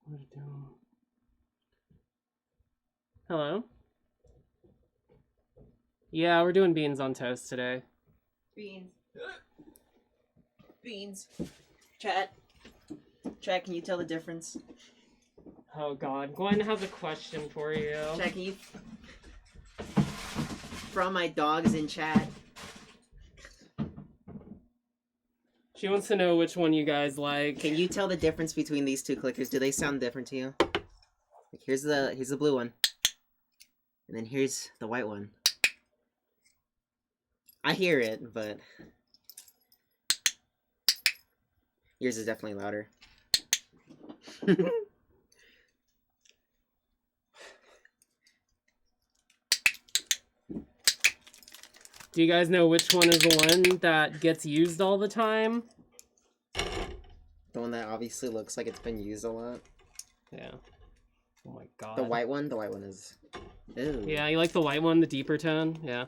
What it doing? Hello? Yeah, we're doing beans on toast today. Beans. Beans. Chat. Chat, can you tell the difference? Oh god, Gwen has a question for you. Chat, can you... From my dogs in chat. She wants to know which one you guys like. Can you tell the difference between these two clickers? Do they sound different to you? Like here's the blue one. And then here's the white one. I hear it, but yours is definitely louder. Do you guys know which one is the one that gets used all the time? The one that obviously looks like it's been used a lot. Yeah. Oh my god. The white one? The white one is... Ew. Yeah, you like the white one, the deeper tone? Yeah.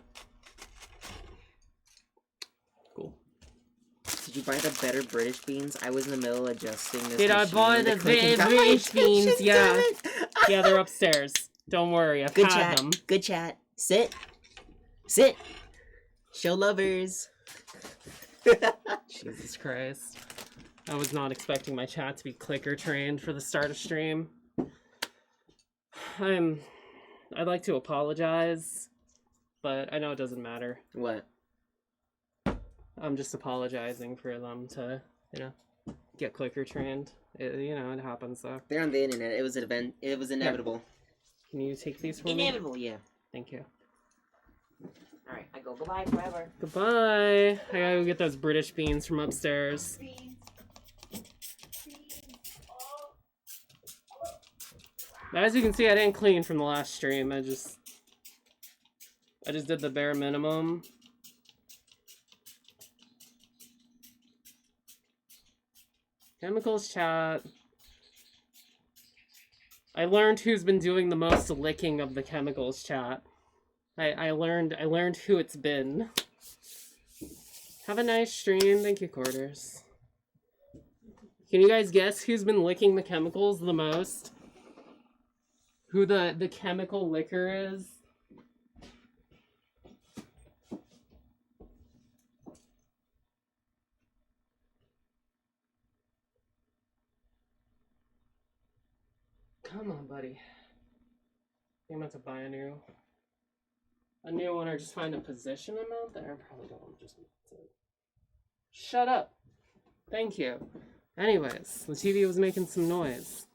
Cool. Did you buy the better British beans? I was in the middle of adjusting this. Did I buy the British beans? Yeah. Yeah, they're upstairs. Don't worry, I've Good had chat. them. Good chat. Sit. Sit. Show lovers. Jesus Christ. I was not expecting my chat to be clicker trained for the start of stream. I'd like to apologize, but I know it doesn't matter. What? I'm just apologizing for them to, get clicker trained. It happens though. They're on the internet. It was an event. It was inevitable. Can you take these for me? Inevitable, yeah. Thank you. Alright, I go goodbye forever. Goodbye. I gotta go get those British beans from upstairs. As you can see, I didn't clean from the last stream. I just did the bare minimum. Chemicals chat. I learned who's been doing the most licking of the chemicals chat. I learned who it's been. Have a nice stream. Thank you, Quarters. Can you guys guess who's been licking the chemicals the most? Who the chemical licker is? Come on, buddy. I'm about to buy a new one or just find a position I'm out there. I probably don't just shut up. Thank you. Anyways, the TV was making some noise.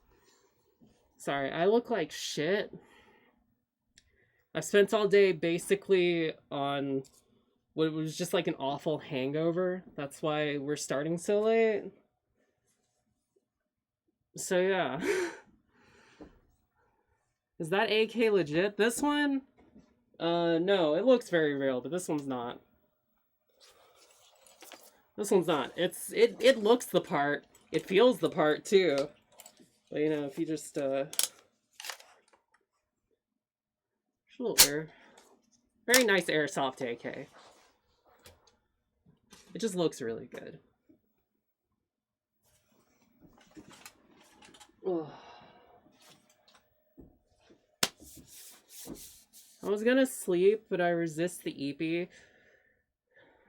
Sorry, I look like shit. I spent all day basically on what was just like an awful hangover. That's why we're starting so late. So yeah. Is that AK legit? This one? No, it looks very real, but this one's not. This one's not. It looks the part. It feels the part too. But if you just there's a little air. Very nice airsoft AK. It just looks really good. Oh. I was gonna sleep, but I resist the eepy.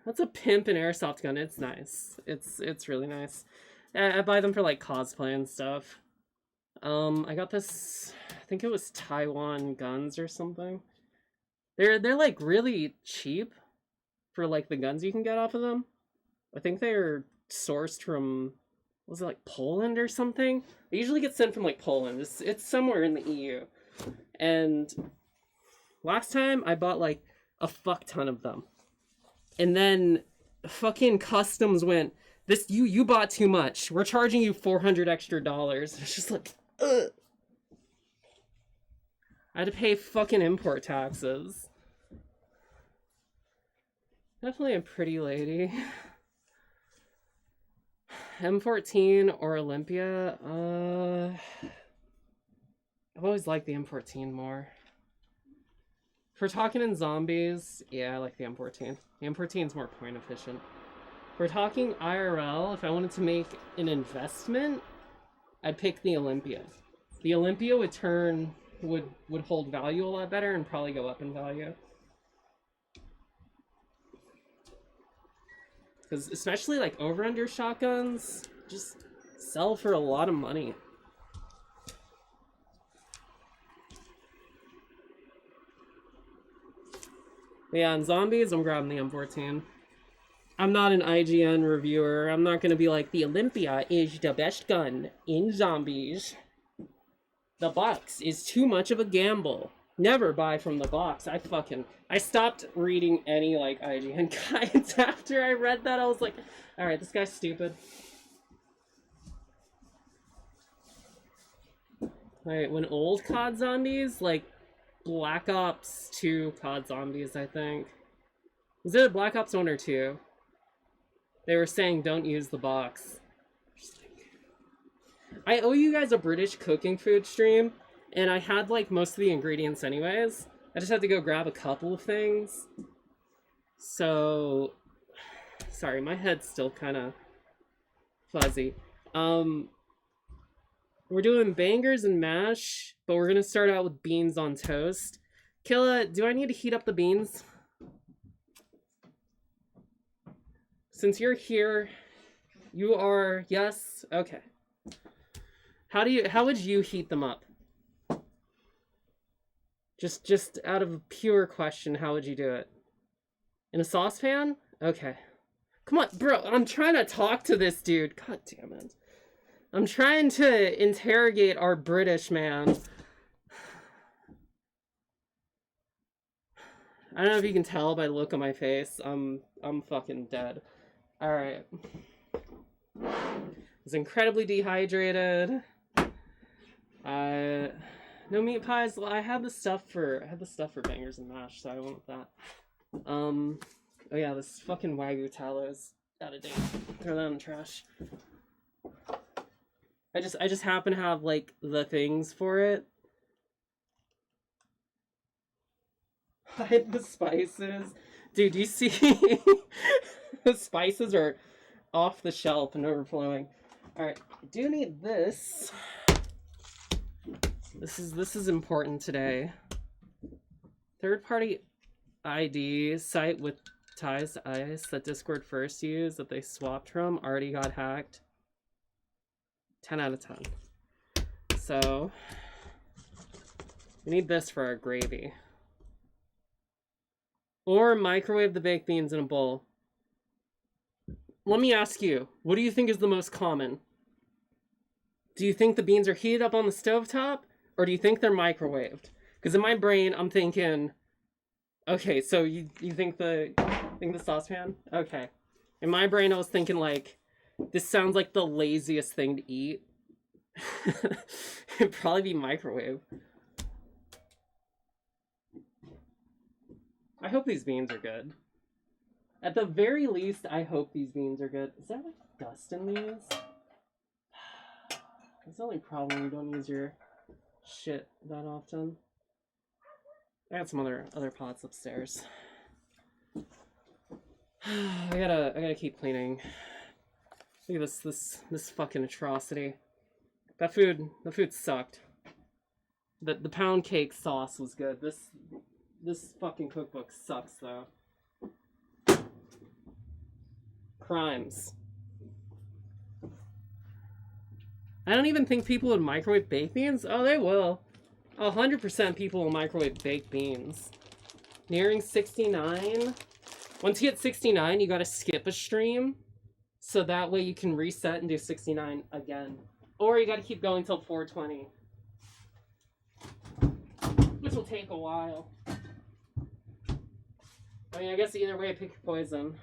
That's a pimp and airsoft gun. It's nice. It's really nice. I buy them for like cosplay and stuff. I got this. I think it was Taiwan Guns or something. They're like really cheap for like the guns you can get off of them. I think they're sourced from, was it like Poland or something? They usually get sent from like Poland. It's somewhere in the EU. And last time I bought like a fuck ton of them. And then fucking customs went, this you bought too much. We're charging you $400 extra. It's just like, ugh. I had to pay fucking import taxes. Definitely a pretty lady. M14 or Olympia? I've always liked the M14 more. If we're talking in zombies, yeah, I like the M14. The M14 is more point efficient. If we're talking IRL, if I wanted to make an investment, I'd pick the Olympia. The Olympia would hold value a lot better and probably go up in value. Because especially like over-under shotguns just sell for a lot of money. But yeah, in zombies, I'm grabbing the M14. I'm not an IGN reviewer. I'm not going to be like, the Olympia is the best gun in zombies. The box is too much of a gamble. Never buy from the box. I stopped reading any, like, IGN guides after I read that. I was like, alright, this guy's stupid. Alright, when old COD zombies, like, Black Ops 2 COD zombies, I think. Was it Black Ops 1 or 2? They were saying don't use the box. I owe you guys a British cooking food stream, and I had like most of the ingredients anyways. I just had to go grab a couple of things. So, sorry, my head's still kind of fuzzy. We're doing bangers and mash, but we're gonna start out with beans on toast. Killa, do I need to heat up the beans? Since you're here, you are, yes, okay. How would you heat them up? Just out of a pure question, how would you do it? In a saucepan? Okay. Come on, bro, I'm trying to talk to this dude. God damn it. I'm trying to interrogate our British man. I don't know if you can tell by the look on my face. I'm fucking dead. Alright. I was incredibly dehydrated. No meat pies. Well, I had the stuff for bangers and mash, so I went with that. Oh yeah, this fucking Wagyu tallow is out of date. Throw that in the trash. I just happen to have like the things for it. Hide the spices. Dude, you see the spices are off the shelf and overflowing. Alright, I do need this. This is important today. Third-party ID site with ties to ICE that Discord first used that they swapped from already got hacked. 10 out of 10. So we need this for our gravy. Or microwave the baked beans in a bowl. Let me ask you, what do you think is the most common? Do you think the beans are heated up on the stovetop? Or do you think they're microwaved? Because in my brain, I'm thinking, okay, so you think the saucepan? Okay. In my brain, I was thinking like, this sounds like the laziest thing to eat. It'd probably be microwave. I hope these beans are good. At the very least, I hope these beans are good. Is there like dust in these? That's the only problem, you don't use your shit that often. I got some other pots upstairs. I gotta keep cleaning. Look at this fucking atrocity. The food sucked. The pound cake sauce was good. This fucking cookbook sucks though. Crimes. I don't even think people would microwave baked beans. Oh, they will. 100% people will microwave baked beans. Nearing 69. Once you hit 69, you gotta skip a stream. So that way you can reset and do 69 again. Or you gotta keep going till 420. Which will take a while. I mean, I guess either way, pick your poison.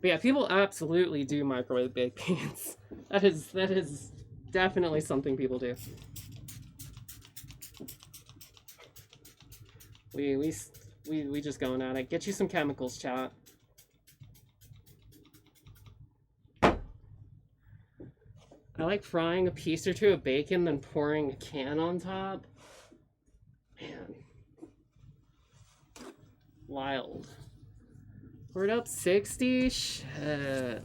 But yeah, people absolutely do microwave baked beans. That is definitely something people do. We just going at it. Get you some chemicals, chat. I like frying a piece or two of bacon, then pouring a can on top. Man. Wild. We're up 60? Shit.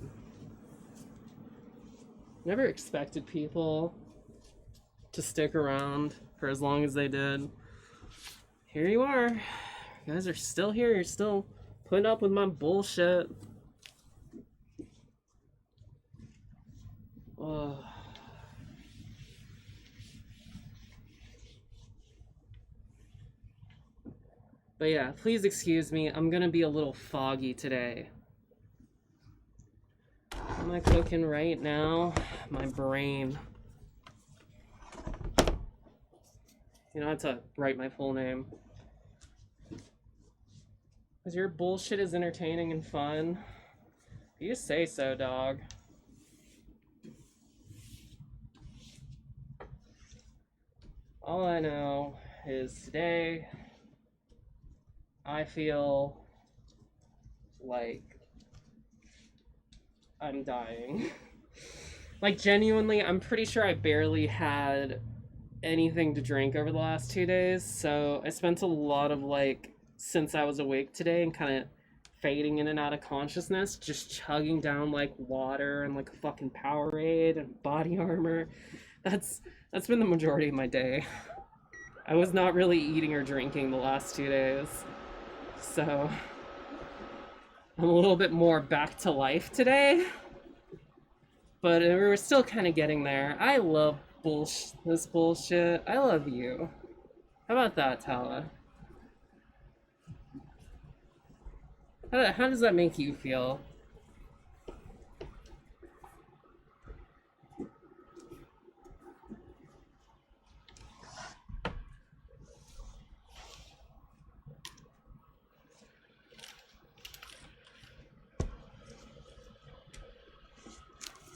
Never expected people to stick around for as long as they did. Here you are. You guys are still here. You're still putting up with my bullshit. Ugh. But yeah, please excuse me. I'm gonna be a little foggy today. What am I cooking right now? My brain. You know, I have to write my full name. Because your bullshit is entertaining and fun. You say so, dog. All I know is today I feel like I'm dying. Like, genuinely, I'm pretty sure I barely had anything to drink over the last 2 days, so I spent a lot of, like, since I was awake today and kind of fading in and out of consciousness, just chugging down, like, water and, like, a fucking Powerade and body armor. That's been the majority of my day. I was not really eating or drinking the last 2 days, so I'm a little bit more back to life today. But we're still kind of getting there. I love this bullshit. I love you. How about that, Tala? How does that make you feel?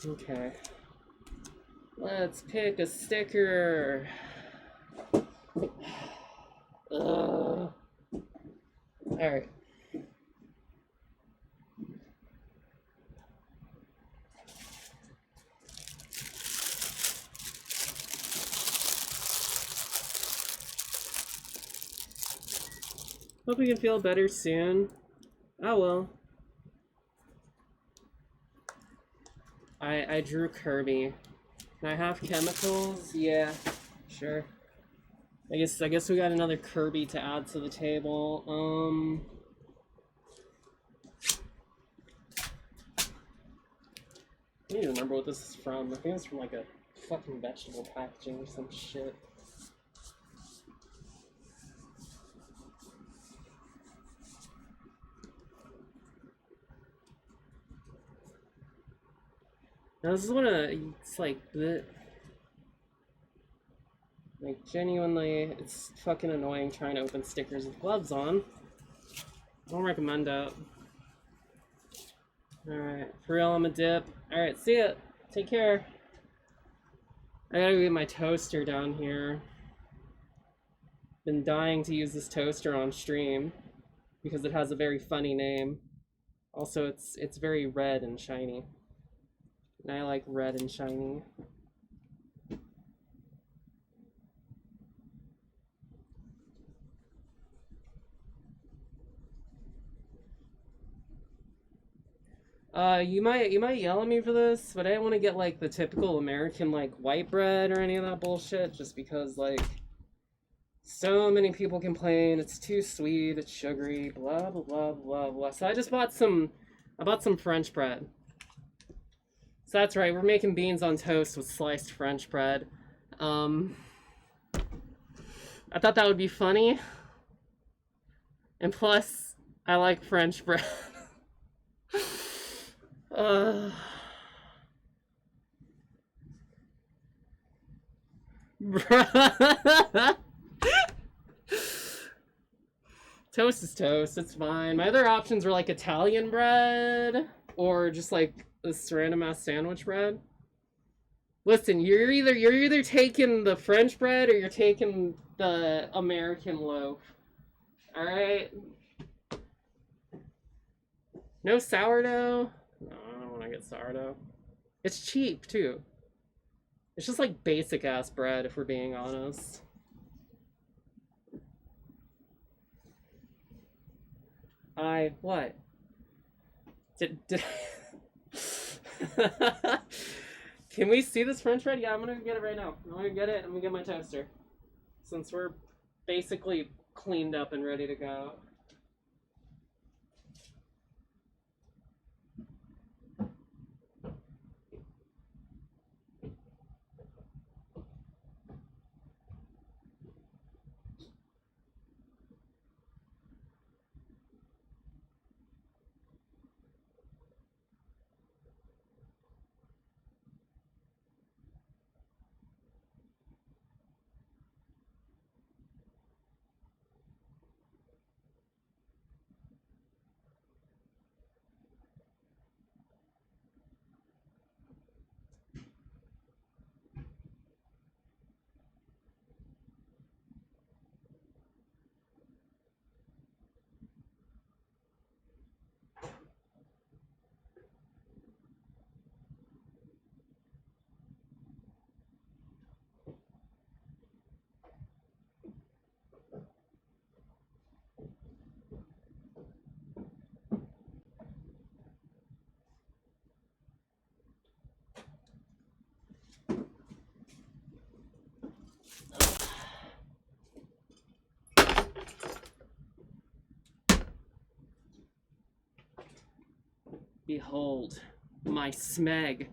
Okay. Let's pick a sticker. Alright. Hope we can feel better soon. Oh well. I drew Kirby. Can I have chemicals? Yeah, sure. I guess we got another Kirby to add to the table. I don't even remember what this is from. I think it's from like a fucking vegetable packaging or some shit. Now this is one of, it's like, genuinely, it's fucking annoying trying to open stickers with gloves on. I don't recommend it. Alright, for real, I'm a dip. Alright, see ya. Take care. I gotta get my toaster down here. Been dying to use this toaster on stream because it has a very funny name. Also, it's very red and shiny. And I like red and shiny. You might yell at me for this, but I didn't want to get like the typical American like white bread or any of that bullshit, just because like so many people complain it's too sweet, it's sugary, blah blah blah blah blah. So I bought some French bread. So that's right, we're making beans on toast with sliced French bread. I thought that would be funny. And plus, I like French bread. Toast is toast, it's fine. My other options were like Italian bread or just like this random ass sandwich bread. Listen, you're either taking the French bread or you're taking the American loaf. Alright? No sourdough? No, I don't want to get sourdough. It's cheap too. It's just like basic ass bread if we're being honest. What? Did Can we see this French bread? Yeah, I'm gonna get it right now. I'm gonna get it. I'm gonna get my toaster. Since we're basically cleaned up and ready to go. Behold, my smeg.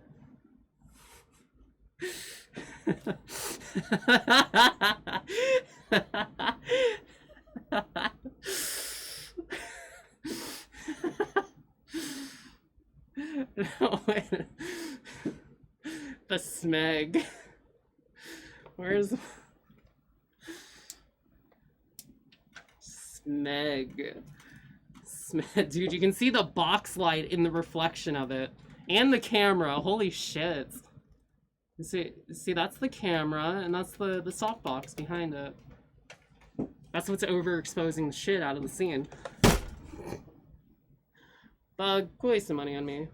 No, wait. The smeg. Where's smeg? Dude, you can see the box light in the reflection of it. And the camera. Holy shit. See, that's the camera, and that's the softbox behind it. That's what's overexposing the shit out of the scene. Bug, waste some money on me.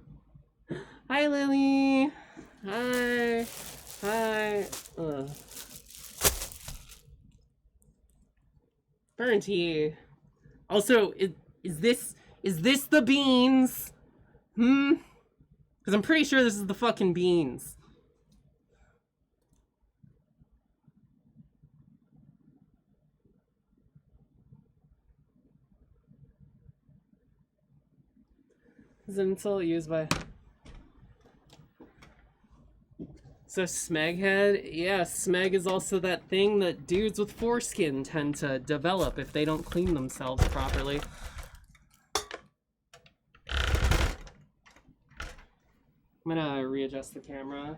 Hi, Lily. Hi. Hi. Ugh. Burnt tea. Also, is this the beans? Because I'm pretty sure this is the fucking beans. Is an insult used by... So smeghead? Yeah, smeg is also that thing that dudes with foreskin tend to develop if they don't clean themselves properly. I'm gonna readjust the camera.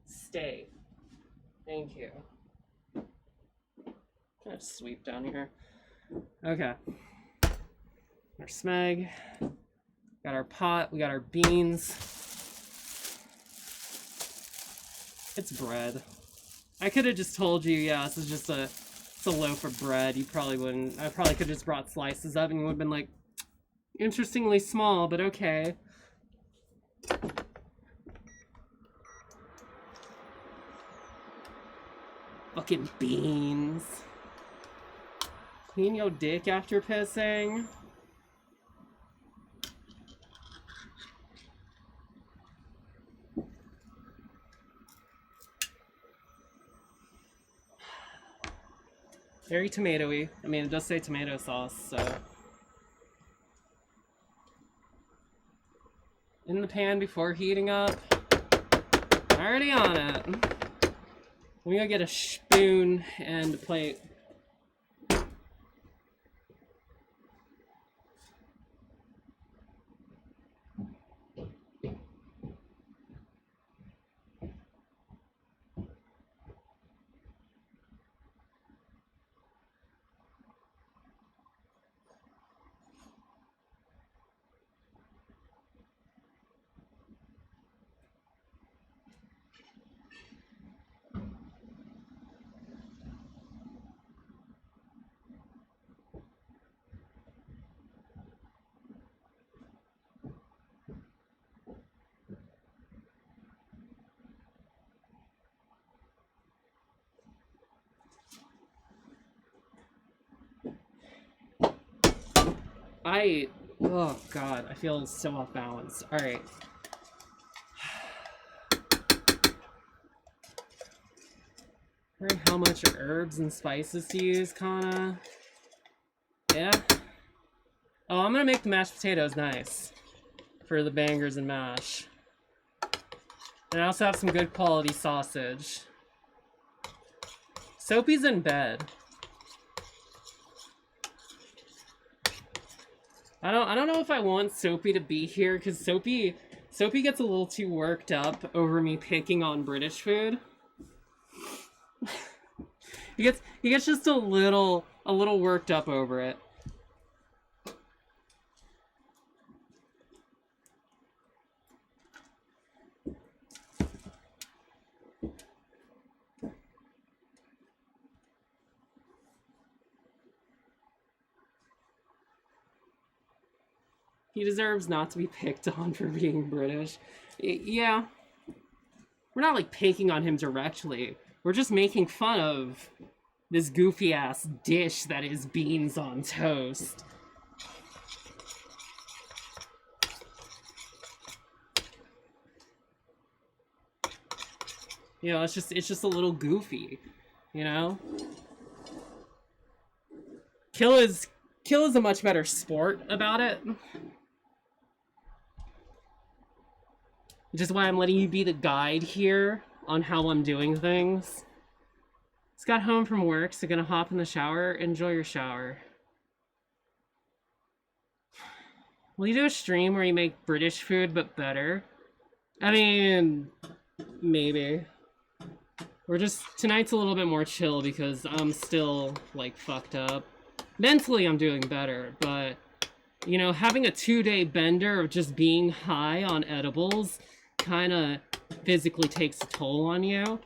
Stay. Thank you. I'll just sweep down here. Okay. Our smeg. Got our pot. We got our beans. It's bread. I could have just told you, yeah, this is just it's a loaf of bread. You probably wouldn't. I probably could have just brought slices up and you would have been like, interestingly small, but okay. Fucking beans. Clean your dick after pissing. Very tomatoey. I mean, it does say tomato sauce, so. In the pan before heating up. Already on it. We gotta get a spoon and a plate. Oh god, I feel so off balance. Alright. How much herbs and spices to use, Kana? Yeah? Oh, I'm gonna make the mashed potatoes nice. For the bangers and mash. And I also have some good quality sausage. Soapy's in bed. I don't know if I want Soapy to be here, because Soapy gets a little too worked up over me picking on British food. he gets just a little worked up over it. He deserves not to be picked on for being British. Yeah. We're not, like, picking on him directly. We're just making fun of this goofy-ass dish that is beans on toast. You know, it's just a little goofy, you know? Kill is a much better sport about it. Which is why I'm letting you be the guide here on how I'm doing things. Just got home from work, so gonna hop in the shower. Enjoy your shower. Will you do a stream where you make British food but better? I mean, maybe. Tonight's a little bit more chill because I'm still, like, fucked up. Mentally, I'm doing better, but, you know, having a 2-day bender of just being high on edibles kind of physically takes a toll on you.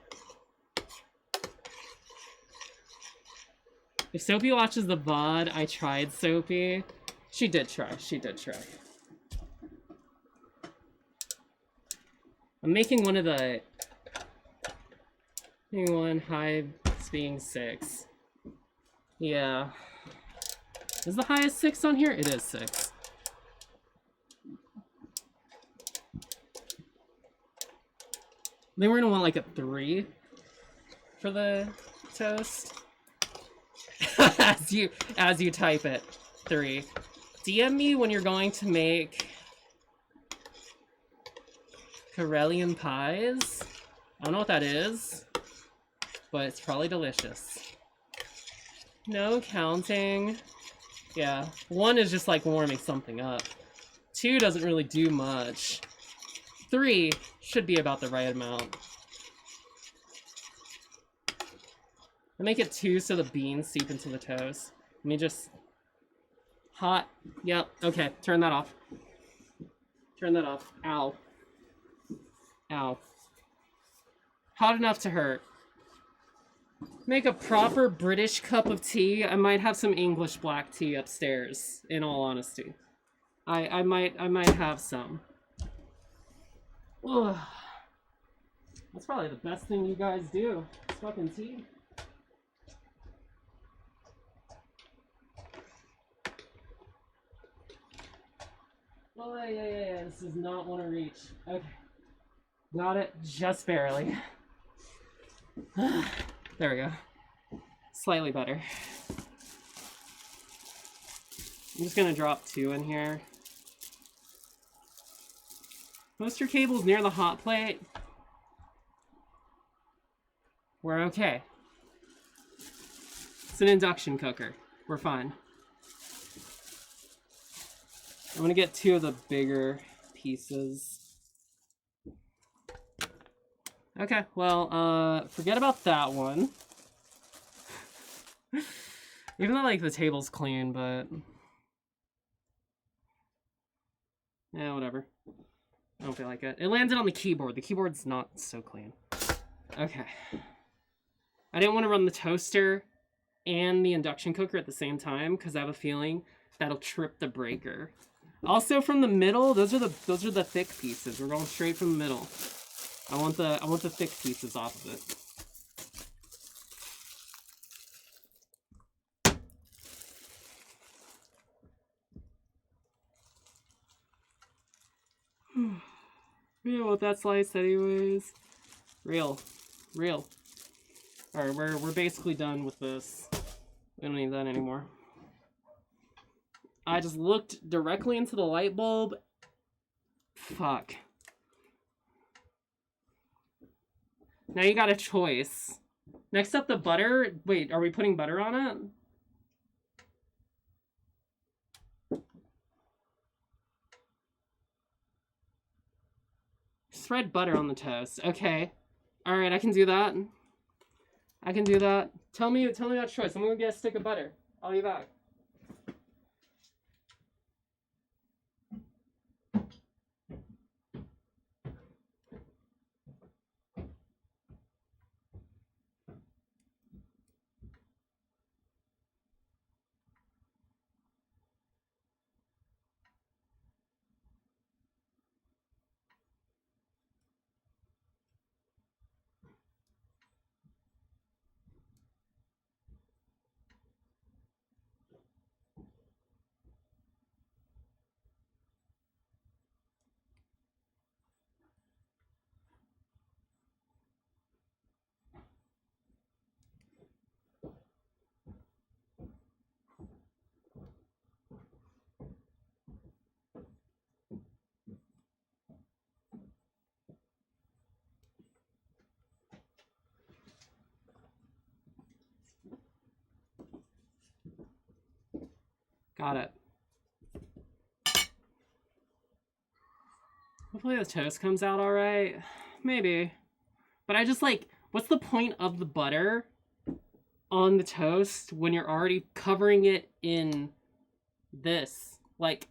If Soapy watches the VOD, I tried Soapy. She did try. I'm making one of the... One high being 6. Yeah. Is the highest 6 on here? It is 6. Then we're gonna want like a 3 for the toast. as you type it. 3. DM me when you're going to make Karelian pies. I don't know what that is, but it's probably delicious. No counting. Yeah, 1 is just like warming something up. 2 doesn't really do much. 3 should be about the right amount. I make it 2 so the beans seep into the toast. Let me just... Hot. Yep, okay, turn that off. Turn that off. Ow. Ow. Hot enough to hurt. Make a proper British cup of tea. I might have some English black tea upstairs, in all honesty. I might have some. Ugh. That's probably the best thing you guys do. It's fucking tea. Oh, yeah. This does not want to reach. Okay. Got it just barely. There we go. Slightly better. I'm just gonna drop 2 in here. Toaster cable's near the hot plate. We're okay. It's an induction cooker. We're fine. I'm gonna get 2 of the bigger pieces. Okay, well, forget about that one. Even though, like, the table's clean, but... Yeah, whatever. I don't feel like it. It landed on the keyboard. The keyboard's not so clean. Okay. I didn't want to run the toaster and the induction cooker at the same time, because I have a feeling that'll trip the breaker. Also, from the middle, those are the thick pieces. We're going straight from the middle. I want the thick pieces off of it. We don't want that slice anyways. Real. Alright, we're basically done with this. We don't need that anymore. I just looked directly into the light bulb. Fuck. Now you got a choice. Next up, the butter. Wait, are we putting butter on it? Spread butter on the toast. Okay. Alright, I can do that. I can do that. Tell me that choice. I'm gonna get a stick of butter. I'll be back. Got it. Hopefully the toast comes out alright. Maybe. But I just like, what's the point of the butter on the toast when you're already covering it in this? Like,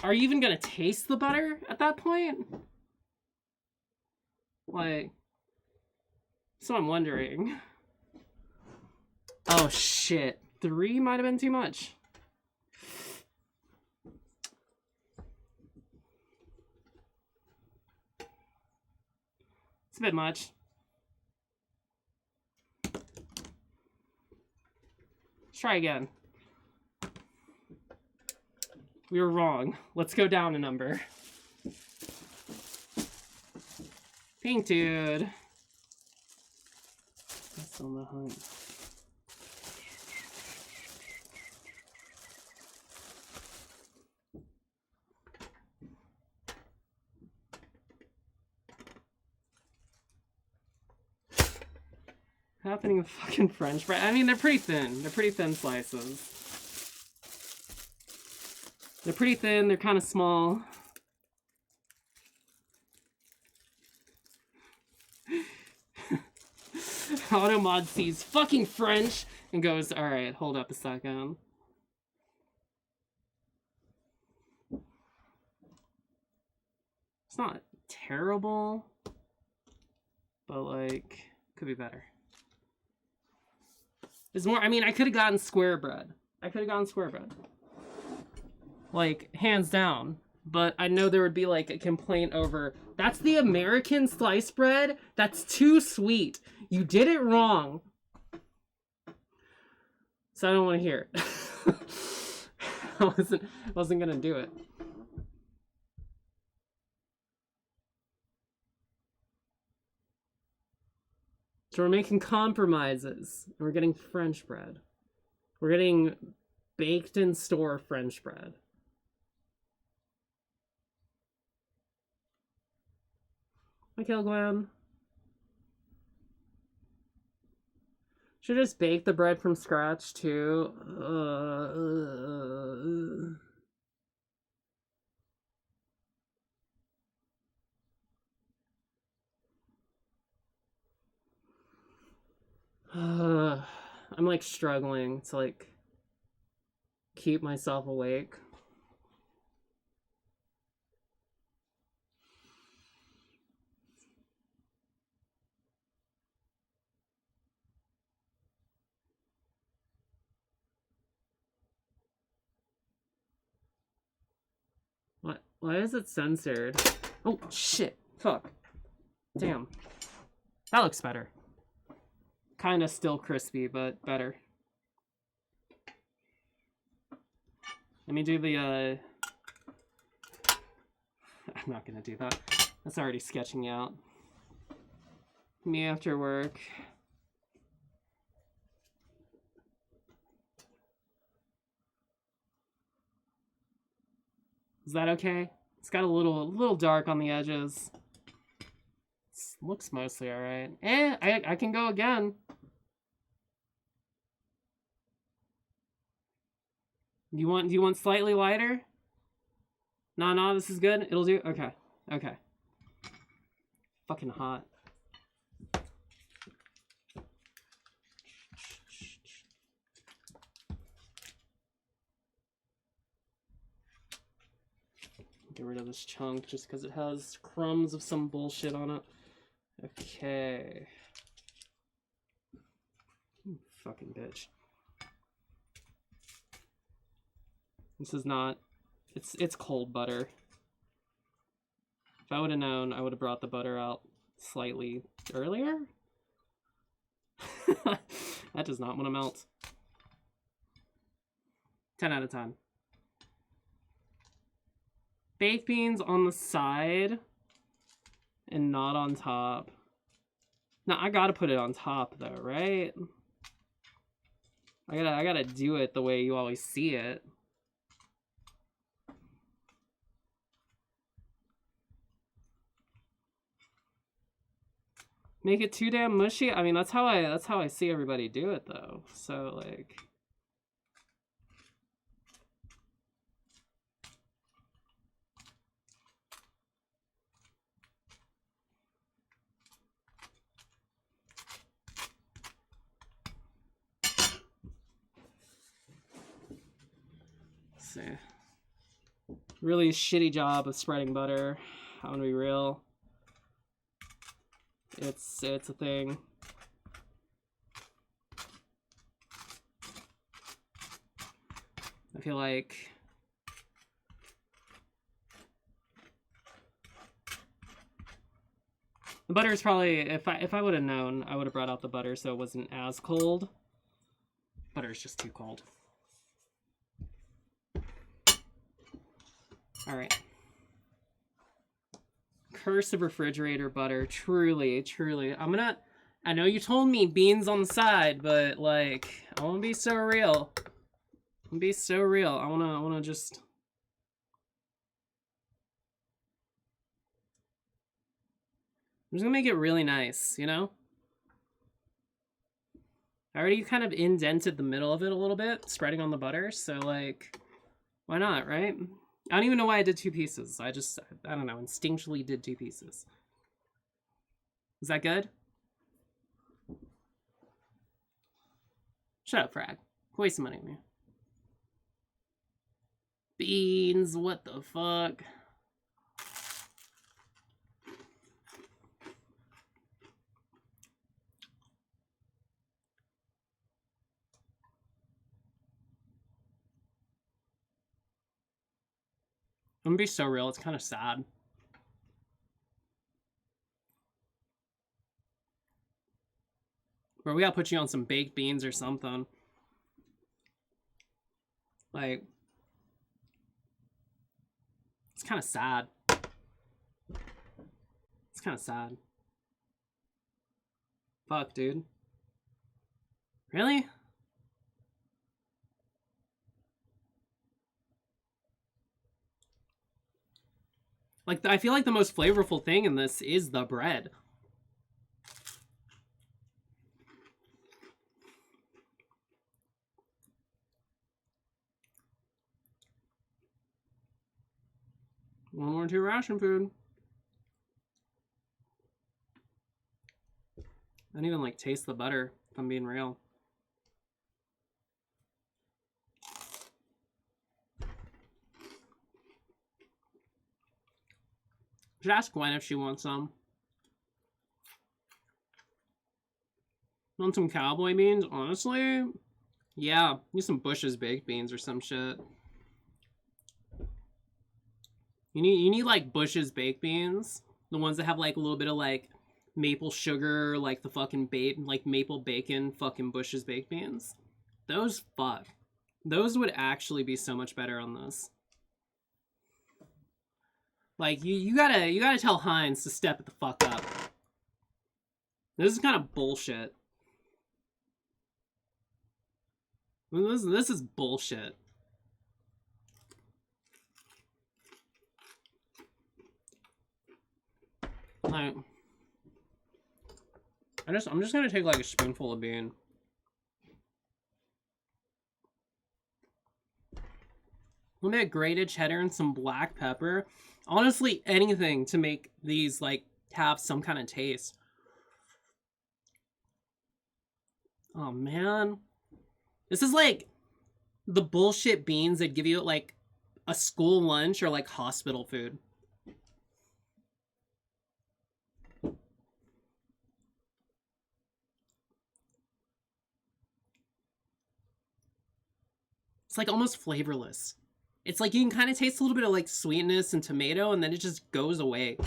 are you even gonna taste the butter at that point? Like, so I'm wondering. Oh shit. 3 might have been too much. It's a bit much. Let's try again. We were wrong. Let's go down a number. Pink dude. That's on the hunt. Happening with fucking French fries. I mean, they're pretty thin. They're pretty thin slices. They're pretty thin. They're kind of small. Automod sees fucking French and goes, alright, hold up a second. It's not terrible, but like, could be better. There's more. I mean, I could have gotten square bread. Like, hands down. But I know there would be like a complaint over, that's the American sliced bread? That's too sweet. You did it wrong. So I don't want to hear it. I wasn't gonna do it. So we're making compromises. We're getting French bread. We're getting baked in store French bread. Michael Glenn. Should I just bake the bread from scratch too? I'm like struggling to like keep myself awake. What? Why is it censored? Oh shit. Fuck. Damn. That looks better. Kinda still crispy, but better. Let me do the I'm not gonna do that. That's already sketching out. Me after work. Is that okay? It's got a little dark on the edges. Looks mostly alright. I can go again. Do you want slightly lighter? No, this is good. It'll do. Okay. Okay. Fucking hot. Get rid of this chunk just because it has crumbs of some bullshit on it. Okay. Fucking bitch. This is not... It's cold butter. If I would have known, I would have brought the butter out slightly earlier. That does not want to melt. 10 out of 10. Baked beans on the side and not on top. Now I gotta put it on top though, right? I gotta do it the way you always see it. Make it too damn mushy? I mean, that's how I see everybody do it though. So like really shitty job of spreading butter. I'm gonna be real. It's a thing. I feel like the butter is probably, if I would have known, I would have brought out the butter so it wasn't as cold. Butter is just too cold. All right. Curse of refrigerator butter. Truly. I know you told me beans on the side, but like, I want to be so real. I want to just... I'm just gonna make it really nice, you know? I already kind of indented the middle of it a little bit, spreading on the butter, so like, why not, right? I don't even know why I did 2 pieces. I don't know, instinctually did 2 pieces. Is that good? Shut up, Frag. Waste money on me. Beans, what the fuck? I'm gonna be so real, it's kind of sad. Bro, we gotta put you on some baked beans or something. Like, it's kind of sad. It's kind of sad. Fuck, dude. Really? Like, I feel like the most flavorful thing in this is the bread. One more 2 ration food. I don't even like taste the butter, if I'm being real. Should ask Gwen if she wants some. Want some cowboy beans? Honestly, yeah. Use some Bush's baked beans or some shit. You need like Bush's baked beans, the ones that have like a little bit of like maple sugar, like the fucking like maple bacon, fucking Bush's baked beans. Those would actually be so much better on this. Like, you gotta tell Heinz to step it the fuck up. This is kind of bullshit. This is bullshit. Like, I'm just gonna take like a spoonful of bean. A little bit of grated cheddar and some black pepper. Honestly, anything to make these like have some kind of taste. Oh man. This is like the bullshit beans they'd give you at like a school lunch or like hospital food. It's like almost flavorless. It's like you can kind of taste a little bit of like sweetness and tomato and then it just goes away.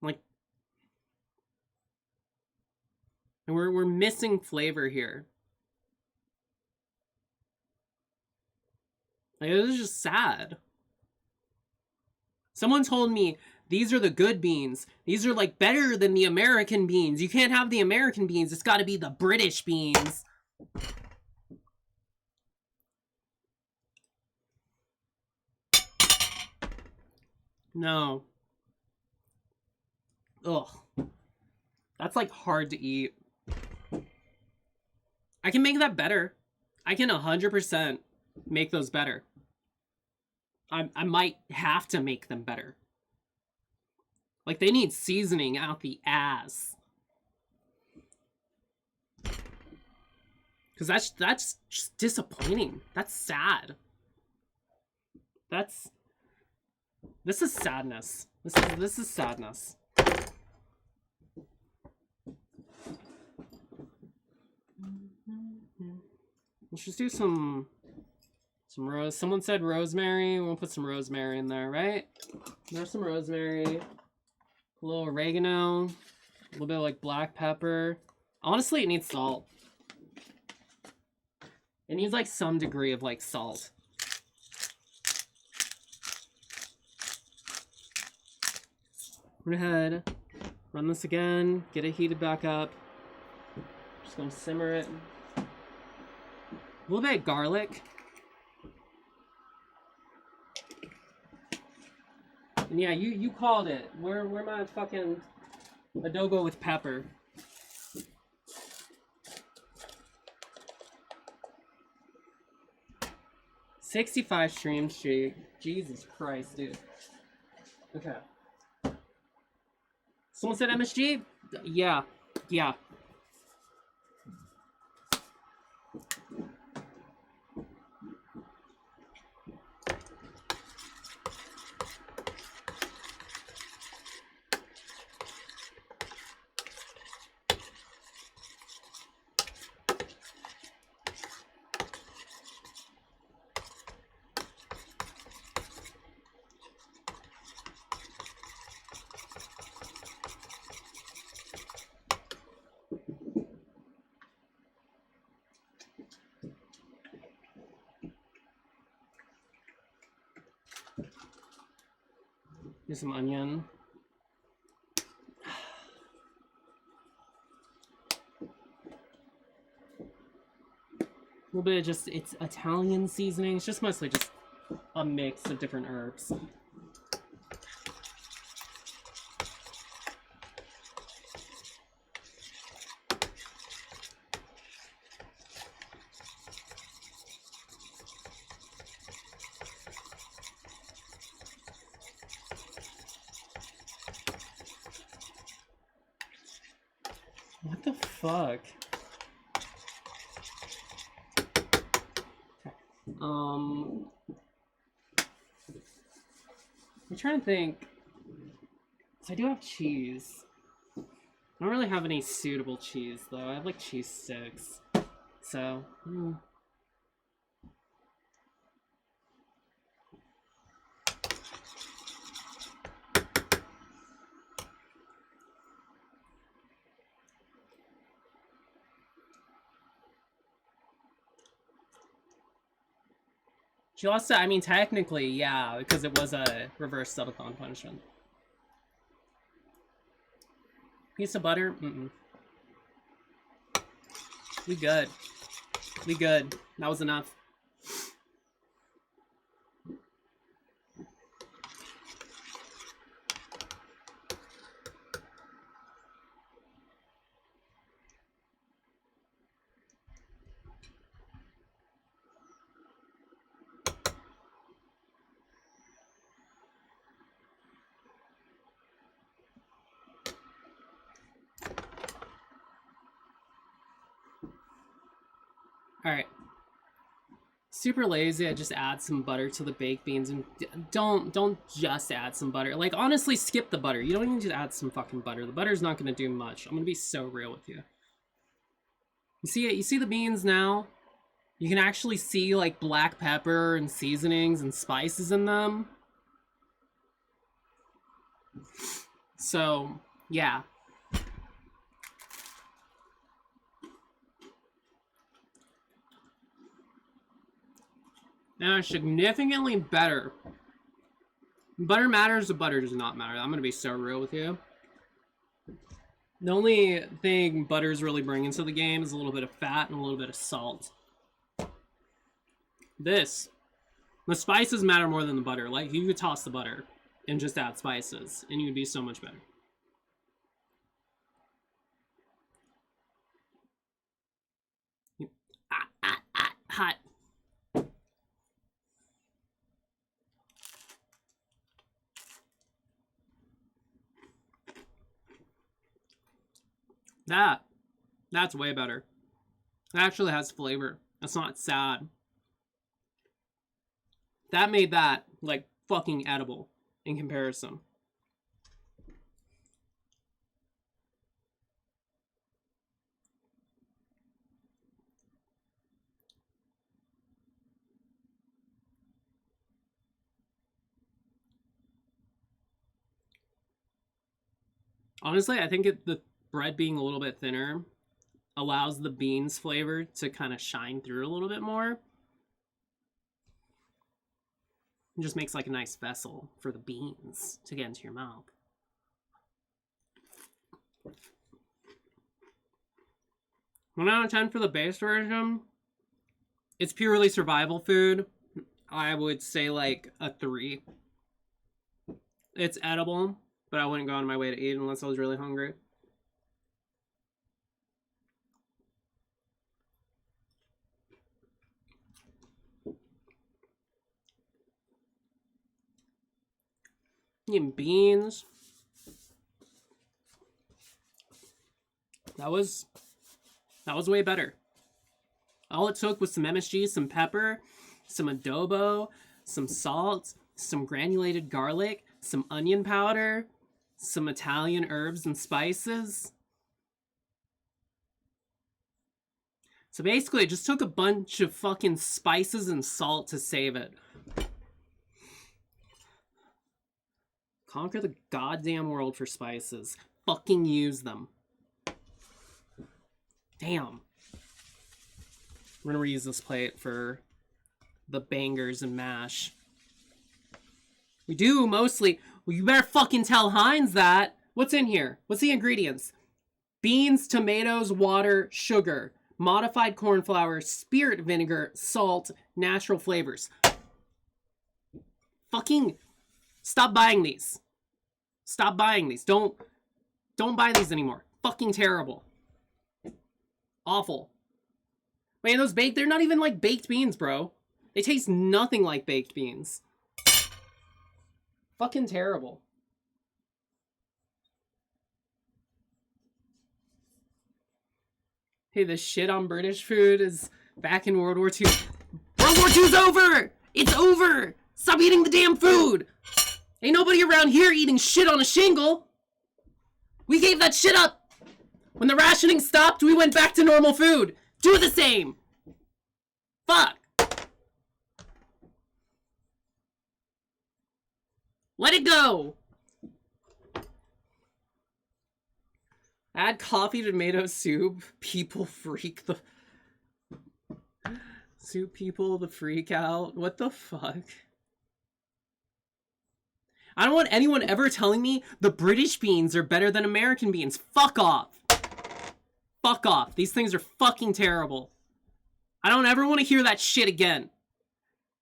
Like, and we're missing flavor here. Like, it was just sad. Someone told me these are the good beans. These are like better than the American beans. You can't have the American beans. It's got to be the British beans. No. Ugh. That's like hard to eat. I can make that better. I can 100% make those better. I might have to make them better. Like, they need seasoning out the ass. Because that's just disappointing. That's sad. This is sadness. This is sadness. Let's just do some rose. Someone said rosemary. We'll put some rosemary in there, right? There's some rosemary. A little oregano. A little bit of like black pepper. Honestly, it needs salt. It needs like some degree of like salt. Go ahead. Run this again. Get it heated back up. Just gonna simmer it. A little bit of garlic. And yeah, you called it. Where my fucking adobo with pepper? $65 streams, Jesus Christ, dude. Okay. Someone said MSG? Yeah. Yeah. Here's some onion. A little bit of just, it's Italian seasoning. It's just mostly just a mix of different herbs. What the fuck? I'm trying to think. So I do have cheese. I don't really have any suitable cheese though. I have like cheese sticks. So, She lost to, I mean, technically, yeah, because it was a reverse double-con punishment. Piece of butter? Mm-mm. We good. We good. That was enough. Alright. Super lazy, I just add some butter to the baked beans, and don't just add some butter. Like, honestly, skip the butter. You don't even just add some fucking butter. The butter's not gonna do much. I'm gonna be so real with you. You see it? You see the beans now? You can actually see, like, black pepper and seasonings and spices in them. So, yeah. Now, significantly better. Butter matters, or butter does not matter. I'm gonna be so real with you. The only thing butter's really bringing to the game is a little bit of fat and a little bit of salt. The spices matter more than the butter. Like, you could toss the butter and just add spices, and you'd be so much better. Hot. That's way better. It actually has flavor. It's not sad. That made that, like, fucking edible in comparison. Honestly, I think the bread being a little bit thinner allows the beans flavor to kind of shine through a little bit more. It just makes like a nice vessel for the beans to get into your mouth. One out of 10 for the base version. It's purely survival food. I would say like a 3. It's edible, but I wouldn't go on my way to eat unless I was really hungry. Eating beans. That was way better. All it took was some MSG, some pepper, some adobo, some salt, some granulated garlic, some onion powder, some Italian herbs and spices. So basically, it just took a bunch of fucking spices and salt to save it. Conquer the goddamn world for spices. Fucking use them. Damn. We're gonna reuse this plate for the bangers and mash. We do, mostly. Well, you better fucking tell Heinz that. What's in here? What's the ingredients? Beans, tomatoes, water, sugar, modified corn flour, spirit vinegar, salt, natural flavors. Fucking stop buying these. Stop buying these. Don't buy these anymore. Fucking terrible. Awful. Wait, those baked, they're not even like baked beans, bro. They taste nothing like baked beans. Fucking terrible. Hey, the shit on British food is back in World War II. World War II's over! It's over! Stop eating the damn food! Ain't nobody around here eating shit on a shingle! We gave that shit up! When the rationing stopped, we went back to normal food! Do the same! Fuck! Let it go! Add coffee to tomato soup. People freak the... Soup people, the freak out. What the fuck? I don't want anyone ever telling me the British beans are better than American beans. Fuck off. Fuck off. These things are fucking terrible. I don't ever want to hear that shit again.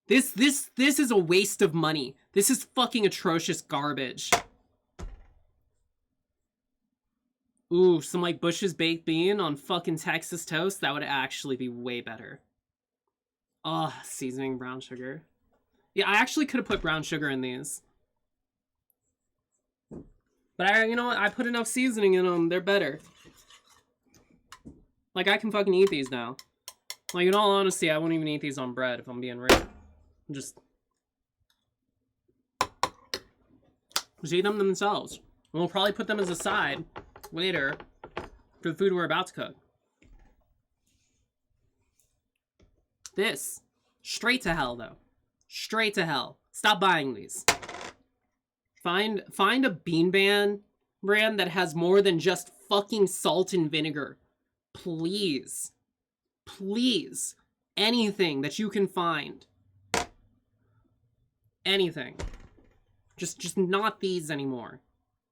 This is a waste of money. This is fucking atrocious garbage. Ooh, some like Bush's baked bean on fucking Texas toast. That would actually be way better. Ugh, seasoning brown sugar. Yeah, I actually could have put brown sugar in these. But you know what? I put enough seasoning in them. They're better. Like, I can fucking eat these now. Like, in all honesty, I won't even eat these on bread if I'm being real. Just eat them themselves. And we'll probably put them as a side later for the food we're about to cook. This. Straight to hell, though. Straight to hell. Stop buying these. Find a Bean brand that has more than just fucking salt and vinegar. Please. Please. Anything that you can find. Anything. Just not these anymore.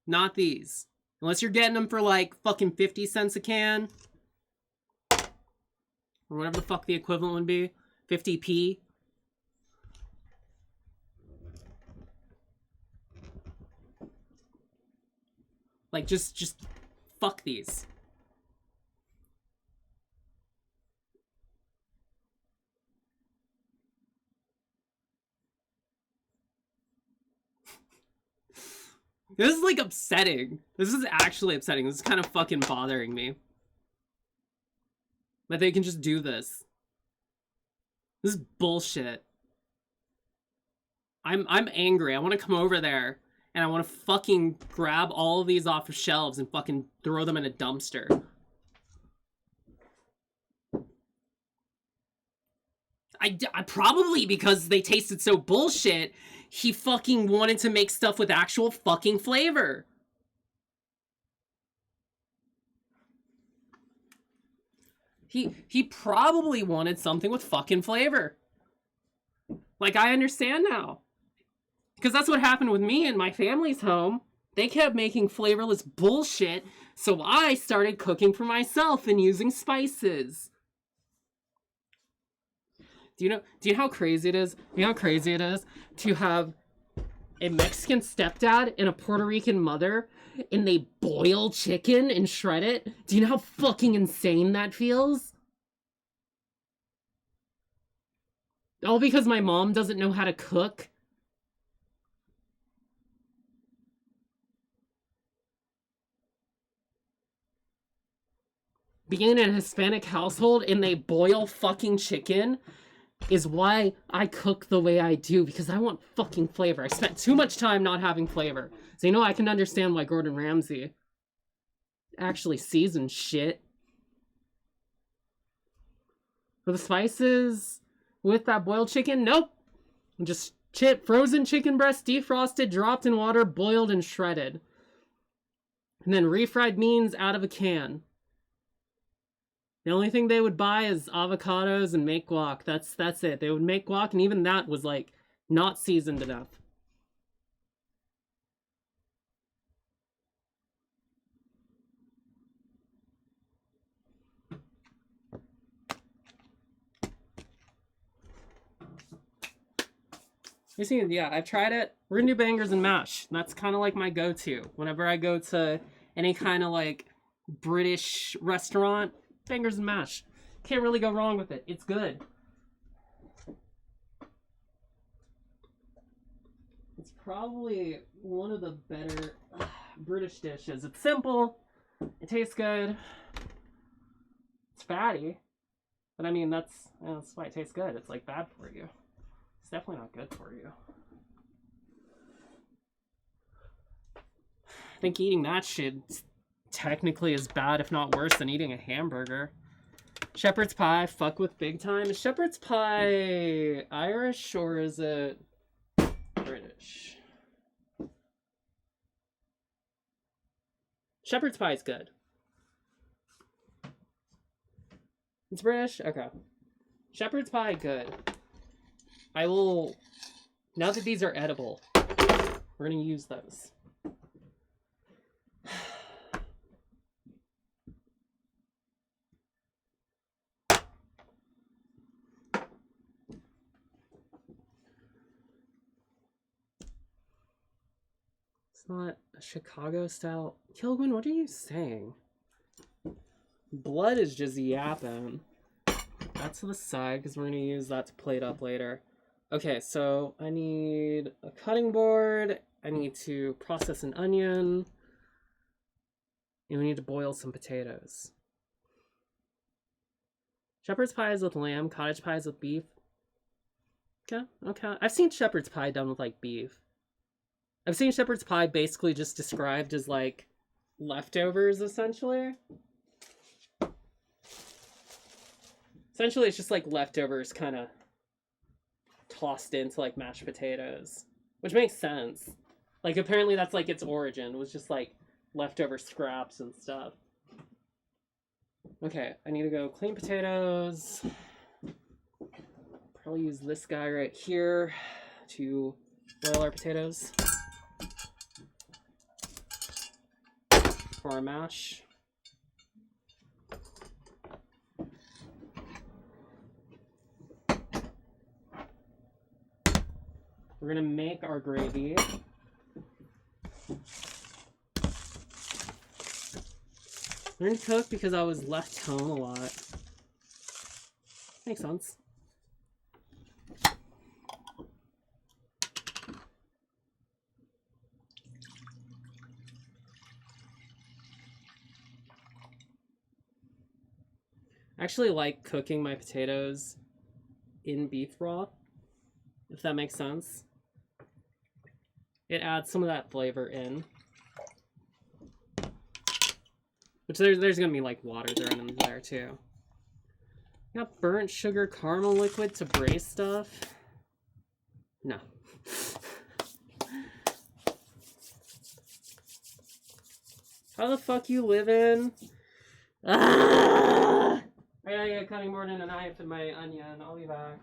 Not these. Unless you're getting them for like fucking 50 cents a can. Or whatever the fuck the equivalent would be. 50p. Like, just fuck these. This is, like, upsetting. This is actually upsetting. This is kind of fucking bothering me. That they can just do this. This is bullshit. I'm angry. I want to come over there and I want to fucking grab all of these off of shelves and fucking throw them in a dumpster. I probably because they tasted so bullshit, he fucking wanted to make stuff with actual fucking flavor. He probably wanted something with fucking flavor. Like, I understand now. Because that's what happened with me and my family's home. They kept making flavorless bullshit, so I started cooking for myself and using spices. Do you know how crazy it is? You know how crazy it is to have a Mexican stepdad and a Puerto Rican mother, and they boil chicken and shred it? Do you know how fucking insane that feels? All because my mom doesn't know how to cook. Being in a Hispanic household and they boil fucking chicken is why I cook the way I do, because I want fucking flavor. I spent too much time not having flavor. So, you know, I can understand why Gordon Ramsay actually seasons shit. For the spices with that boiled chicken, nope. Just frozen chicken breast, defrosted, dropped in water, boiled and shredded. And then refried beans out of a can. The only thing they would buy is avocados and make guac. That's it. They would make guac, and even that was like not seasoned enough. You see, yeah, I've tried it. We're gonna do bangers and mash. That's kind of like my go-to whenever I go to any kind of like British restaurant. Bangers and mash. Can't really go wrong with it. It's good. It's probably one of the better British dishes. It's simple. It tastes good. It's fatty. But I mean, that's why it tastes good. It's like bad for you. It's definitely not good for you. I think eating that shit technically is bad, if not worse, than eating a hamburger. Shepherd's pie, fuck with big time. Is shepherd's pie Irish or is it British? Shepherd's pie is good. It's British? Okay. Shepherd's pie, good. I will... Now that these are edible, we're gonna use those. It's not a Chicago style. Kilgwin, what are you saying? Blood is just yapping. That's to the side because we're going to use that to plate up later. Okay, so I need a cutting board. I need to process an onion. And we need to boil some potatoes. Shepherd's pie is with lamb. Cottage pie is with beef. Okay, okay. I've seen shepherd's pie done with, like, beef. I've seen shepherd's pie basically just described as, like, leftovers, essentially. Essentially, it's just, like, leftovers kind of tossed into, like, mashed potatoes. Which makes sense. Like, apparently that's, like, its origin. Was just, like, leftover scraps and stuff. Okay, I need to go clean potatoes. Probably use this guy right here to boil our potatoes. For our mash. We're gonna make our gravy. Learned to cook because I was left home a lot. Makes sense. I actually like cooking my potatoes in beef broth, if that makes sense. It adds some of that flavor in. Which there's gonna be like water thrown in there too. Got burnt sugar caramel liquid to braise stuff. No. How the fuck you living? Ah! I gotta get a cutting board and a knife and my onion. I'll be back.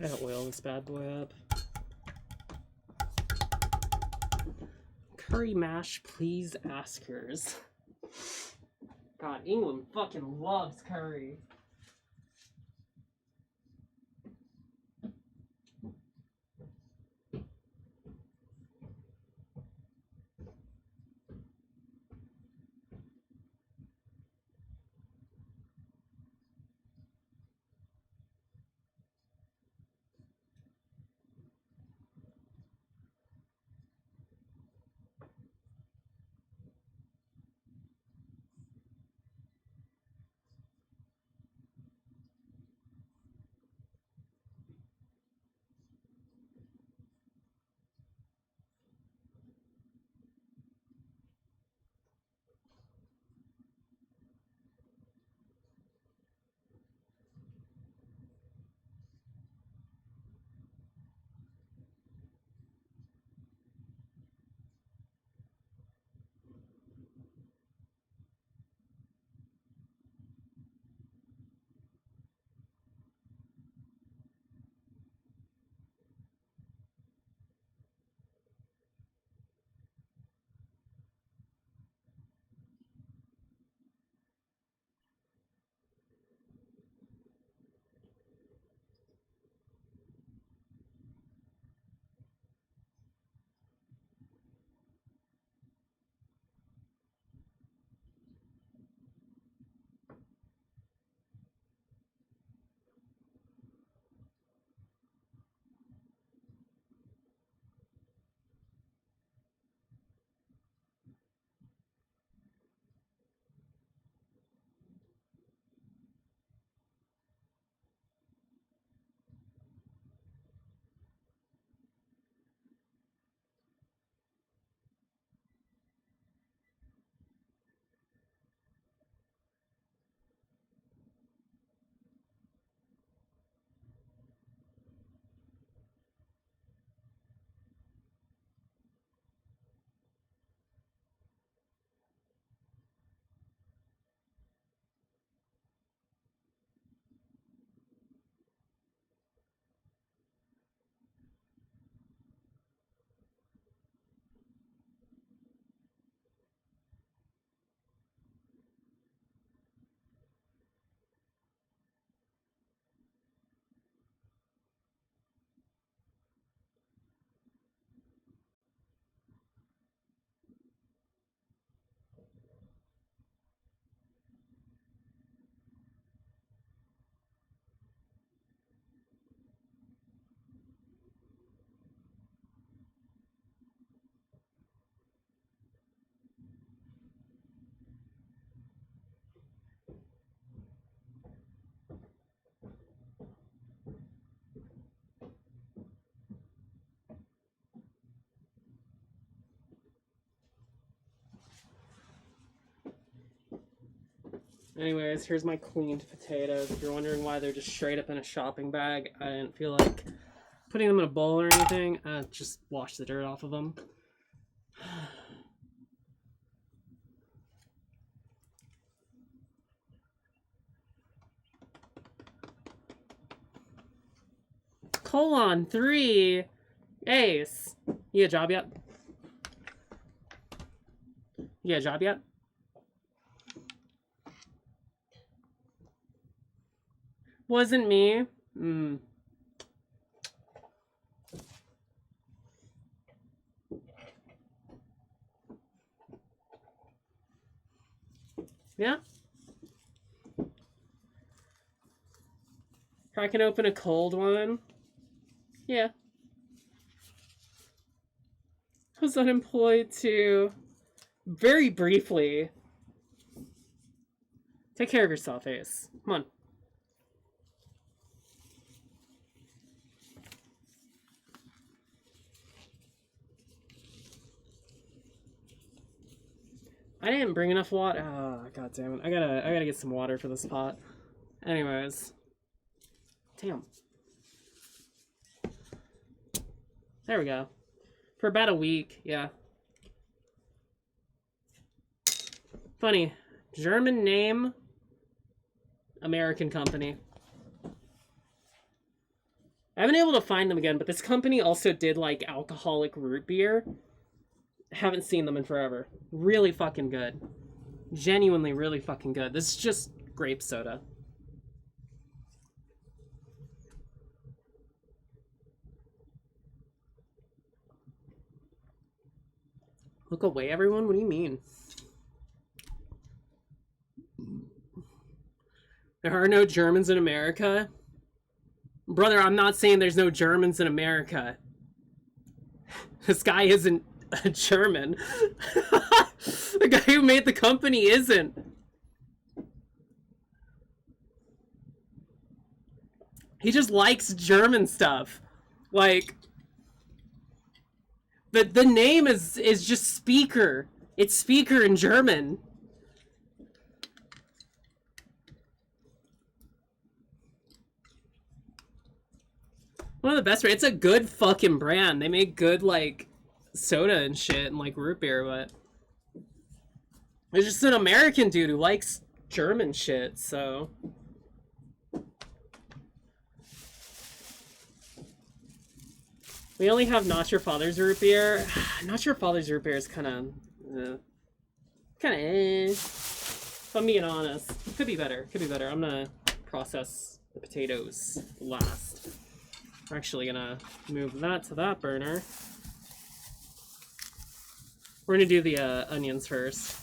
I gotta oil this bad boy up. Curry mash, please, askers. God, England fucking loves curry. Anyways, here's my cleaned potatoes. If you're wondering why they're just straight up in a shopping bag, I didn't feel like putting them in a bowl or anything. Just wash the dirt off of them. Colon 3. Ace. You get a job yet? You get a job yet? Wasn't me. Yeah? Cracking open a cold one. Yeah. I was unemployed too. Very briefly. Take care of yourself, Ace. Come on. I didn't bring enough water. Oh, god damn it. I gotta get some water for this pot. Anyways. Damn. There we go. For about a week, yeah. Funny. German name, American company. I haven't been able to find them again, but this company also did like alcoholic root beer. Haven't seen them in forever. Really fucking good. Genuinely really fucking good. This is just grape soda. Look away, everyone? What do you mean? There are no Germans in America? Brother, I'm not saying there's no Germans in America. This guy isn't a German. The guy who made the company isn't. He just likes German stuff. Like, the name is just Speaker. It's Speaker in German. One of the best. It's a good fucking brand. They make good like soda and shit and like root beer, but there's just an American dude who likes German shit, so. We only have Not Your Father's root beer. Not Your Father's root beer is kind of if I'm being honest. Could be better. Could be better. I'm gonna process the potatoes last. We're actually gonna move that to that burner. We're gonna do the onions first.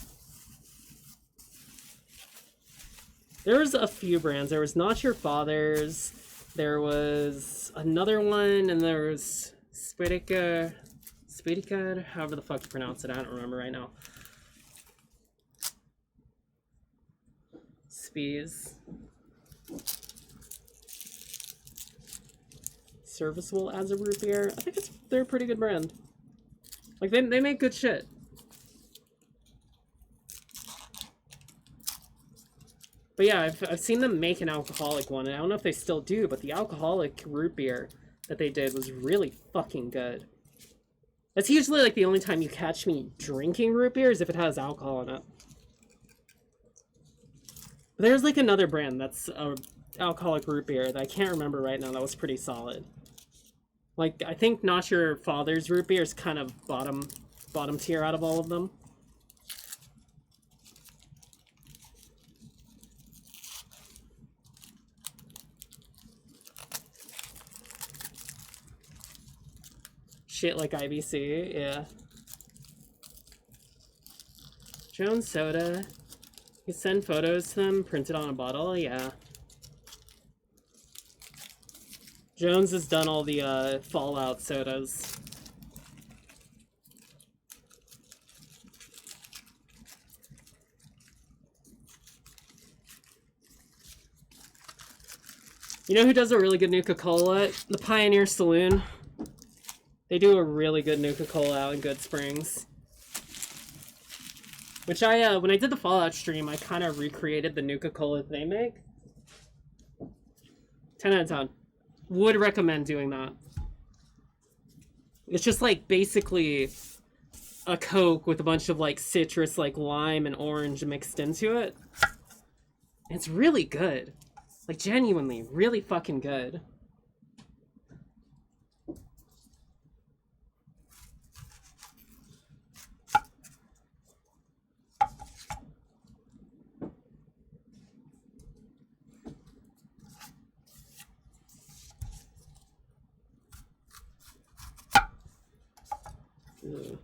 There was a few brands. There was Not Your Father's. There was another one, and there was Spedica, however the fuck you pronounce it. I don't remember right now. Spees. Serviceable as a root beer. I think they're a pretty good brand. Like they make good shit. But yeah, I've seen them make an alcoholic one, and I don't know if they still do, but the alcoholic root beer that they did was really fucking good. That's usually like the only time you catch me drinking root beer is if it has alcohol in it. But there's like another brand that's a alcoholic root beer that I can't remember right now that was pretty solid. Like, I think Not Your Father's root beer is kind of bottom tier out of all of them. Shit like IBC, yeah. Jones Soda. You send photos to them, printed on a bottle, yeah. Jones has done all the Fallout sodas. You know who does a really good Nuka-Cola? The Pioneer Saloon. They do a really good Nuka-Cola out in Good Springs. Which when I did the Fallout stream, I kind of recreated the Nuka-Cola they make. 10 out of 10. Would recommend doing that. It's just like basically a Coke with a bunch of like citrus, like lime and orange mixed into it. It's really good. Like genuinely, really fucking good. Ugh.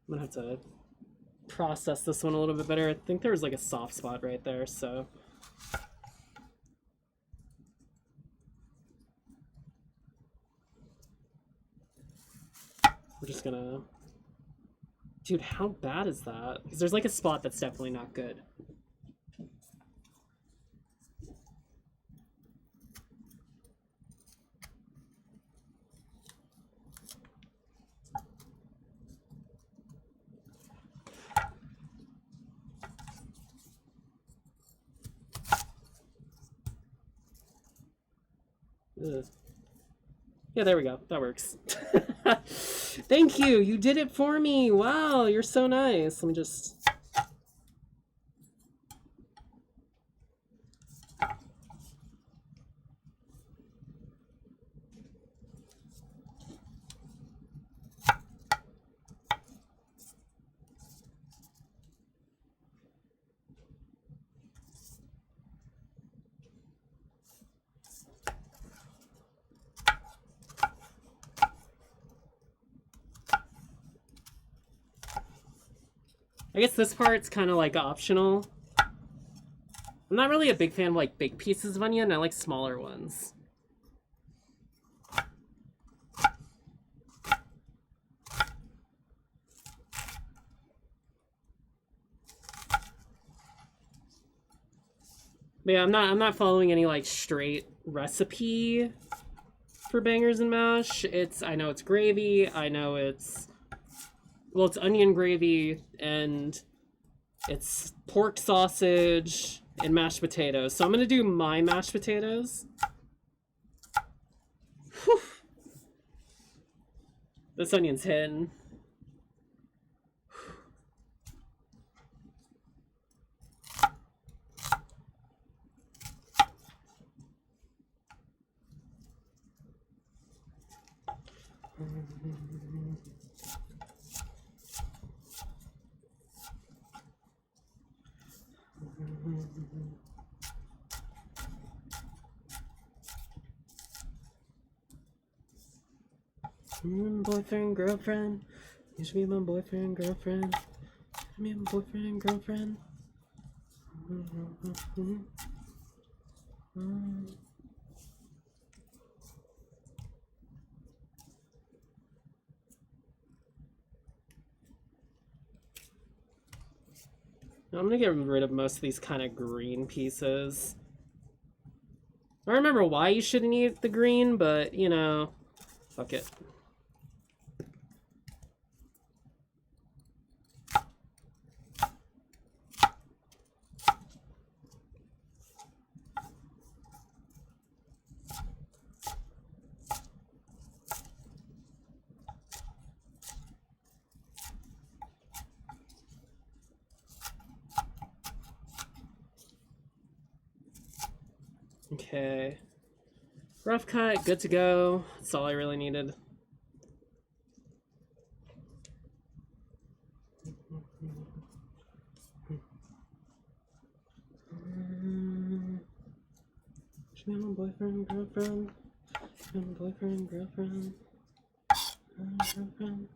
I'm gonna have to process this one a little bit better. I think there was like a soft spot right there, so. We're just gonna... Dude, how bad is that? Because there's like a spot that's definitely not good. Ugh. Yeah, there we go. That works. Thank you. You did it for me. Wow, you're so nice. Let me just... I guess this part's kind of like optional. I'm not really a big fan of like big pieces of onion. I like smaller ones. But yeah, I'm not following any like straight recipe for bangers and mash. I know it's gravy. I know it's... Well, it's onion gravy, and it's pork sausage and mashed potatoes. So I'm going to do my mashed potatoes. Whew. This onion's hitting. Boyfriend, girlfriend. You should be my boyfriend, girlfriend. I mean, boyfriend, girlfriend. I'm gonna get rid of most of these kind of green pieces. I don't remember why you shouldn't eat the green, but, you know, fuck it. Okay. Rough cut, good to go. That's all I really needed. Should be my boyfriend, girlfriend. Should be my boyfriend, girlfriend. Girlfriend.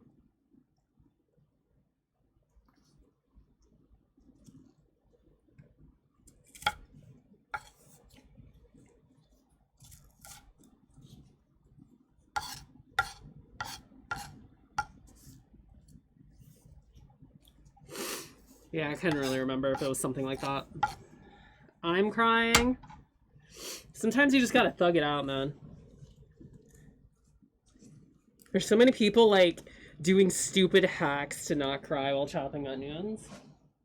Yeah, I couldn't really remember if it was something like that. I'm crying. Sometimes you just gotta thug it out, man. There's so many people, like, doing stupid hacks to not cry while chopping onions.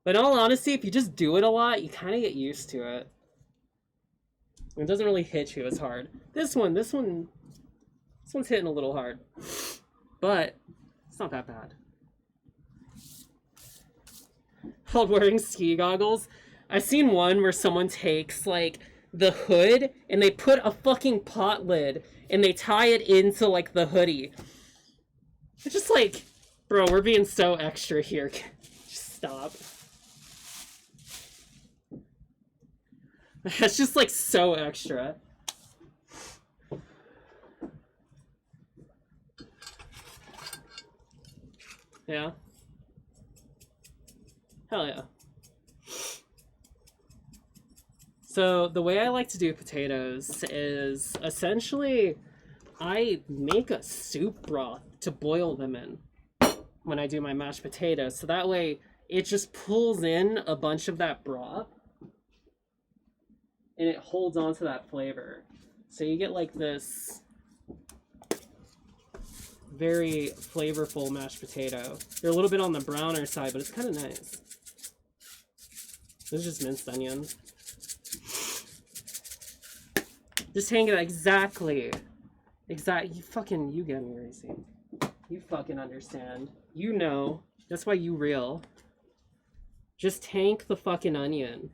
But in all honesty, if you just do it a lot, you kind of get used to it. It doesn't really hit you as hard. This one's hitting a little hard. But it's not that bad. While wearing ski goggles, I've seen one where someone takes, like, the hood and they put a fucking pot lid and they tie it into, like, the hoodie. It's just like, bro, we're being so extra here. Just stop. That's just, like, so extra. Yeah. Hell yeah. So the way I like to do potatoes is essentially I make a soup broth to boil them in when I do my mashed potatoes. So that way it just pulls in a bunch of that broth and it holds on to that flavor. So you get like this very flavorful mashed potato. They're a little bit on the browner side, but it's kind of nice. This is just minced onion. Just hang it exactly. You get me, Racy. You fucking understand. You know. That's why you real. Just tank the fucking onion.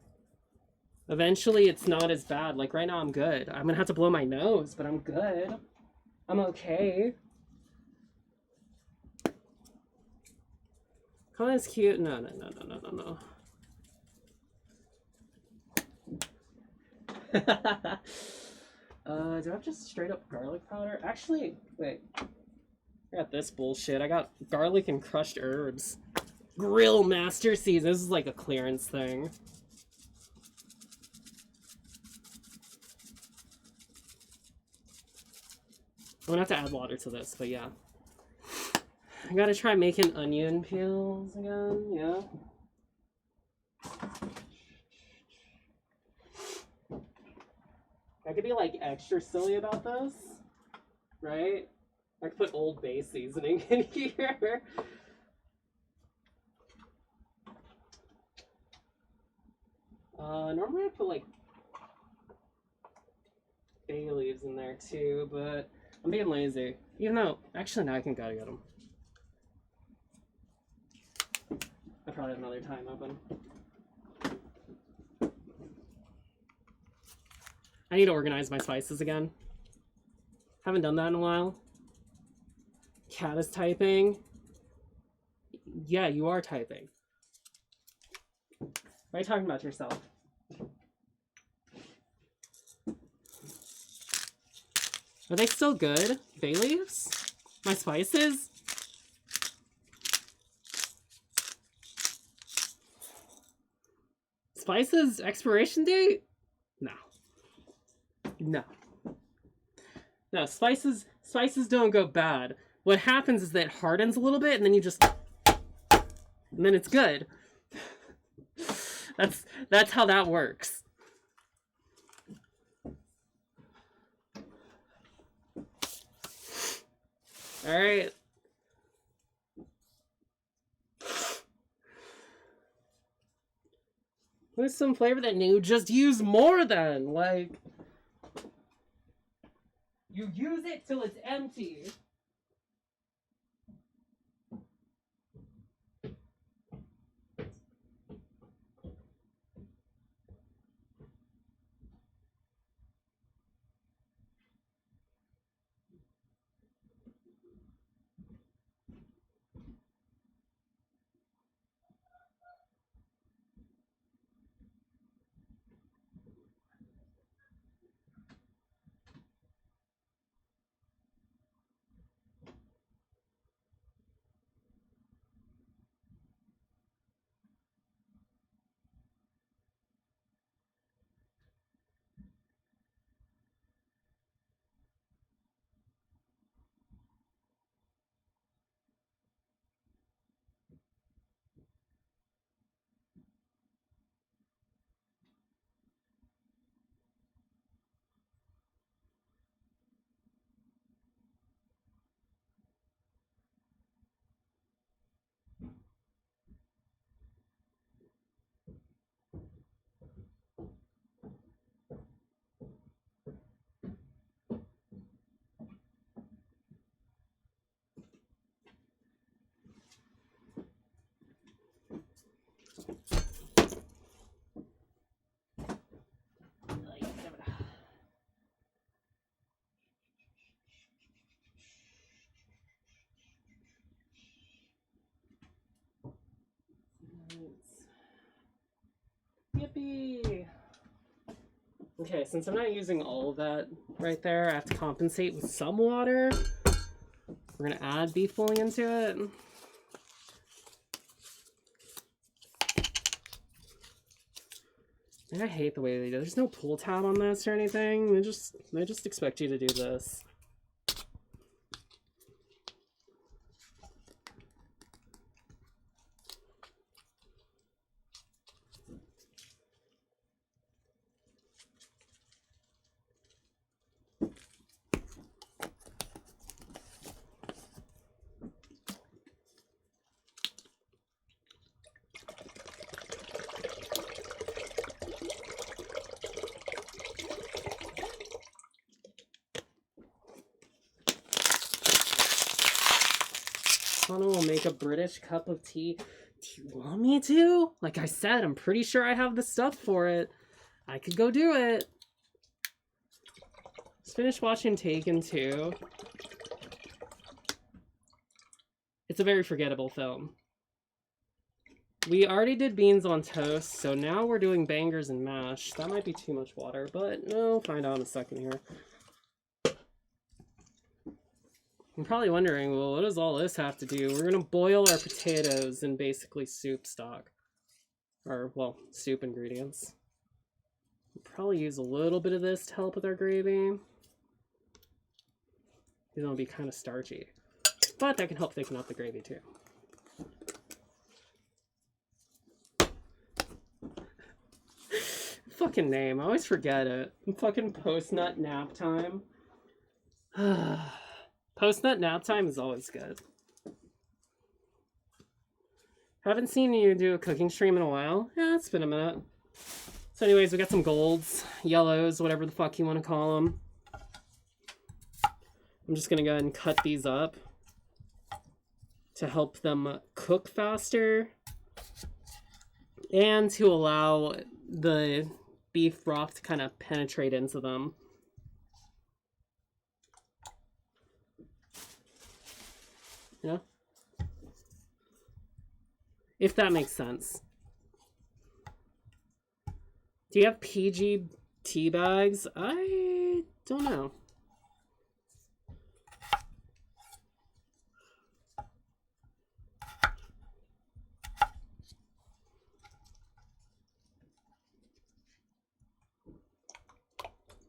Eventually it's not as bad. Like right now I'm good. I'm gonna have to blow my nose, but I'm good. I'm okay. Colin's cute. No. Do I have just straight up garlic powder? Actually, wait. I got this bullshit. I got garlic and crushed herbs. Grill Master Season. This is like a clearance thing. I'm gonna have to add water to this, but yeah. I gotta try making onion peels again, yeah. I could be like extra silly about this, right? I could put Old Bay seasoning in here. Normally I put like bay leaves in there too, but I'm being lazy. Even though, actually now I can gotta get them. I probably have another time open. I need to organize my spices again. Haven't done that in a while. Cat is typing. Yeah, you are typing. Why are you talking about yourself? Are they still good? Bay leaves? My spices? Spices expiration date? No. No, spices don't go bad. What happens is that it hardens a little bit and then you just and then it's good. That's how that works. All right. There's some flavor that you just use more than, like, you use it till it's empty. Okay, since I'm not using all of that right there, I have to compensate with some water. We're gonna add beef bouillon to it. And I hate the way they do. There's no pull tab on this or anything. They just expect you to do this. Connor will make a British cup of tea. Do you want me to? Like I said, I'm pretty sure I have the stuff for it. I could go do it. Just finished watching Taken 2. It's a very forgettable film. We already did beans on toast, so now we're doing bangers and mash. That might be too much water, but no, find out in a second here. I'm probably wondering, well, what does all this have to do? We're gonna boil our potatoes in basically soup stock. Or, well, soup ingredients. We'll probably use a little bit of this to help with our gravy. It'll be kind of starchy. But that can help thicken up the gravy too. Fucking name, I always forget it. Fucking post-nut nap time. Post-nut nap time is always good. Haven't seen you do a cooking stream in a while. Yeah, it's been a minute. So anyways, we got some golds, yellows, whatever the fuck you want to call them. I'm just gonna go ahead and cut these up to help them cook faster and to allow the beef broth to kind of penetrate into them. You know? If that makes sense. Do you have PG tea bags? I don't know.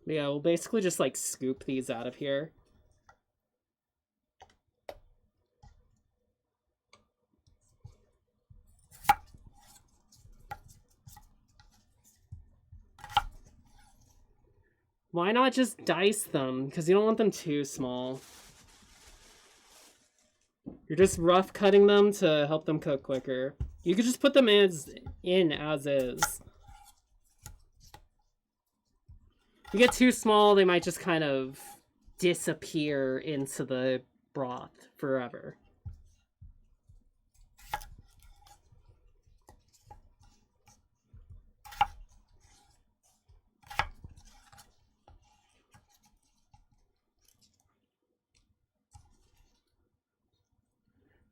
Yeah, we'll basically just like scoop these out of here. Why not just dice them? Because you don't want them too small. You're just rough cutting them to help them cook quicker. You could just put them in as is. If you get too small, they might just kind of disappear into the broth forever.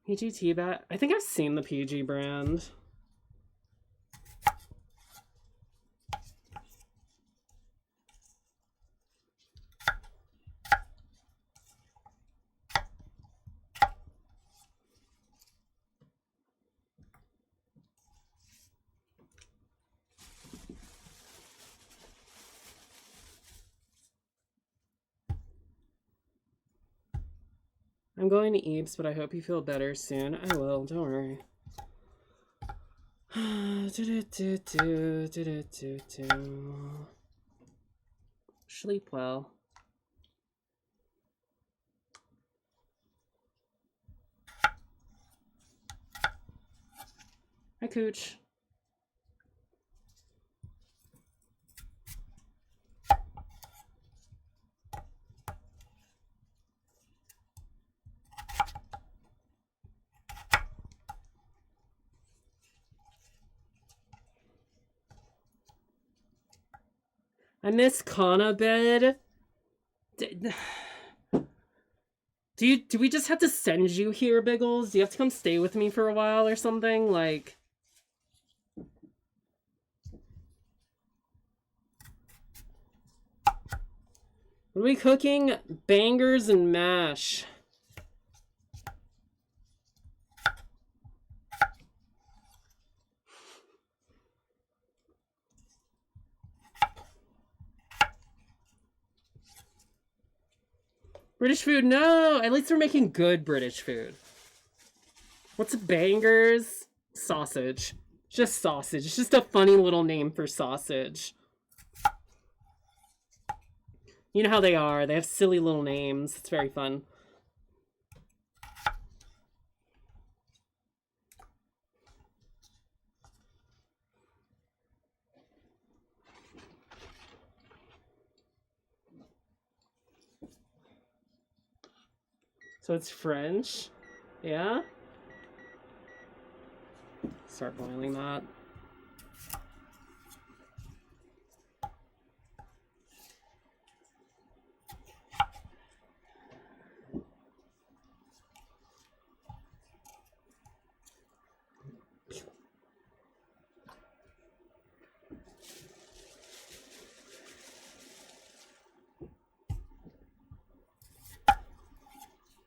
PG tea bag? I think I've seen the PG brand. I'm going to Eeps, but I hope you feel better soon. I will, don't worry. Sleep well. Hi, Cooch. I miss Kana bed. Do we just have to send you here, Biggles? Do you have to come stay with me for a while or something? Like... What are we cooking? Bangers and mash. British food, no! At least we're making good British food. What's bangers? Sausage. Just sausage. It's just a funny little name for sausage. You know how they are. They have silly little names. It's very fun. So it's French. Yeah? Start boiling that.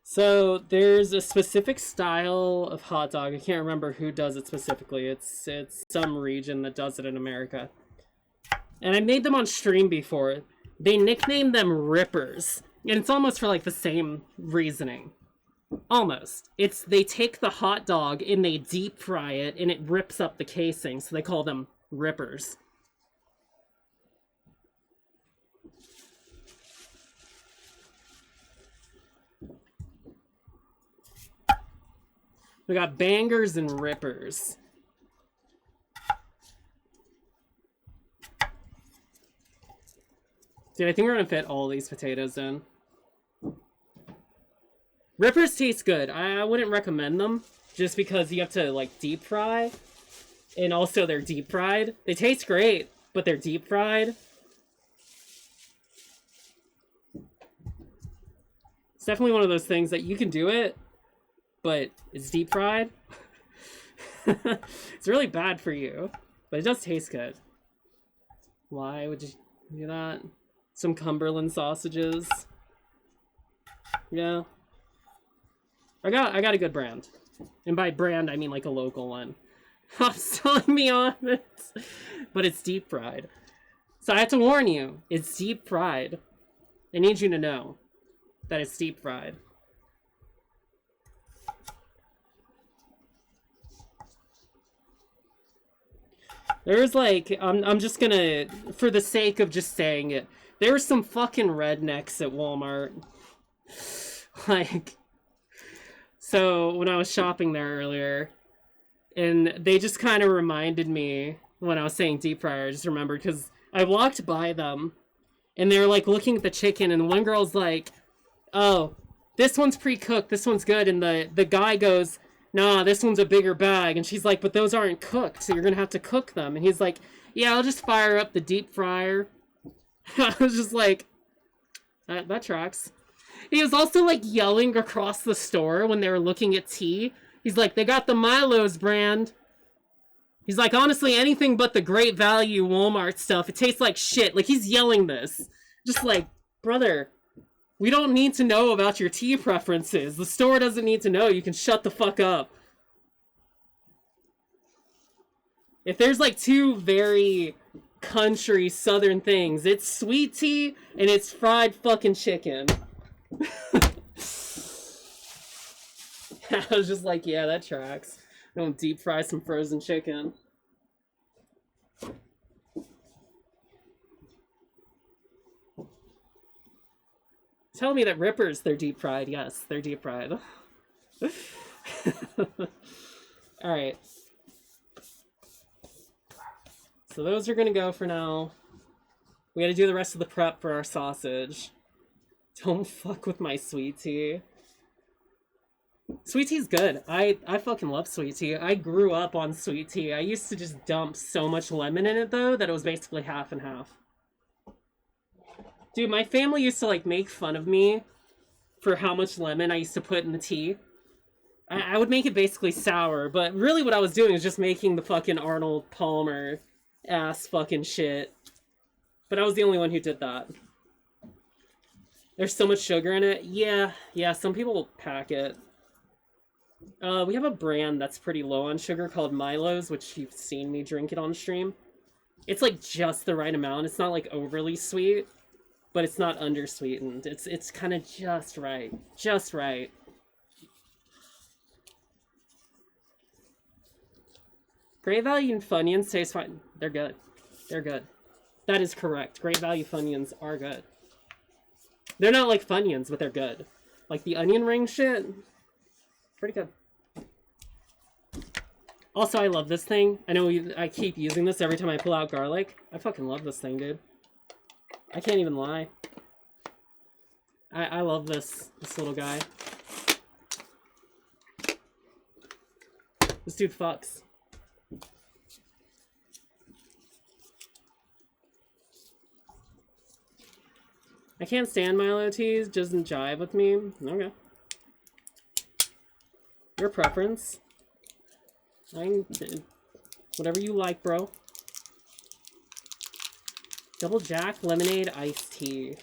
So there's a specific style of hot dog. I can't remember who does it specifically. It's some region that does it in America. And I made them on stream before. They nicknamed them Rippers. And it's almost for like the same reasoning. Almost. It's they take the hot dog and they deep fry it and it rips up the casing, so they call them Rippers. We got bangers and rippers. Dude, I think we're gonna fit all these potatoes in. Rippers taste good. I wouldn't recommend them just because you have to like deep fry. And also they're deep fried. They taste great, but they're deep fried. It's definitely one of those things that you can do it, but it's deep fried. It's really bad for you, but it does taste good. Why would you do that? Some Cumberland sausages. Yeah. I got a good brand. And by brand, I mean like a local one. Stop selling me on it. But it's deep fried. So I have to warn you, it's deep fried. I need you to know that it's deep fried. There's like, I'm just gonna, for the sake of just saying it, there's some fucking rednecks at Walmart. Like, so when I was shopping there earlier, and they just kind of reminded me when I was saying deep fryer, I just remembered because I walked by them, and they were like looking at the chicken, and one girl's like, oh, this one's pre-cooked, this one's good, and the guy goes, nah, this one's a bigger bag. And she's like, but those aren't cooked, so you're gonna have to cook them. And he's like, yeah, I'll just fire up the deep fryer. I was just like, that tracks. He was also like yelling across the store when they were looking at tea. He's like, they got the Milo's brand. He's like, honestly, anything but the Great Value Walmart stuff, it tastes like shit. Like, he's yelling this. Just like, brother, we don't need to know about your tea preferences. The store doesn't need to know. You can shut the fuck up. If there's like two very country southern things, it's sweet tea and it's fried fucking chicken. I was just like, yeah, that tracks. Don't deep fry some frozen chicken. Tell me that Rippers, they're deep fried. Yes, they're deep fried. Alright. So those are gonna go for now. We gotta do the rest of the prep for our sausage. Don't fuck with my sweet tea. Sweet tea's good. I fucking love sweet tea. I grew up on sweet tea. I used to just dump so much lemon in it, though, that it was basically half and half. Dude, my family used to, like, make fun of me for how much lemon I used to put in the tea. I would make it basically sour, but really what I was doing was just making the fucking Arnold Palmer ass fucking shit. But I was the only one who did that. There's so much sugar in it. Yeah, yeah, some people pack it. We have a brand that's pretty low on sugar called Milo's, which you've seen me drink it on stream. It's like just the right amount. It's not like overly sweet, but it's not undersweetened. It's kind of just right. Just right. Great Value and Funyuns taste fine. They're good. They're good. That is correct. Great Value Funyuns are good. They're not like Funyuns, but they're good. Like the onion ring shit, pretty good. Also, I love this thing. I know I keep using this every time I pull out garlic. I fucking love this thing, dude. I can't even lie. I love this little guy. This dude fucks. I can't stand Milo teas, doesn't jive with me. Okay. Your preference. Whatever you like, bro. Double Jack lemonade iced tea.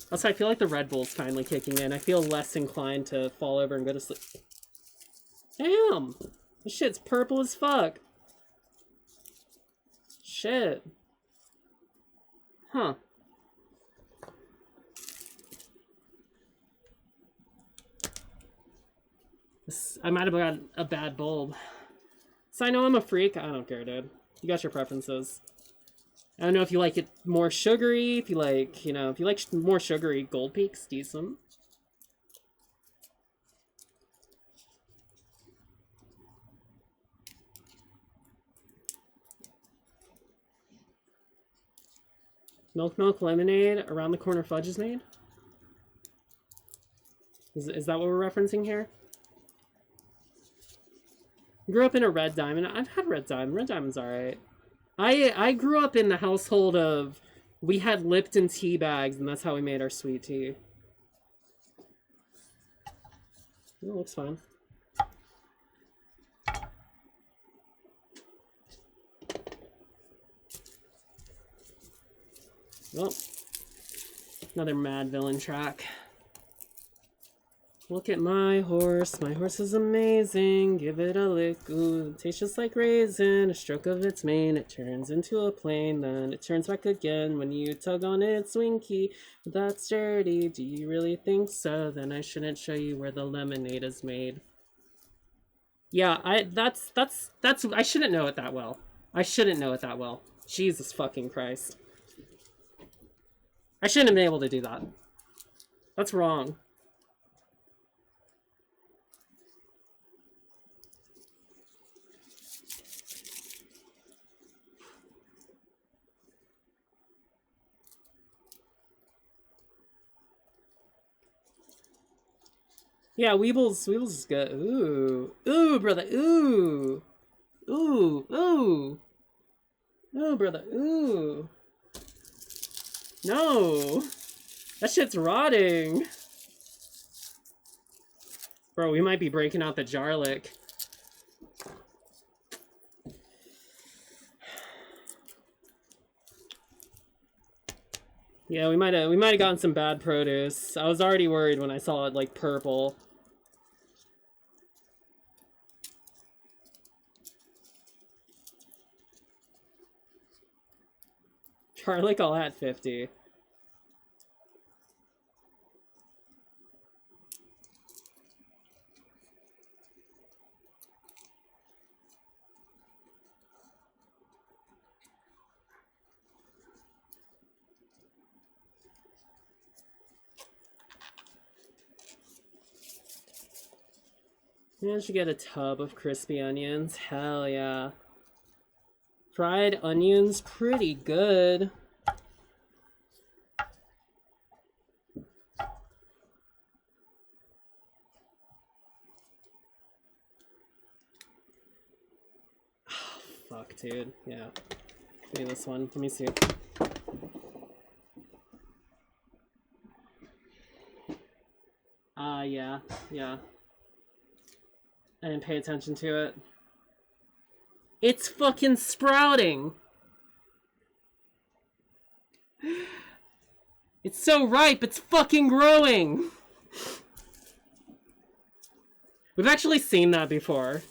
Also, I feel like the Red Bull's finally kicking in. I feel less inclined to fall over and go to sleep. Damn! This shit's purple as fuck. Shit. Huh. I might have got a bad bulb. So I know I'm a freak. I don't care, dude. You got your preferences. I don't know if you like it more sugary, if you like, you know, if you like more sugary, Gold Peak's decent. Milk lemonade, around the corner fudge is made? Is that what we're referencing here? Grew up in a Red Diamond. I've had Red Diamond. Red Diamond's alright. I grew up in the household of, we had Lipton tea bags, and that's how we made our sweet tea. It looks fine. Well, another Mad Villain track. Look at my horse is amazing, give it a lick, ooh, it tastes just like raisin, a stroke of its mane, it turns into a plane, then it turns back again when you tug on its winky, that's dirty, do you really think so? Then I shouldn't show you where the lemonade is made. Yeah, I shouldn't know it that well. I shouldn't know it that well. Jesus fucking Christ. I shouldn't have been able to do that. That's wrong. Yeah, Weebles is good. Ooh. Ooh, brother. Ooh. Ooh. Ooh. Ooh, brother. Ooh. No. That shit's rotting. Bro, we might be breaking out the Jarlick. Yeah, we might have gotten some bad produce. I was already worried when I saw it like purple. Jarlick all at 50. Yeah, I should get a tub of crispy onions. Hell yeah. Fried onions, pretty good. Oh, fuck, dude. Yeah. Give me this one. Let me see. Yeah. Yeah. I didn't pay attention to it. It's fucking sprouting! It's so ripe, it's fucking growing! We've actually seen that before.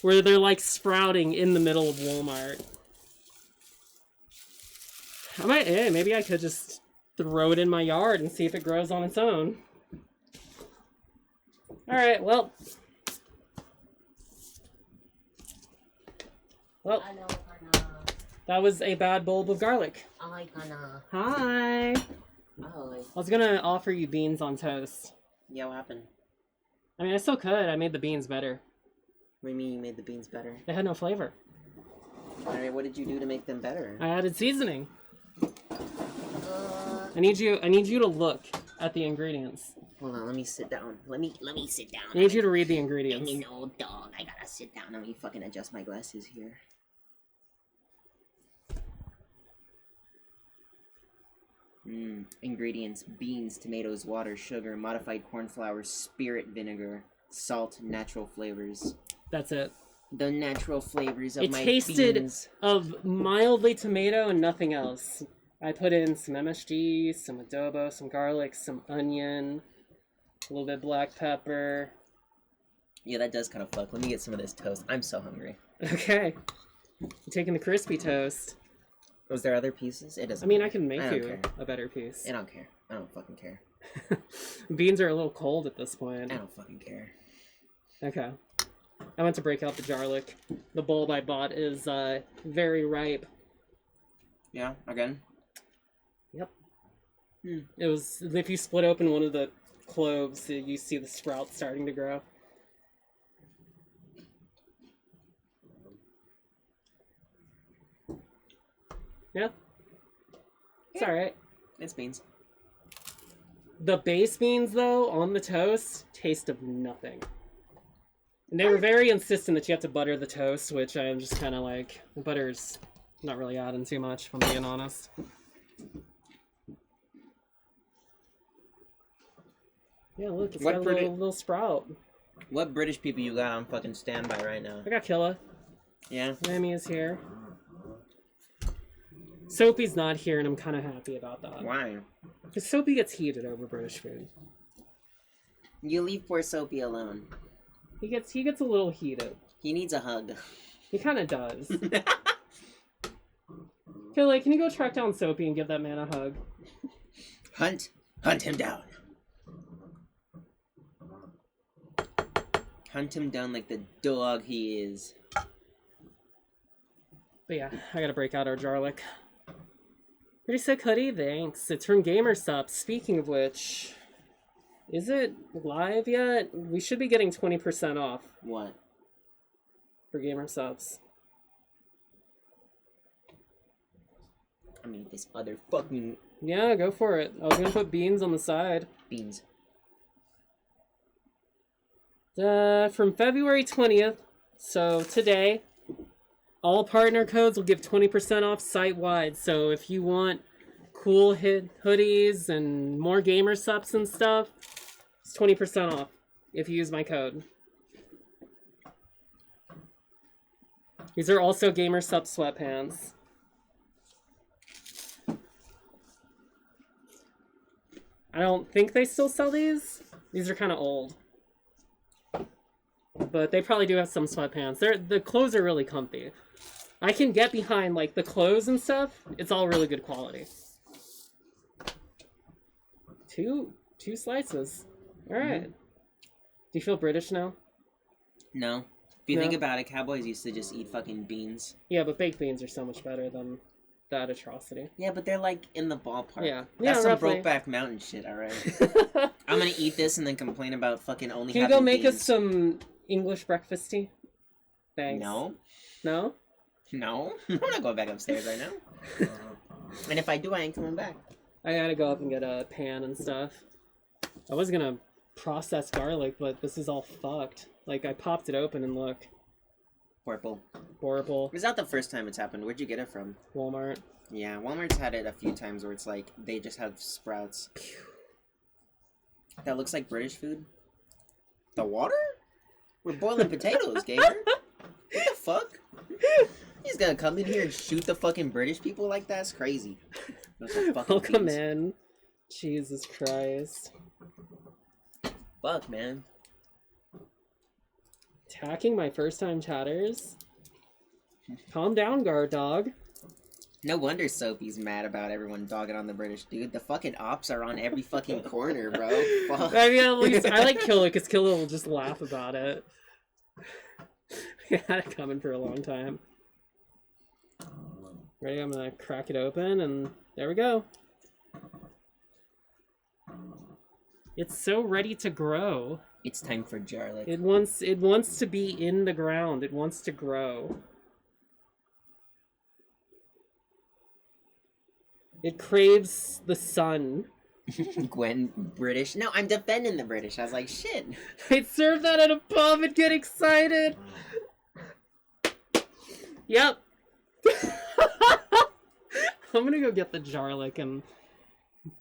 Where they're like sprouting in the middle of Walmart. Maybe I could just throw it in my yard and see if it grows on its own. Alright, well. Well, that was a bad bulb of garlic. Hi. Oh. I was gonna offer you beans on toast. Yeah, what happened? I mean, I still could. I made the beans better. What do you mean you made the beans better? They had no flavor. Alright, what did you do to make them better? I added seasoning. I need you to look at the ingredients. Hold on, let me sit down. Let me sit down. I need you to read the ingredients. You know, dog, I gotta sit down. Let me fucking adjust my glasses here. Ingredients: beans, tomatoes, water, sugar, modified corn flour, spirit vinegar, salt, natural flavors. That's it. The natural flavors of my beans. It tasted of mildly tomato and nothing else. I put in some MSG, some adobo, some garlic, some onion, a little bit black pepper. Yeah, that does kind of fuck. Let me get some of this toast. I'm so hungry. Okay. I'm taking the crispy toast. Was there other pieces? It doesn't. I mean, I can make you you a better piece. I don't care. I don't fucking care. Beans are a little cold at this point. I don't fucking care. Okay. I went to break out the garlic. The bulb I bought is very ripe. Yeah, again? Yep. It was, if you split open one of the cloves, you see the sprouts starting to grow. Yeah. It's alright. It's beans. The base beans, though, on the toast, taste of nothing. And they were very insistent that you have to butter the toast, which I'm just kind of like, the butter's not really adding too much, if I'm being honest. Yeah, look, it's got a little sprout. What British people you got on fucking standby right now? I got Killa. Yeah? Mammy is here. Soapy's not here, and I'm kind of happy about that. Why? Because Soapy gets heated over British food. You leave poor Soapy alone. He gets a little heated. He needs a hug. He kind of does. Killa, can you go track down Soapy and give that man a hug? Hunt him down. Hunt him down like the dog he is. But yeah, I gotta break out our garlic. Pretty sick hoodie, thanks. It's from GamerSup. Speaking of which, is it live yet? We should be getting 20% off. What? For GamerSups. I mean, this other fucking... Yeah, go for it. I was gonna put beans on the side. Beans. From February 20th, so today, all partner codes will give 20% off site-wide. So if you want cool hoodies and more GamerSups and stuff, it's 20% off if you use my code. These are also GamerSup sweatpants. I don't think they still sell these. These are kind of old. But they probably do have some sweatpants. The clothes are really comfy. I can get behind, like, the clothes and stuff. It's all really good quality. Two slices. Alright. Do you feel British now? No. If you think about it, cowboys used to just eat fucking beans. Yeah, but baked beans are so much better than that atrocity. Yeah, but they're, like, in the ballpark. Yeah. That's some roughly. Brokeback Mountain shit, alright? I'm gonna eat this and then complain about fucking only having beans. Can you go make us some English breakfast tea? Thanks. No. No? No. I'm not going back upstairs right now. And if I do, I ain't coming back. I gotta go up and get a pan and stuff. I was gonna process garlic, but this is all fucked. Like, I popped it open and look. Purple. Horrible. Is that the first time it's happened? Where'd you get it from? Walmart. Yeah, Walmart's had it a few times where it's like, they just have sprouts. That looks like British food. The water? We're boiling potatoes, Gamer. What the fuck? He's gonna come in here and shoot the fucking British people like that? That's crazy. Those are fucking Welcome beans. in. Jesus Christ. Fuck, man. Attacking my first time chatters? Calm down, guard dog. No wonder Sophie's mad about everyone dogging on the British, dude. The fucking ops are on every fucking corner, bro. Fuck. I mean, at least I like Killa because Killa will just laugh about it. We had it coming for a long time. Ready? I'm gonna crack it open, and there we go. It's so ready to grow. It's time for Jarlick. It wants to be in the ground. It wants to grow. It craves the sun. Gwen, British. No, I'm defending the British. I was like, shit. I'd serve that at a pub and get excited. Yep. I'm gonna go get the Jarlick and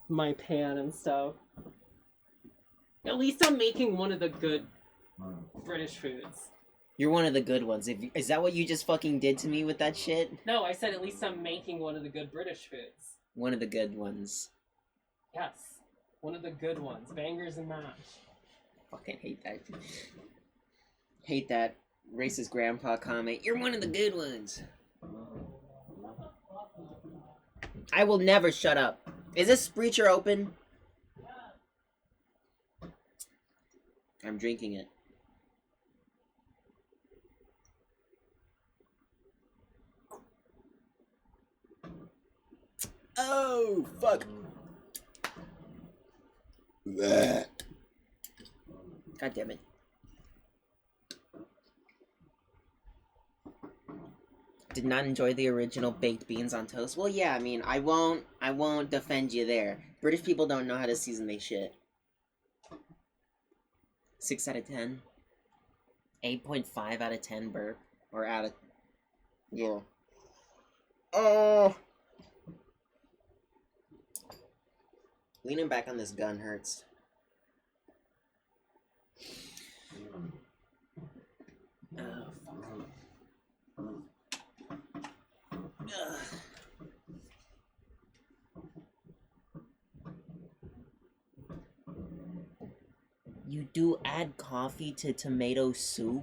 my pan and stuff. At least I'm making one of the good British foods. You're one of the good ones. Is that what you just fucking did to me with that shit? No, I said at least I'm making one of the good British foods. One of the good ones. Yes. One of the good ones. Bangers and mash. Fucking hate that. Hate that racist grandpa comment. You're one of the good ones. I will never shut up. Is this Breacher open? I'm drinking it. Oh, fuck. God damn it. Did not enjoy the original baked beans on toast. Well, yeah, I mean, I won't defend you there. British people don't know how to season they shit. 6 out of 10. 8.5 out of 10 burp. Or out of... Yeah. Oh! Leaning back on this gun hurts. Oh, fuck. Ugh. You do add coffee to tomato soup?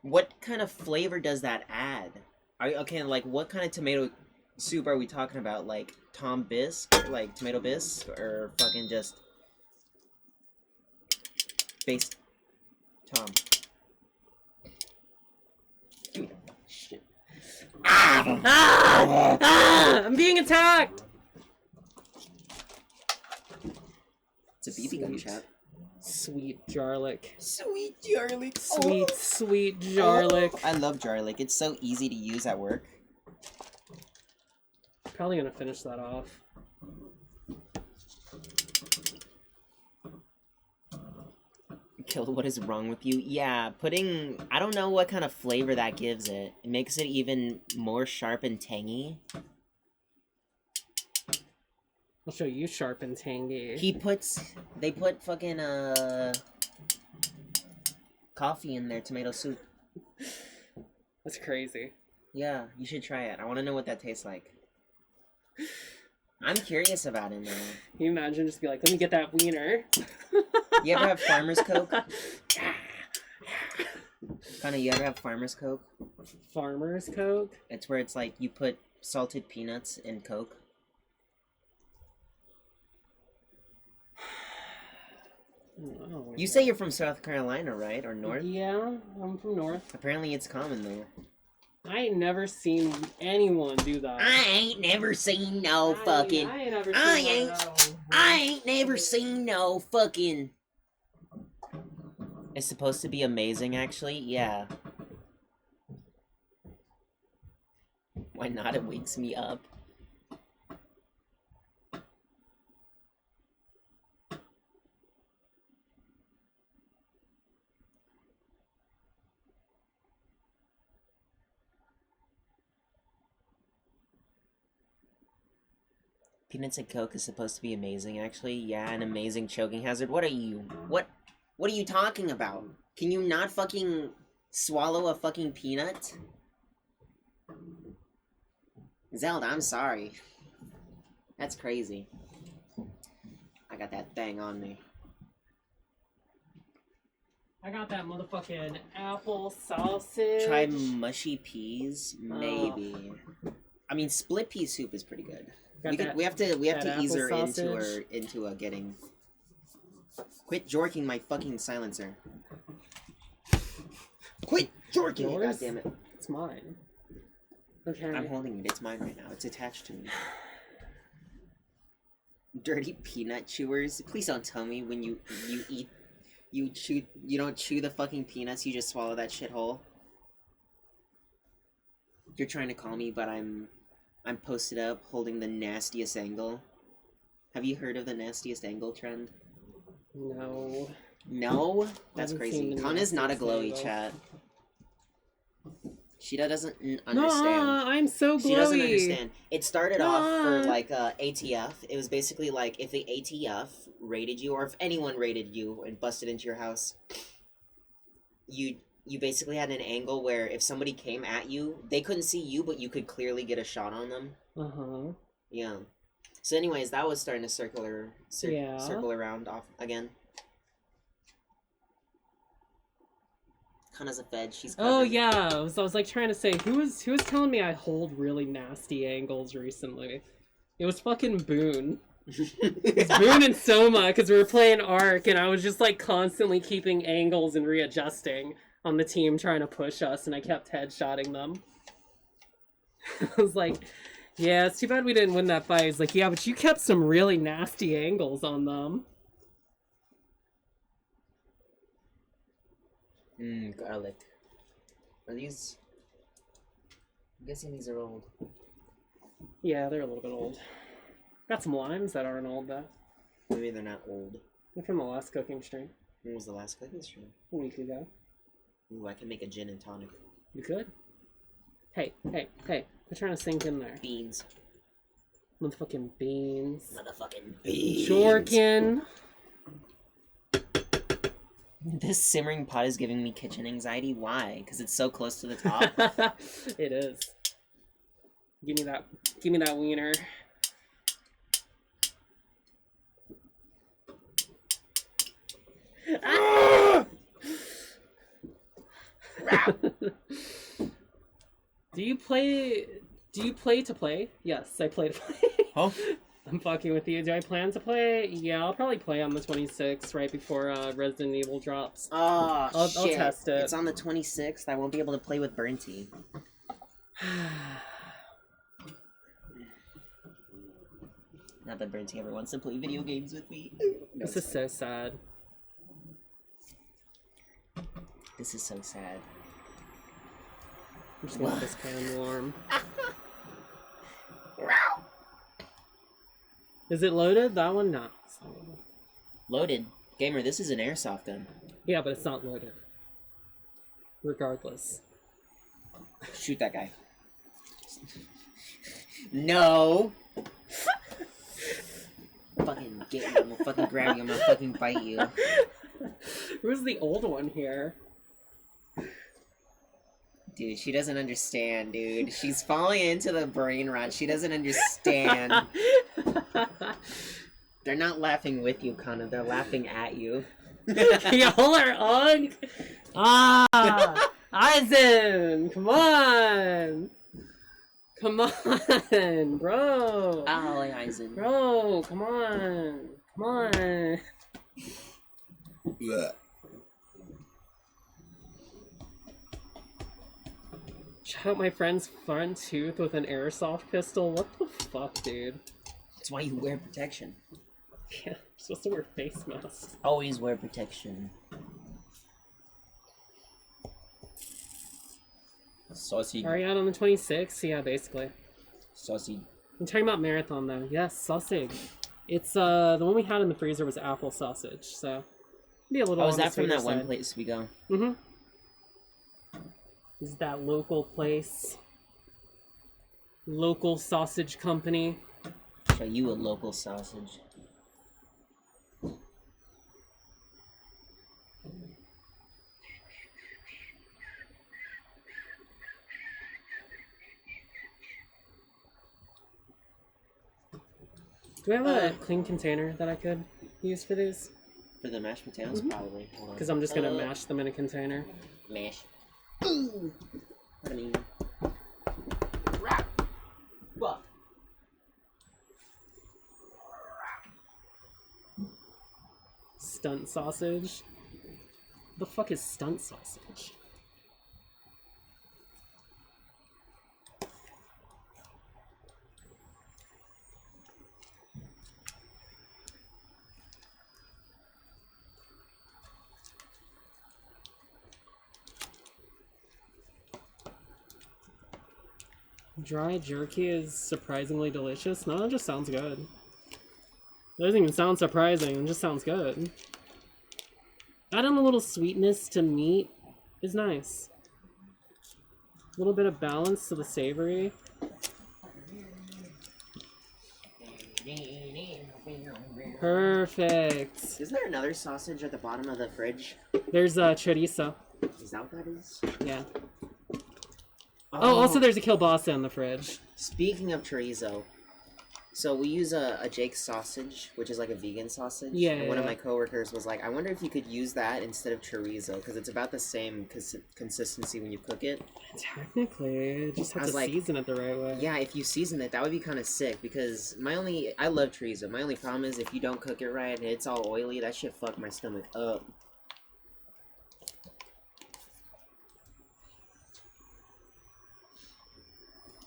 What kind of flavor does that add? Okay, like, what kind of tomato soup are we talking about? Like, Tom Bisque? Like, tomato bisque? Or fucking just... base... Tom. Shit. I'm being attacked! It's a BB gun chat. Sweet Jarlick. Sweet Jarlick. Sweet, sweet Jarlick. I love Jarlick. It's so easy to use at work. Probably gonna finish that off. Kill, what is wrong with you? Yeah, putting... I don't know what kind of flavor that gives it. It makes it even more sharp and tangy. I'll show you sharp and tangy. They put fucking, coffee in their tomato soup. That's crazy. Yeah, you should try it. I want to know what that tastes like. I'm curious about it now. Can you imagine just be like, let me get that wiener? You ever have Farmer's Coke? Connor, you ever have Farmer's Coke? Farmer's Coke? It's where it's like you put salted peanuts in Coke. Oh, You say you're from South Carolina, right? Or North? Yeah, I'm from North. Apparently it's common there. I ain't never seen anyone do that. I ain't never seen no fucking... I ain't never seen I one ain't- of those. I ain't never seen no fucking... It's supposed to be amazing, actually? Yeah. Why not? It wakes me up. Peanuts and Coke is supposed to be amazing, actually. Yeah, an amazing choking hazard. What are you? What are you talking about? Can you not fucking swallow a fucking peanut? Zelda, I'm sorry. That's crazy. I got that thing on me. I got that motherfucking apple sausage. Try mushy peas, maybe. I mean, split pea soup is pretty good. We have to ease her into getting. Quit jorking my fucking silencer. Quit jorking it, goddammit. It's mine. Okay. I'm holding it. It's mine right now. It's attached to me. Dirty peanut chewers. Please don't tell me when you eat, you don't chew the fucking peanuts. You just swallow that shit whole. You're trying to call me, but I'm posted up holding the nastiest angle. Have you heard of the nastiest angle trend? No. No? That's crazy. Kana's not a glowy angle. chat. Sheeta doesn't understand. No, I'm so glowy. She doesn't understand. It started off for like ATF. It was basically like if the ATF raided you, or if anyone raided you and busted into your house, you basically had an angle where if somebody came at you, they couldn't see you, but you could clearly get a shot on them. Yeah. So, anyways, that was starting to circle around off again. Kana's a fed. She's covered. Oh yeah, I was like trying to say who was telling me I hold really nasty angles recently. It was fucking Boone. It was Boone and Soma because we were playing Ark and I was just like constantly keeping angles and readjusting on the team trying to push us and I kept headshotting them. I was like, yeah, it's too bad we didn't win that fight. He's like, yeah, but you kept some really nasty angles on them. Garlic. Are these... I'm guessing these are old. Yeah, they're a little bit old. Got some limes that aren't old, though. Maybe they're not old. They're from the last cooking stream. When was the last cooking stream? A week ago. Ooh, I can make a gin and tonic. You could? Hey, quit trying to sink in there. Beans. Motherfucking beans. Motherfucking beans. Jorkin. This simmering pot is giving me kitchen anxiety. Why? Because it's so close to the top. It is. Give me that wiener. Do you play to play? Yes, I play to play. Huh? I'm fucking with you. Do I plan to play? Yeah, I'll probably play on the 26th, right before Resident Evil drops. Oh, I'll shit. test it. It's on the 26th. I won't be able to play with Burnty. Not that Burnty ever wants to play video games with me. No, This is so sad. This is so sad. I'm just gonna get this pan warm. Is it loaded? That one? Not. Loaded. Gamer, this is an airsoft gun. Yeah, but it's not loaded. Regardless. Shoot that guy. No! Fucking get me. I'm gonna fucking grab you. I'm gonna fucking bite you. Who's the old one here? Dude, she doesn't understand, dude. She's falling into the brain rot. She doesn't understand. They're not laughing with you, Kana. They're laughing at you. Y'all are on. Aizen, come on, bro. Ow, Aizen. Bro, come on. Blech. Shut out my friend's front tooth with an airsoft pistol. What the fuck, dude? That's why you wear protection. Yeah, you're supposed to wear face masks. Always wear protection. Saucy. Are you out on the 26th? Yeah, basically. Saucy. I'm talking about marathon though. Yes, sausage. It's the one we had in the freezer was apple sausage, so be a little. Oh, is on the that from sweeter that one side. place we go? Mm-hmm. Is that local place? Local sausage company. Show you a local sausage. Do we have a clean container that I could use for these? For the mashed potatoes, probably. Hold on. Because I'm just gonna mash them in a container. Mash. Ooh. What I mean. Fuck. Stunt sausage. The fuck is stunt sausage? Dry jerky is surprisingly delicious. No, it just sounds good. It doesn't even sound surprising, it just sounds good. Adding a little sweetness to meat is nice. A little bit of balance to the savory. Perfect. Is there another sausage at the bottom of the fridge? There's chorizo. Is that what that is? Yeah. Oh, also there's a kielbasa in the fridge. Speaking of chorizo, so we use a Jake's sausage, which is like a vegan sausage. Yeah. And one of my coworkers was like, I wonder if you could use that instead of chorizo, because it's about the same consistency when you cook it. Technically, just have I to was like, season it the right way. Yeah, if you season it, that would be kind of sick, because I love chorizo. My only problem is if you don't cook it right and it's all oily, that shit fuck my stomach up.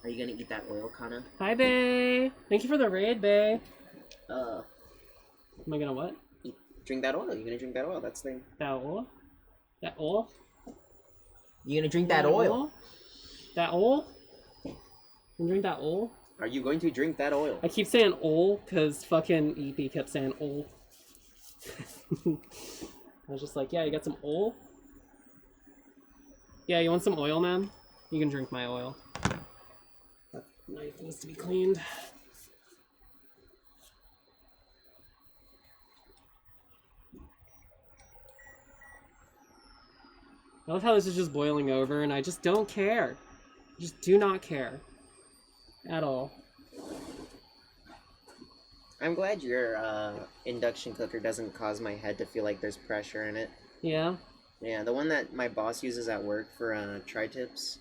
Are you gonna eat that oil, Kana? Hi, Bae. Thank you for the raid, Bae. Am I gonna what? Drink that oil. You're gonna drink that oil. That's the thing. That oil? That oil? You gonna drink that oil? That oil? You drink that oil? Are you going to drink that oil? I keep saying oil because fucking EP kept saying oil. I was just like, yeah, you got some oil? Yeah, you want some oil, man? You can drink my oil. That knife needs to be cleaned. I love how this is just boiling over and I just don't care. I just do not care. At all. I'm glad your induction cooker doesn't cause my head to feel like there's pressure in it. Yeah? Yeah, the one that my boss uses at work for tri-tips.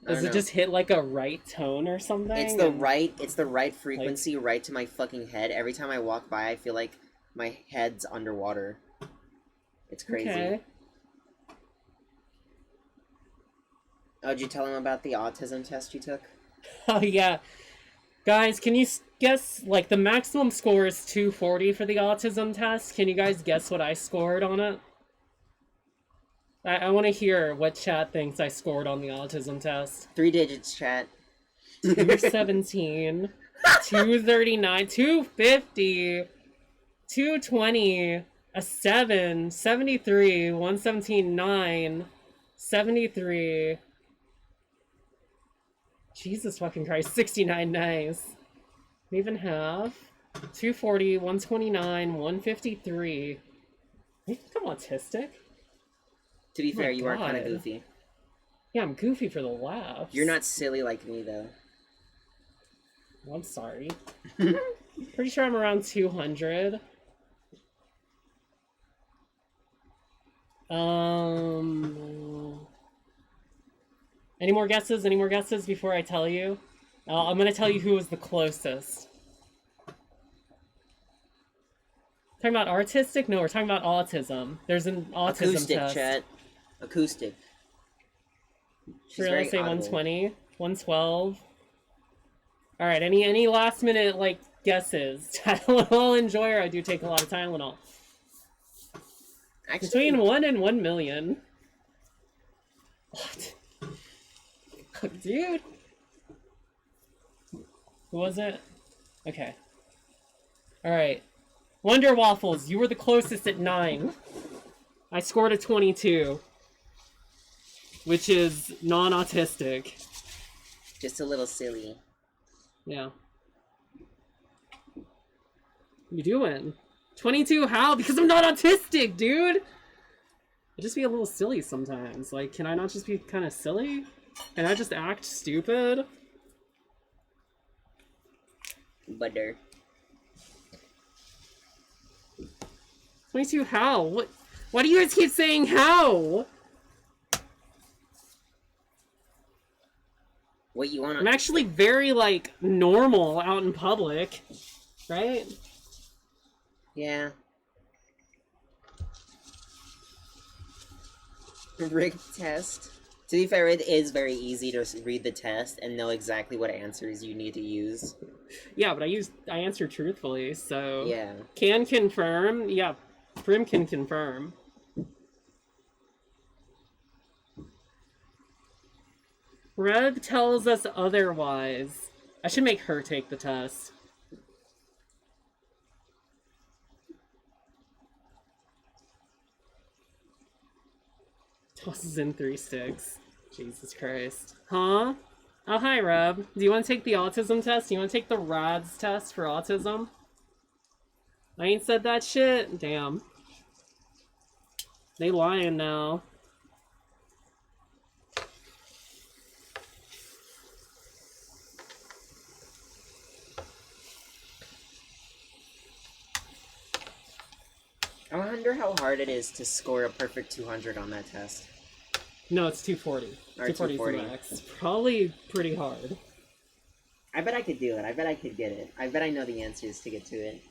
Does it just hit like a right tone or something? It's the right frequency like, right to my fucking head. Every time I walk by, I feel like my head's underwater. It's crazy. Okay. Oh, did you tell him about the autism test you took? Oh, yeah. Guys, can you guess, like, the maximum score is 240 for the autism test. Can you guys guess what I scored on it? I want to hear what chat thinks I scored on the autism test. 3 digits, chat. 217, 239, 250, 220, a 7, 73, 117, 9, 73... Jesus fucking Christ, 69, nice. Even half. 240, 129, 153. You think I'm autistic? To be fair, you are kind of goofy. Yeah, I'm goofy for the laughs. You're not silly like me, though. Well, I'm sorry. Pretty sure I'm around 200. Any more guesses? Any more guesses before I tell you? I'm going to tell you who was the closest. Talking about artistic? No, we're talking about autism. There's an autism acoustic test. Chat. Acoustic. Should I say 120? 112? Alright, any last minute, like, guesses? Tylenol enjoyer, I do take a lot of Tylenol. Actually, between 1 and 1 million. What? Dude. Who was it? Okay. Alright. Wonder Waffles, you were the closest at 9. I scored a 22. Which is non-autistic. Just a little silly. Yeah. You doing? 22 how? Because I'm not autistic, dude! I just be a little silly sometimes. Like, can I not just be kind of silly? Can I just act stupid? Butter. 22 how? What? Why do you guys keep saying how? What you want? I'm actually very, like, normal out in public. Right? Yeah. Rigged test. To be fair, it is very easy to read the test and know exactly what answers you need to use. Yeah, but I answer truthfully, so... Yeah. Can confirm. Yeah, Prim can confirm. Reb tells us otherwise. I should make her take the test. Tosses in 3 sticks. Jesus Christ. Huh? Oh, hi, Reb. Do you want to take the autism test? Do you want to take the RADS test for autism? I ain't said that shit. Damn. They lying now. I wonder how hard it is to score a perfect 200 on that test. No, it's 240. Or 240 is 240. the max. Probably pretty hard. I bet I could do it. I bet I could get it. I bet I know the answers to get to it.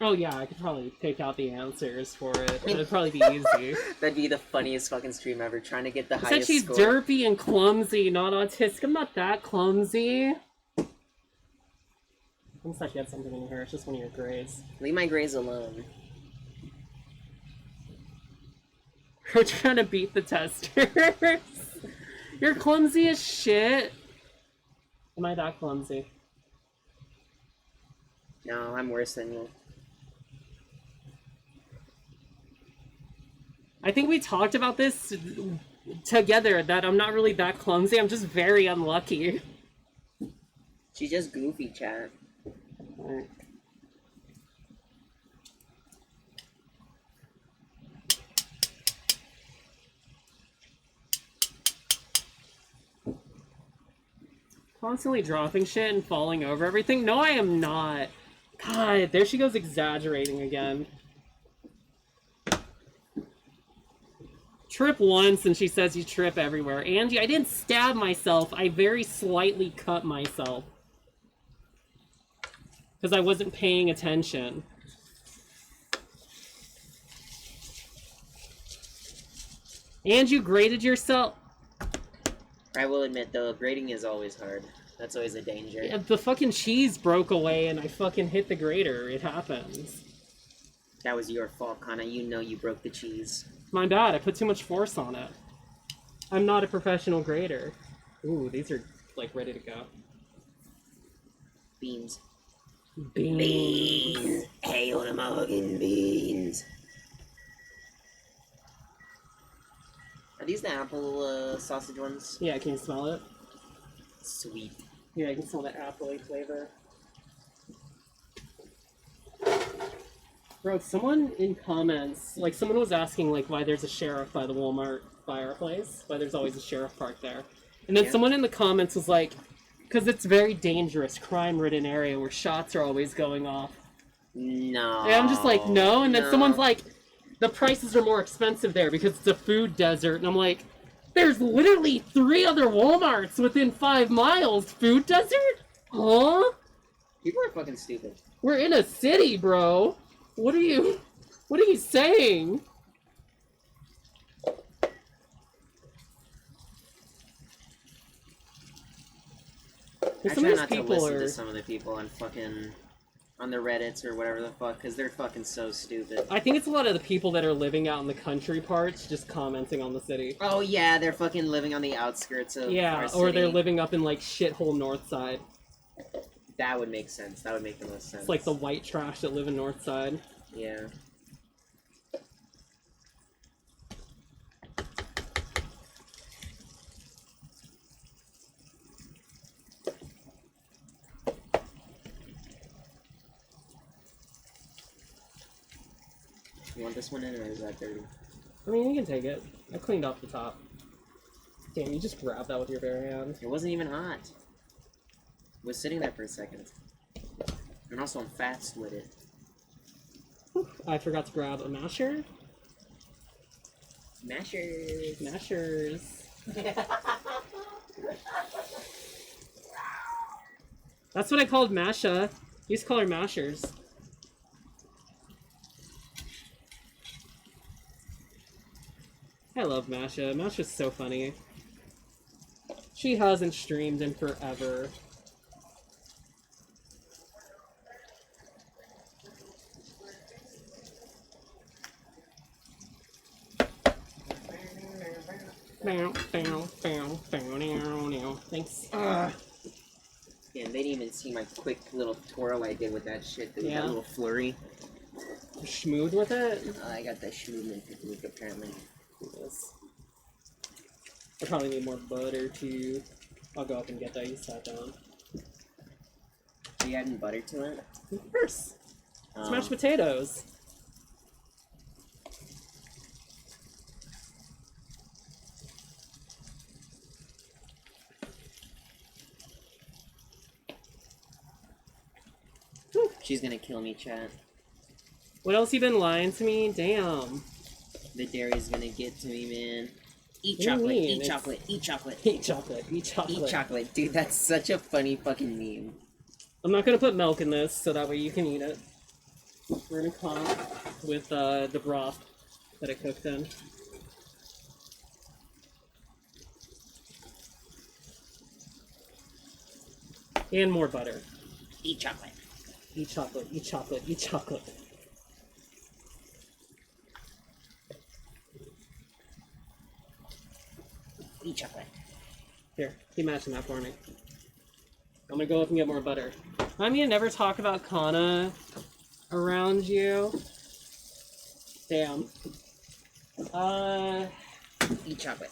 Oh yeah, I could probably pick out the answers for it. It'd probably be easy. That'd be the funniest fucking stream ever, trying to get the Said highest she's score. derpy and clumsy, not autistic. I'm not that clumsy. I thought you had something in here. It's just one of your grades. Leave my grays alone. We're trying to beat the testers. You're clumsy as shit. Am I that clumsy? No, I'm worse than you. I think we talked about this together, that I'm not really that clumsy. I'm just very unlucky. She's just goofy, chat. Alright. Constantly dropping shit and falling over everything? No, I am not. God, there she goes exaggerating again. Trip once and she says you trip everywhere. Angie, I didn't stab myself. I very slightly cut myself. Because I wasn't paying attention. And you graded yourself. I will admit, though, grading is always hard. That's always a danger. Yeah, the fucking cheese broke away and I fucking hit the grater. It happens. That was your fault, Kana. You know you broke the cheese. My bad, I put too much force on it. I'm not a professional grader. Ooh, these are, like, ready to go. Beans. Beans. Beans! Hey, on a mulligan, beans! Are these the apple sausage ones? Yeah, can you smell it? Sweet. Yeah, I can smell the apple flavor. Bro, someone in comments, like, someone was asking, like, why there's a sheriff by the Walmart by our place, why there's always a sheriff parked there. And then Yeah. someone in the comments was like, because it's very dangerous, crime-ridden area where shots are always going off. No. And I'm just like, no. And then No. someone's like, the prices are more expensive there because it's a food desert. And I'm like, there's literally 3 other Walmarts within 5 miles. Food desert? Huh? People are fucking stupid. We're in a city, bro. What are you saying? I Some try of these not to people listen are... to some of the people on fucking... on the Reddits or whatever the fuck, because they're fucking so stupid. I think it's a lot of the people that are living out in the country parts just commenting on the city. Oh yeah, they're fucking living on the outskirts of Yeah, our or they're city. living up in, like, shithole North Side. That would make sense. That would make the most sense. It's like the white trash that live in North Side. Yeah. You want this one in, or is that dirty? I mean, you can take it. I cleaned off the top. Damn, you just grabbed that with your bare hand. It wasn't even hot. It was sitting there for a second. And also I'm fast with it. I forgot to grab a masher. Mashers. Mashers. That's what I called Masha. You used to call her mashers. I love Masha. Masha's so funny. She hasn't streamed in forever. Thanks. Yeah, they didn't even see my quick little twirl I did with that shit. That Yeah. little flurry. Schmood with it? I got that schmoodman technique apparently. Yes. I probably need more butter too. I'll go up and get that. You sat down. Are you adding butter to it? Of course. Smashed potatoes. She's gonna kill me, chat. What else you been lying to me? Damn. The dairy's gonna get to me, man. Eat What do you chocolate, mean? eat It's- chocolate, eat chocolate. Eat chocolate. Eat chocolate. Eat chocolate. Dude, that's such a funny fucking meme. I'm not gonna put milk in this, so that way you can eat it. We're gonna comp with the broth that I cooked in. And more butter. Eat chocolate. Eat chocolate. Eat chocolate. Eat chocolate. Eat chocolate. Here, keep matching that for me. I'm gonna go up and get more butter. I mean, never talk about Kana around you. Damn. Eat chocolate.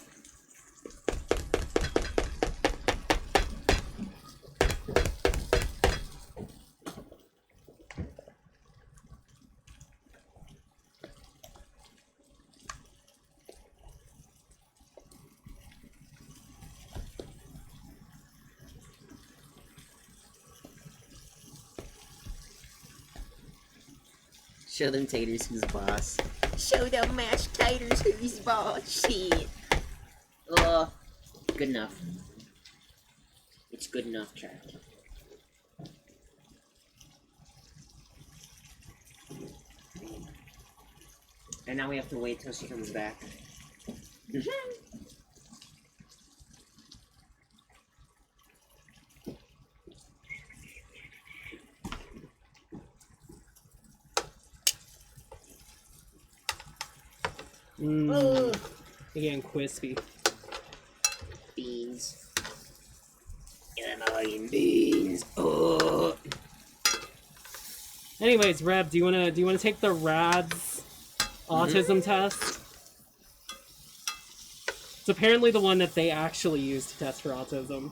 Show them taters who's boss. Show them mashed taters who's boss. Shit. Good enough. It's good enough, chat. And now we have to wait till she comes back. Mmm. Again, crispy. Beans. Annoying beans. Oh. Anyways, Reb, do you wanna take the RADS autism test? It's apparently the one that they actually use to test for autism.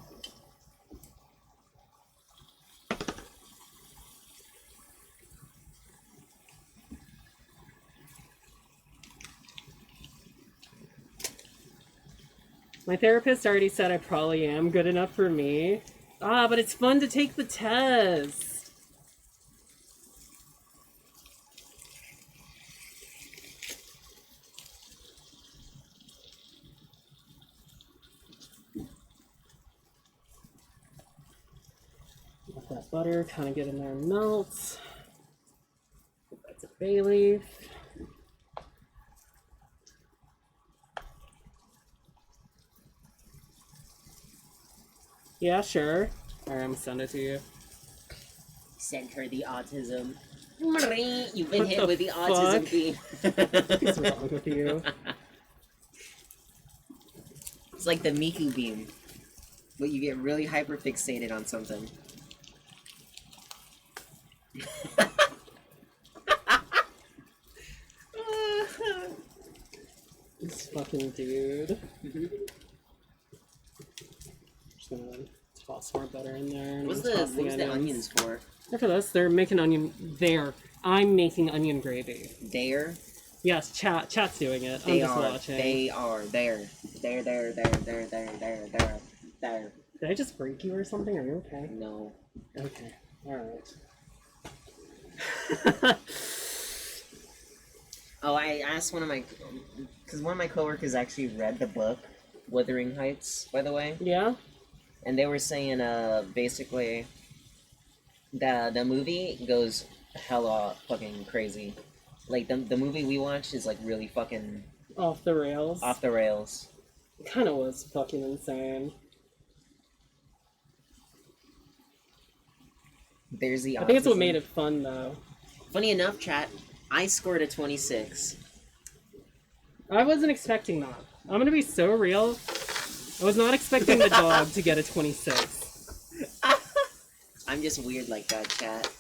My therapist already said I probably am good enough for me. Ah, but it's fun to take the test. Let that butter kind of get in there and melt. That's a bay leaf. Yeah, sure. Alright, I'm gonna send it to you. Send her the autism. You've been What hit the with the autism fuck? beam. What's wrong with you? It's like the Miku beam. But you get really hyper fixated on something. This fucking dude. Just gonna toss more butter in there. And What's toss the onions for? They're for this. They're making onion. I'm making onion gravy. There. Yes, chat's doing it. They I'm just are. watching. They are. There. There. Did I just break you or something? Are you okay? No. Okay. Alright. Oh, I asked one of my, because one of my coworkers actually read the book, Wuthering Heights, by the way, Yeah? and they were saying, basically, the movie goes hella fucking crazy. Like, the movie we watched is, like, really fucking Off the rails. off the rails. It kind of was fucking insane. There's the I think it's what autism. made it fun, though. Funny enough, chat, I scored a 26. I wasn't expecting that. I'm gonna be so real. I was not expecting the dog to get a 26. I'm just weird like that, chat.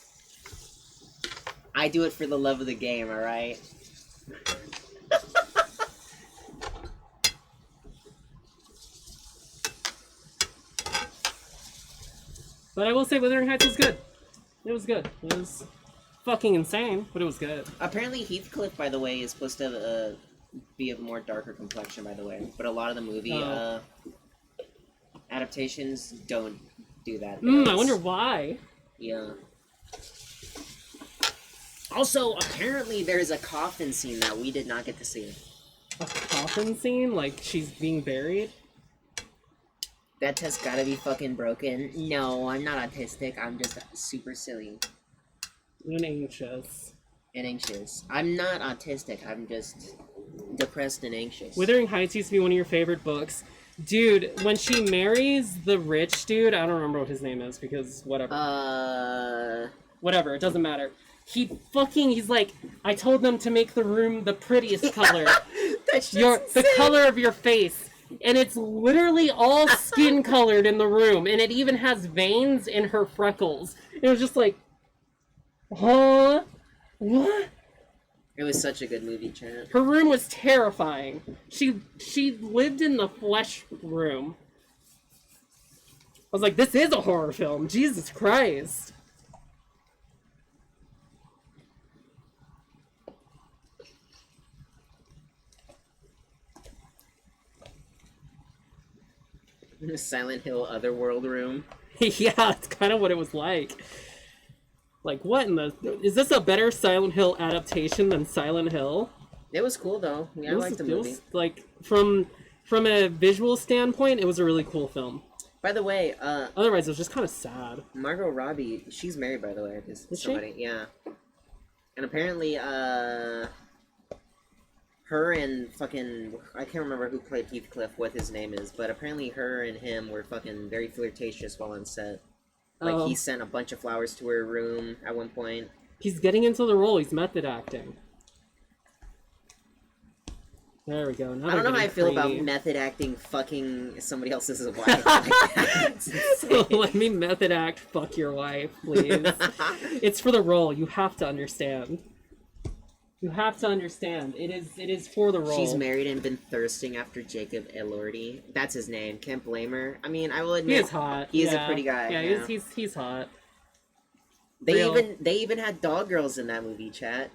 I do it for the love of the game, alright? But I will say Wuthering Heights was good. It was good. It was fucking insane, but it was good. Apparently Heathcliff, by the way, is supposed to be of more darker complexion, by the way. But a lot of the movie adaptations don't do that. I wonder why. Yeah. Also, apparently there's a coffin scene that we did not get to see. A coffin scene? Like she's being buried? That test gotta be fucking broken. No, I'm not autistic. I'm just super silly And anxious. and anxious. I'm not autistic. I'm just depressed and anxious. Wuthering Heights used to be one of your favorite books. Dude, when she marries the rich dude, I don't remember what his name is because whatever. Whatever, it doesn't matter. He's like, I told them to make the room the prettiest color. That's just The color of your face. And it's literally all skin colored in the room. And it even has veins in her freckles. It was just like, huh? What? It was such a good movie, chat. Her room was terrifying. She lived in the flesh room. I was like, this is a horror film. Jesus Christ. Silent Hill Otherworld room. Yeah, it's kind of what it was like. Like, what in the... Is this a better Silent Hill adaptation than Silent Hill? It was cool, though. Yeah, I liked the movie. Like, from a visual standpoint, it was a really cool film. By the way, Otherwise, it was just kind of sad. Margot Robbie, she's married, by the way. Is somebody, yeah. And apparently, her and fucking... I can't remember who played Heathcliff, what his name is, but apparently her and him were fucking very flirtatious while on set. Like, he sent a bunch of flowers to her room at one point. He's getting into the role. He's method acting. There we go. Now I don't know how I feel about method acting fucking somebody else's wife like that. So let me method act fuck your wife, please. It's for the role. You have to understand. You have to understand. It is for the role. She's married and been thirsting after Jacob Elordi. That's his name. Can't blame her. I mean, I will admit he is hot. He is a pretty guy. Yeah, he's hot. They even had dog girls in that movie, chat.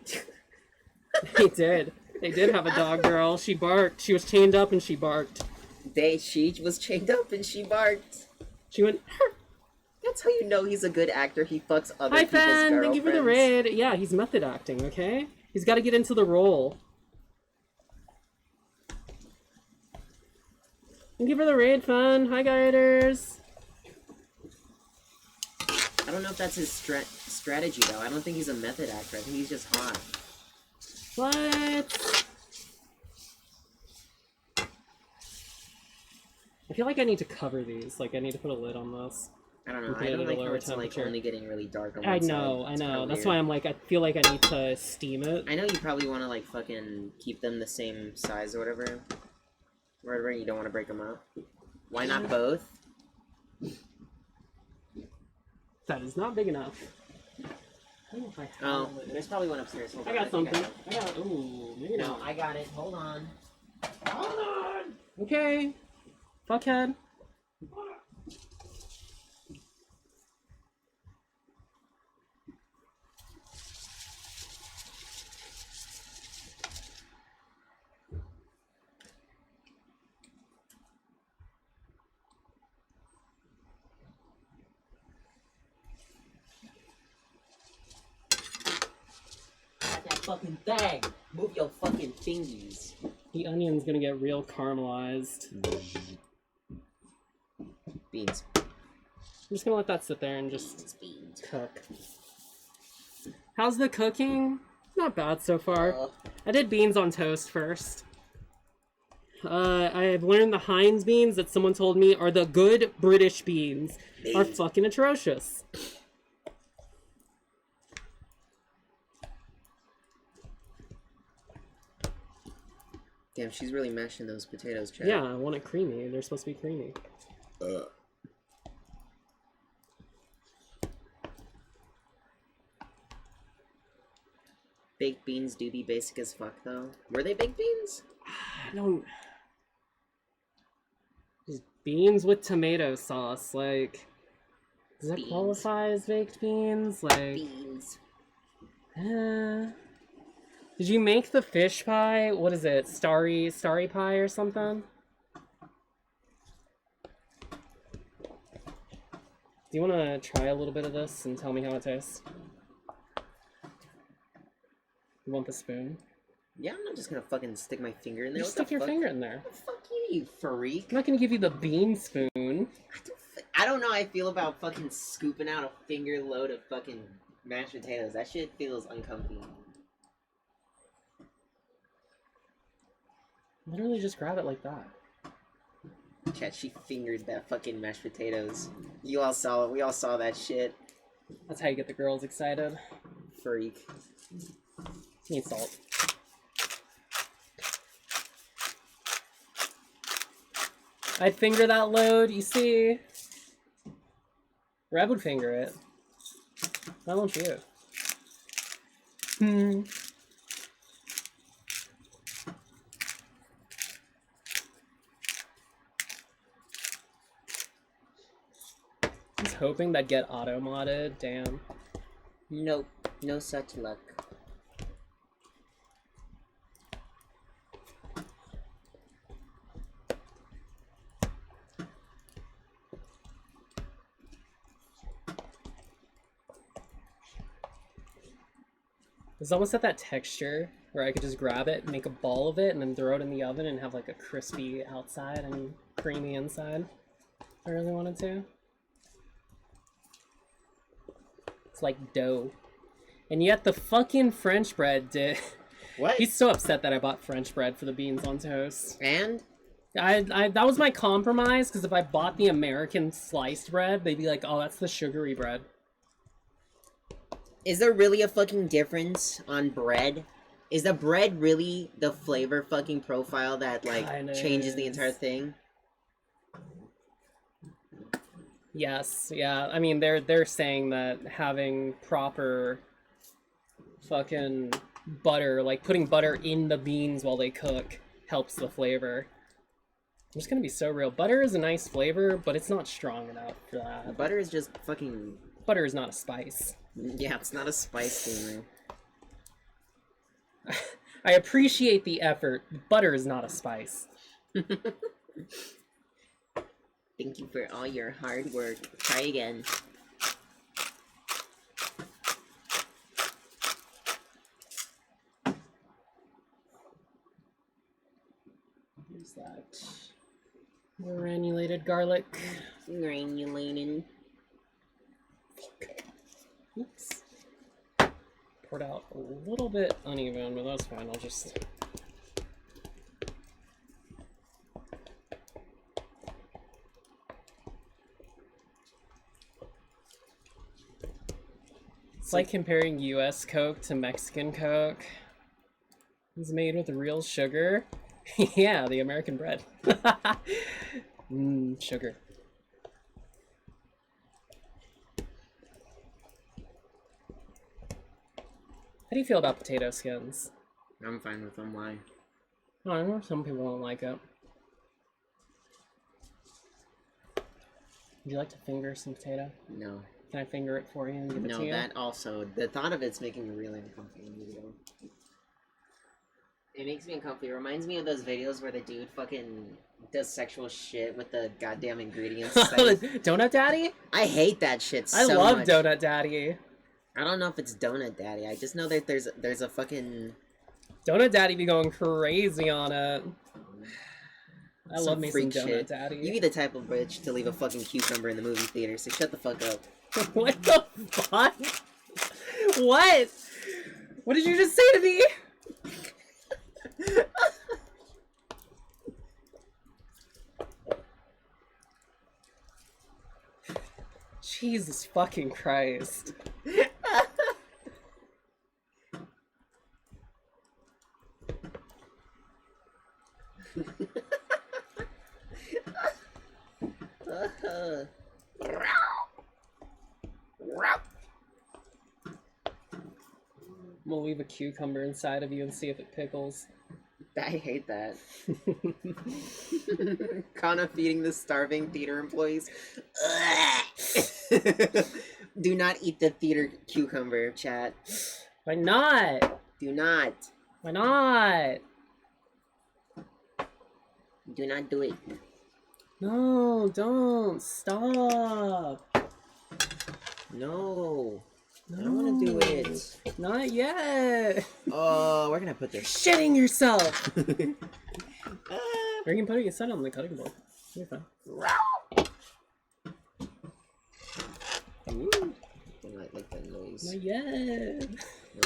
They did. They did have a dog girl. She barked. She was chained up and she barked. She was chained up and she barked. She went. That's how you know he's a good actor. He fucks other Hi, people's fan. girlfriends. Thank you for the raid. Yeah, he's method acting. Okay, he's got to get into the role. Thank you for the raid, fan. Hi, guiders. I don't know if that's his strategy though. I don't think he's a method actor. I think he's just hot. What? I feel like I need to cover these. Like, I need to put a lid on this. I don't know. Okay, I don't at a like how lower it's like temperature. only getting really dark on one I side. know. It's kinda That's weird. why I'm like, I feel like I need to steam it. I know you probably want to like fucking keep them the same size or whatever. Whatever, you don't want to break them up. Why not both? That is not big enough. I don't know if I have Oh, a lid. there's probably one upstairs. Hold I on, got think something. I got. Ooh, maybe No, not. I got it. Hold on. Hold on. Okay. Fuckhead. fucking thing. Move your fucking fingies. The onion's gonna get real caramelized. Beans. I'm just gonna let that sit there and just Beans. cook. How's the cooking? Not bad so far. I did beans on toast first. I've learned the Heinz beans that someone told me are the good British beans are fucking atrocious. Damn, she's really mashing those potatoes, Chad. Yeah, I want it creamy. They're supposed to be creamy. Baked beans do be basic as fuck, though. Were they baked beans? I don't... Just beans with tomato sauce, like... Does that qualify as baked beans? Like... Beans. Did you make the fish pie? What is it? Starry pie or something? Do you want to try a little bit of this and tell me how it tastes? You want the spoon? Yeah, I'm not just gonna fucking stick my finger in there. You stick your finger in there. Fuck you, you freak. I'm not gonna give you the bean spoon. I don't know how I feel about fucking scooping out a finger load of fucking mashed potatoes. That shit feels uncomfy. Literally just grab it like that. Chat, she fingered that fucking mashed potatoes. You all saw it. We all saw that shit. That's how you get the girls excited. Freak. Need salt. I'd finger that load, you see? Reb would finger it. Why won't you? Just hoping that get auto-modded, damn. Nope. No such luck. It's almost at that texture where I could just grab it, make a ball of it, and then throw it in the oven and have like a crispy outside and creamy inside. If I really wanted to. It's like dough. And yet the fucking French bread did... What? He's so upset that I bought French bread for the beans on toast. And? That was my compromise, because if I bought the American sliced bread, they'd be like, oh, that's the sugary bread. Is there really a fucking difference on bread? Is the bread really the flavor fucking profile that, like, changes the entire thing? Yes, yeah. I mean, they're saying that having proper fucking butter, like putting butter in the beans while they cook, helps the flavor. I'm just gonna be so real. Butter is a nice flavor, but it's not strong enough for that. Butter is just fucking... Butter is not a spice. Yeah, it's not a spice thing. I appreciate the effort. Butter is not a spice. Thank you for all your hard work. Try again. Here's that granulated garlic. Granulated. Oops. Poured out a little bit uneven, but that's fine. I'll just... It's like comparing US Coke to Mexican Coke. It's made with real sugar. Yeah, the American bread. Sugar. How do you feel about potato skins? I'm fine with them. Why? Oh, I know some people don't like it. Would you like to finger some potato? No. Can I finger it for you and give it to you? No, that also. The thought of it's making me really uncomfortable. It makes me uncomfortable. It reminds me of those videos where the dude fucking does sexual shit with the goddamn ingredients. Donut Daddy? I hate that shit so I love much. Donut Daddy. I don't know if it's Donut Daddy. I just know that there's a fucking Donut Daddy be going crazy on it. I some love me some freak Donut shit. Daddy. You be the type of bitch to leave a fucking cucumber in the movie theater, so shut the fuck up. What the fuck? What? What did you just say to me? Jesus fucking Christ. I'm gonna leave a cucumber inside of you and see if it pickles. I hate that. Kana feeding the starving theater employees. Do not eat the theater cucumber, chat. Why not? Do not. Why not? Do not do it. No, don't. Stop. No. No. I don't want to do it. Not yet. Oh, we're gonna put You're this. shitting yourself. Ah. Or you can put it inside on the cutting board. You're fine. Ooh. I like that noise. Not yet.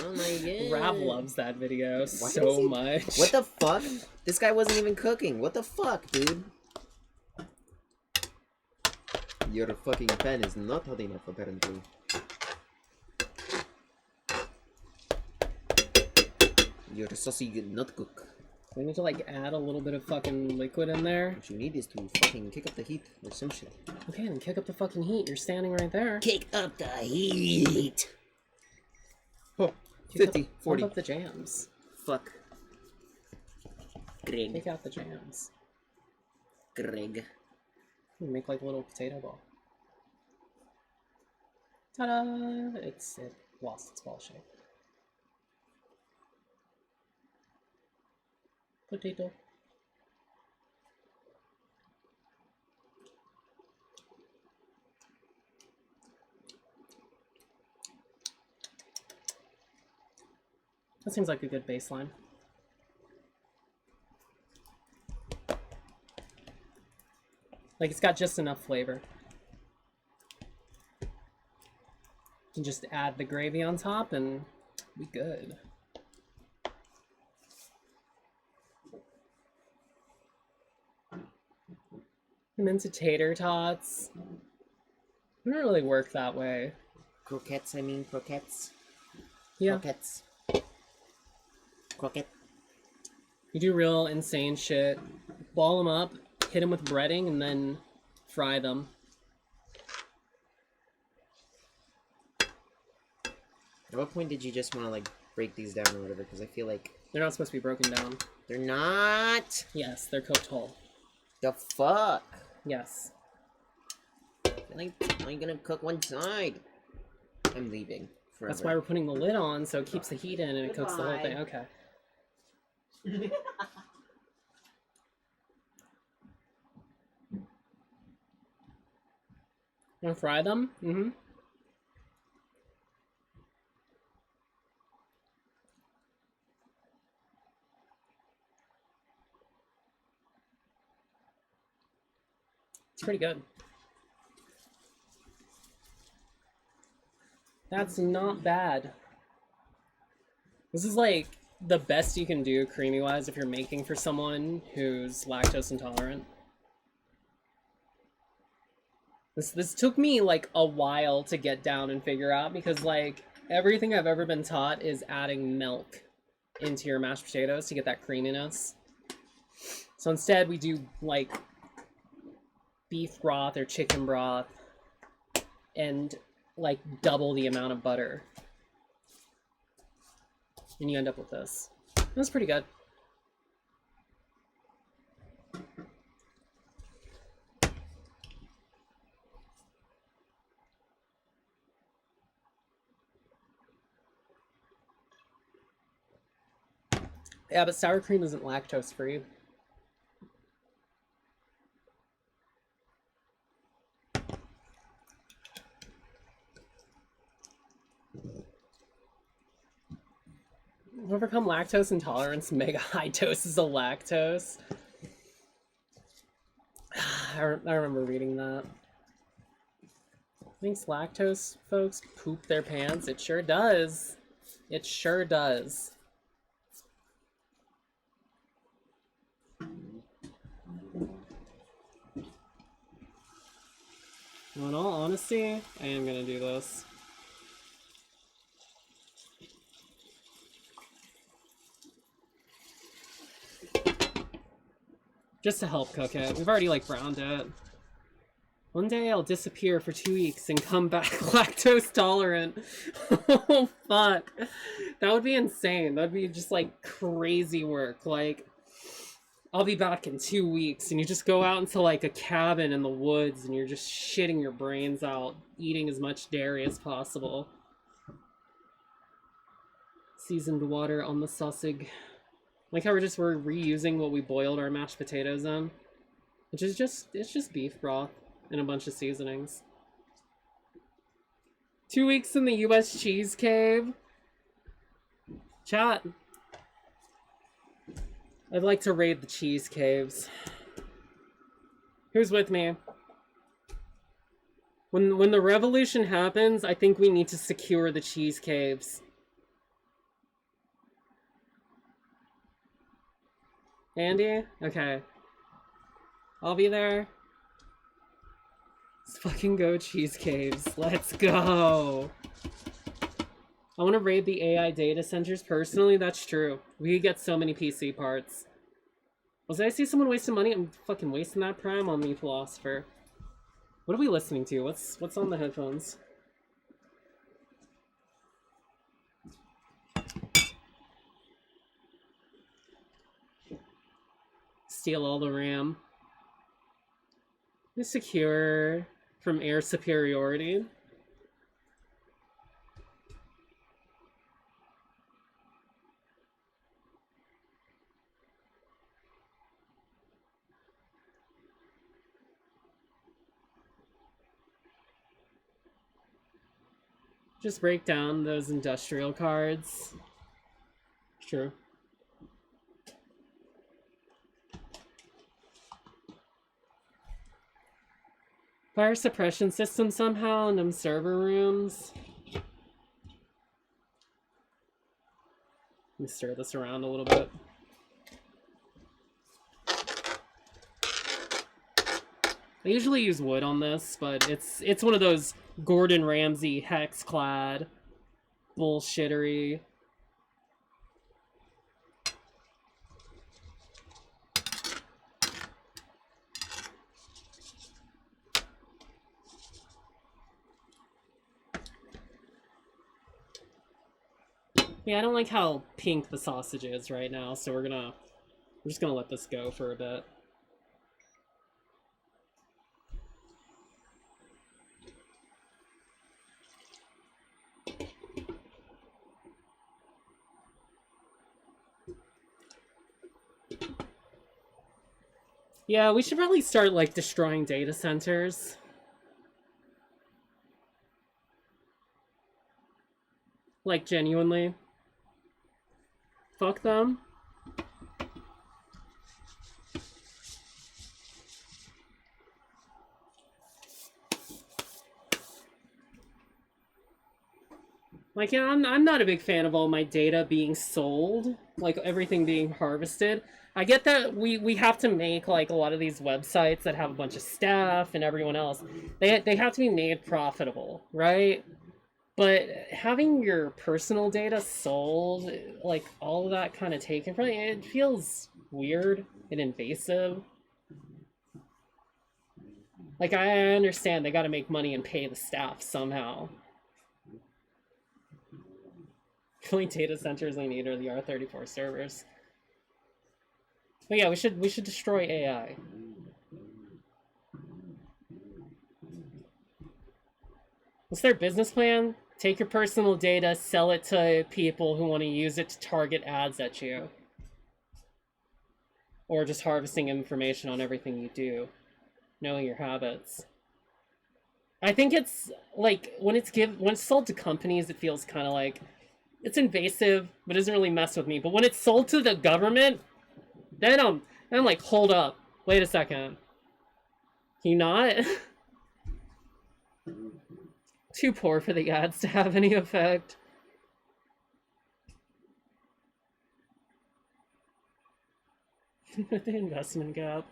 Oh my god. Rav loves that video Why so does he- much. What the fuck? This guy wasn't even cooking. What the fuck, dude? Your fucking pen is not hot enough, apparently. Your saucy did not cook. We need to like add a little bit of fucking liquid in there. What you need is to fucking kick up the heat or some shit. Okay, then kick up the fucking heat. You're standing right there. Kick up the heat! Oh, Kick 50, up, 40. Pump up the jams. Fuck. Greg. Take out the jams. Greg. You make like a little potato ball. Ta-da! It lost its ball shape. Potato. That seems like a good baseline. Like it's got just enough flavor. You can just add the gravy on top and be good. And then to tater tots. They don't really work that way. Croquettes, I mean croquettes. Yeah. Croquettes. Croquette. You do real insane shit. Ball them up, hit them with breading, and then fry them. At what point did you just want to like break these down or whatever? Because I feel like They're not supposed to be broken down. they're not. Yes, they're cooked whole. The fuck? Yes. Like, I'm gonna cook one side. I'm leaving. Forever. That's why we're putting the lid on, so it keeps the heat in and it cooks the whole thing. Okay. Want to fry them? Mm-hmm. It's pretty good. That's not bad. This is like the best you can do creamy wise if you're making for someone who's lactose intolerant. This took me like a while to get down and figure out because like everything I've ever been taught is adding milk into your mashed potatoes to get that creaminess. So instead we do like beef broth or chicken broth and like double the amount of butter. And you end up with this. That's pretty good. Yeah, but sour cream isn't lactose free. Overcome lactose intolerance, mega high doses of lactose. I remember reading that. Thinks lactose folks poop their pants? It sure does. It sure does. Well, in all honesty, I am gonna do this. Just to help cook it. We've already, like, browned it. One day I'll disappear for 2 weeks and come back lactose tolerant. Oh, fuck. That would be insane. That would be just, like, crazy work. Like, I'll be back in 2 weeks, and you just go out into, like, a cabin in the woods, and you're just shitting your brains out, eating as much dairy as possible. Seasoned water on the sausage. Like how we're reusing what we boiled our mashed potatoes in. Which is it's just beef broth and a bunch of seasonings. 2 weeks in the US cheese cave. Chat. I'd like to raid the cheese caves. Who's with me? When the revolution happens, I think we need to secure the cheese caves. Andy? Okay. I'll be there. Let's fucking go cheese caves. Let's go! I want to raid the AI data centers personally, that's true. We could get so many PC parts. Was I see someone wasting money? I'm fucking wasting that prime on me, philosopher. What are we listening to? What's on the headphones? Steal all the RAM. Secure from air superiority. Just break down those industrial cards. True. Fire suppression system somehow in them server rooms. Let me stir this around a little bit. I usually use wood on this, but it's one of those Gordon Ramsay hex-clad bullshittery. Yeah, I don't like how pink the sausage is right now, so we're just gonna let this go for a bit. Yeah, we should probably start, like, destroying data centers. Like, genuinely. Fuck them. Like, yeah, I'm not a big fan of all my data being sold, like, everything being harvested. I get that we have to make, like, a lot of these websites that have a bunch of staff and everyone else. They have to be made profitable, right? But having your personal data sold, like, all of that kind of taken from you, it feels weird and invasive. Like, I understand they gotta make money and pay the staff somehow. The only data centers we need are the R34 servers. But yeah, we should destroy AI. What's their business plan? Take your personal data, sell it to people who want to use it to target ads at you. Or just harvesting information on everything you do. Knowing your habits. I think it's, like, when it's sold to companies, it feels kind of like It's invasive, but doesn't really mess with me. But when it's sold to the government, then I'm like, hold up. Wait a second. Can you not? Too poor for the ads to have any effect. The investment gap.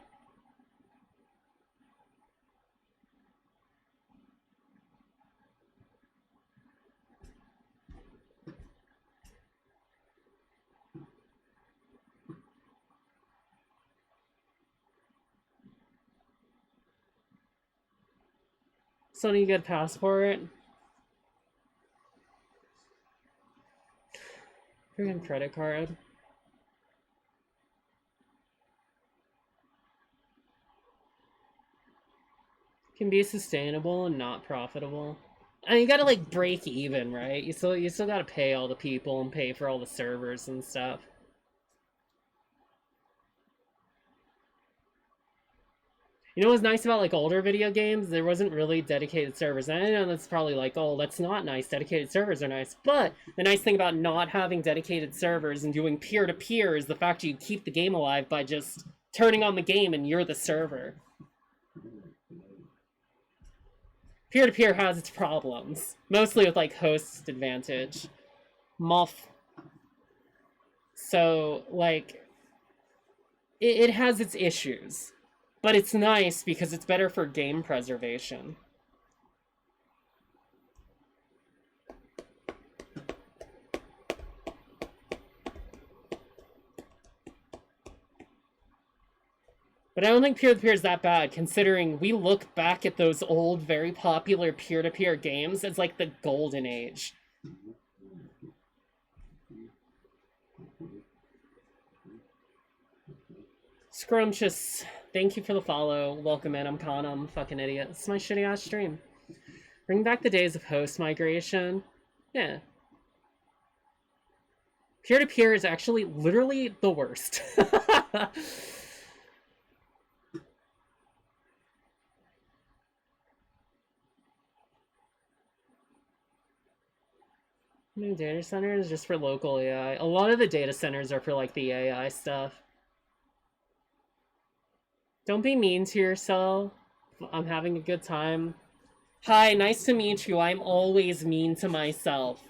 So do you get a passport? Freaking credit card. Can be sustainable and not profitable. And you gotta like break even, right? You still gotta pay all the people and pay for all the servers and stuff. You know what's nice about like older video games? There wasn't really dedicated servers. And I know that's probably like, oh, that's not nice. Dedicated servers are nice. But the nice thing about not having dedicated servers and doing peer-to-peer is the fact you keep the game alive by just turning on the game and you're the server. Peer-to-peer has its problems. Mostly with like host advantage. Muff. So like it has its issues. But it's nice because it's better for game preservation. But I don't think peer-to-peer is that bad, considering we look back at those old, very popular peer-to-peer games as like the golden age. Scrumptious, thank you for the follow. Welcome in, I'm Con, I'm fucking idiot. It's my shitty ass stream. Bring back the days of host migration. Yeah. Peer-to-peer is actually literally the worst. New data centers just for local AI. A lot of the data centers are for like the AI stuff. Don't be mean to yourself. I'm having a good time. Hi, nice to meet you. I'm always mean to myself.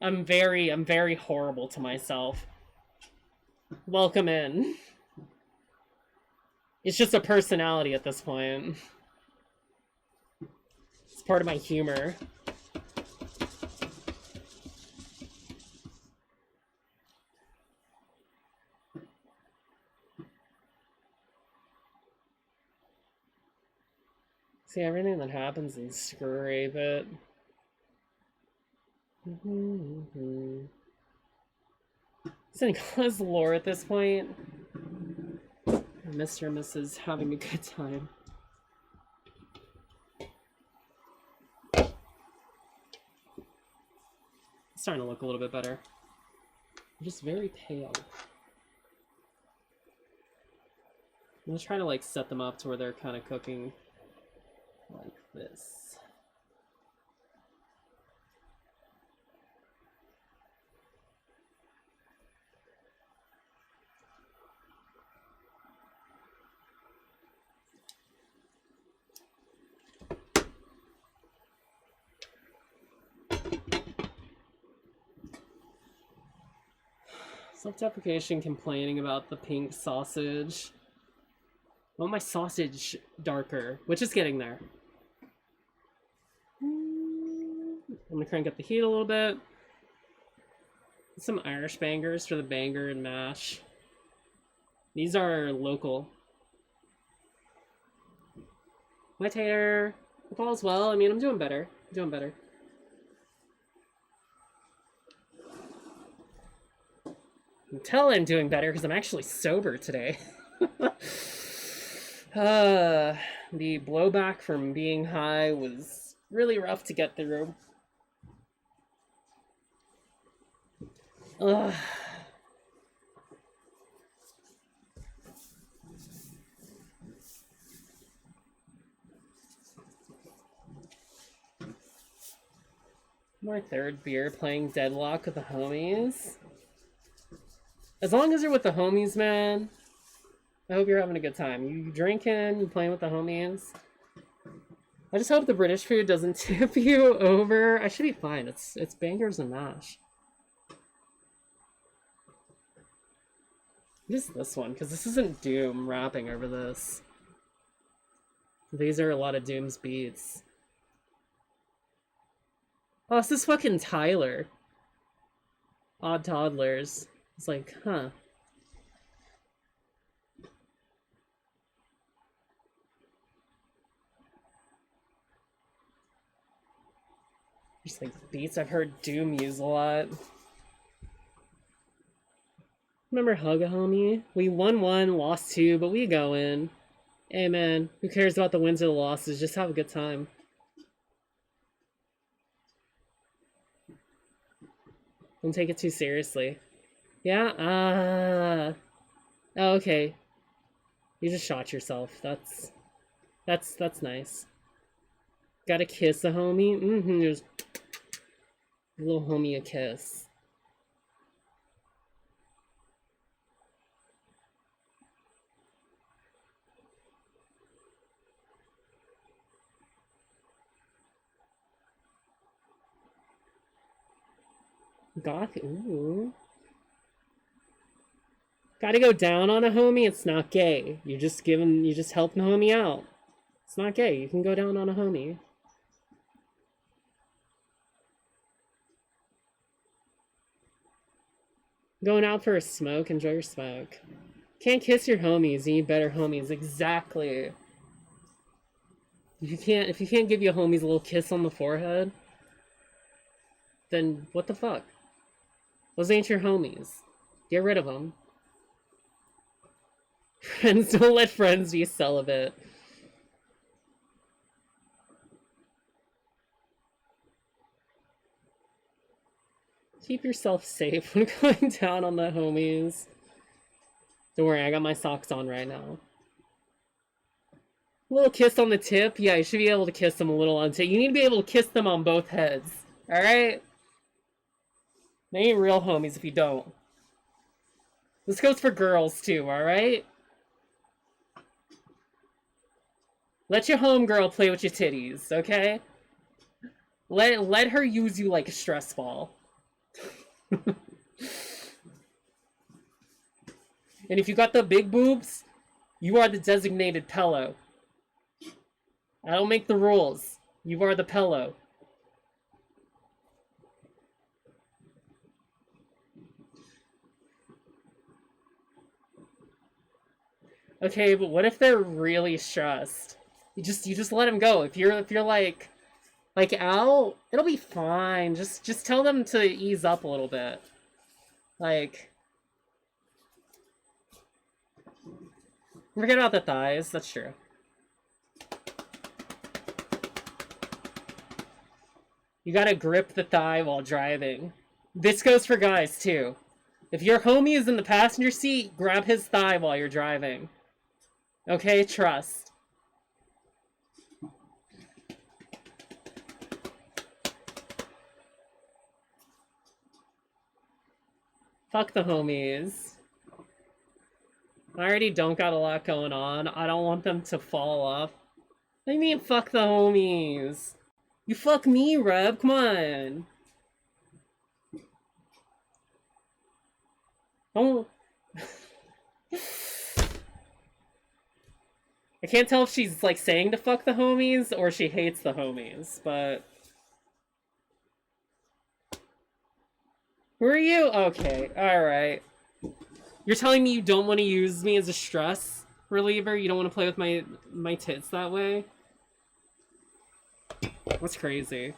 I'm very horrible to myself. Welcome in. It's just a personality at this point. It's part of my humor. See, everything that happens in scrape it. Is Nicholas lore at this point? Mr. and Mrs. having a good time. It's starting to look a little bit better. I'm just very pale. I'm gonna try to like set them up to where they're kind of cooking like this. Self-deprecation complaining about the pink sausage. I want my sausage darker, which is getting there. I'm gonna crank up the heat a little bit. Some Irish bangers for the banger and mash. These are local. My tater. If all's well, I mean, I'm doing better. I'm doing better. You can tell I'm doing better because I'm actually sober today. The blowback from being high was really rough to get through. Ugh. My third beer playing Deadlock with the homies. As long as you're with the homies, man, I hope you're having a good time. You drinking, you playing with the homies. I just hope the British food doesn't tip you over. I should be fine. It's bangers and mash. What is this one? Because this isn't Doom rapping over this. These are a lot of Doom's beats. Oh, this is fucking Tyler. Odd Toddlers. It's like, huh. Just like beats I've heard Doom use a lot. Remember Hug a Homie? We won 1, lost 2, but we going. Hey man, who cares about the wins or the losses? Just have a good time. Don't take it too seriously. Yeah? Oh, okay. You just shot yourself. That's nice. Gotta kiss a homie? Mm-hmm. Just a little homie a kiss. Goth, ooh. Gotta go down on a homie, it's not gay. You just helping the homie out. It's not gay, you can go down on a homie. Going out for a smoke, enjoy your smoke. Can't kiss your homies, you need better homies. Exactly. If you can't give your homies a little kiss on the forehead, then what the fuck? Those ain't your homies. Get rid of them. Friends, don't let friends be celibate. Keep yourself safe when going down on the homies. Don't worry, I got my socks on right now. A little kiss on the tip? Yeah, you should be able to kiss them a little on tip. You need to be able to kiss them on both heads. Alright? They ain't real homies if you don't. This goes for girls too, alright? Let your homegirl play with your titties, okay? Let her use you like a stress ball. And if you got the big boobs, you are the designated pillow. I don't make the rules. You are the pillow. Okay, but what if they're really stressed? You just let them go. If you're like out, it'll be fine. Just tell them to ease up a little bit. Like, forget about the thighs. That's true. You gotta grip the thigh while driving. This goes for guys too. If your homie is in the passenger seat, grab his thigh while you're driving. Okay, trust. Fuck the homies. I already don't got a lot going on. I don't want them to fall off. What do you mean, fuck the homies? You fuck me, Reb. Come on. Don't... I can't tell if she's, like, saying to fuck the homies or she hates the homies, but... Who are you? Okay, alright. You're telling me you don't want to use me as a stress reliever? You don't want to play with my tits that way? That's crazy.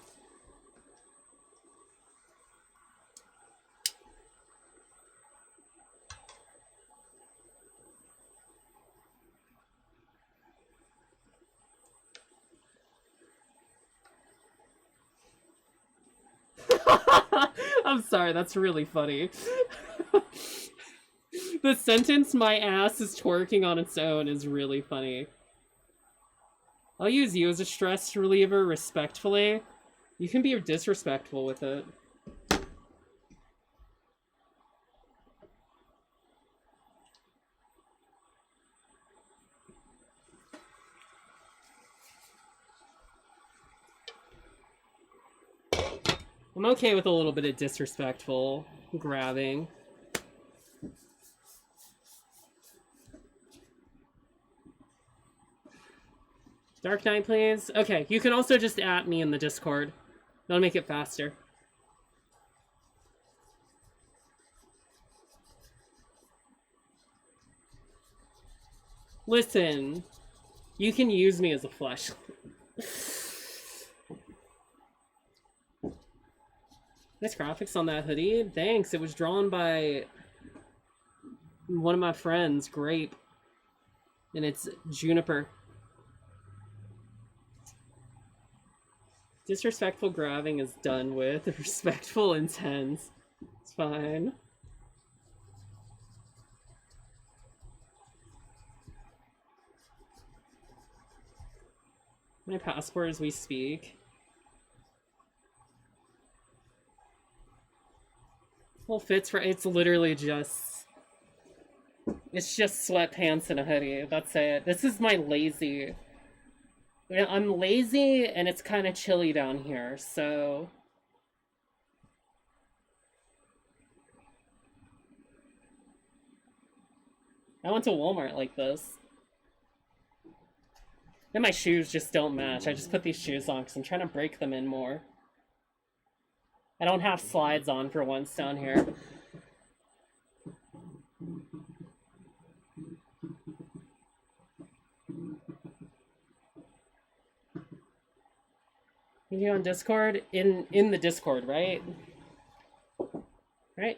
I'm sorry, that's really funny. The sentence, my ass is twerking on its own, is really funny. I'll use you as a stress reliever respectfully, You can be disrespectful with it. I'm okay with a little bit of disrespectful grabbing. Dark Knight, please. Okay, you can also just at me in the Discord. That'll make it faster. Listen, you can use me as a flashlight. Nice graphics on that hoodie. Thanks. It was drawn by one of my friends, Grape. And it's Juniper. Disrespectful grabbing is done with. Respectful intense. It's fine. My passport as we speak. Well, fits right. It's literally just. It's just sweatpants and a hoodie. That's it. This is my lazy. I'm lazy and it's kind of chilly down here, so. I went to Walmart like this. And my shoes just don't match. I just put these shoes on because I'm trying to break them in more. I don't have slides on for once down here. You on Discord? In the Discord, right? Right.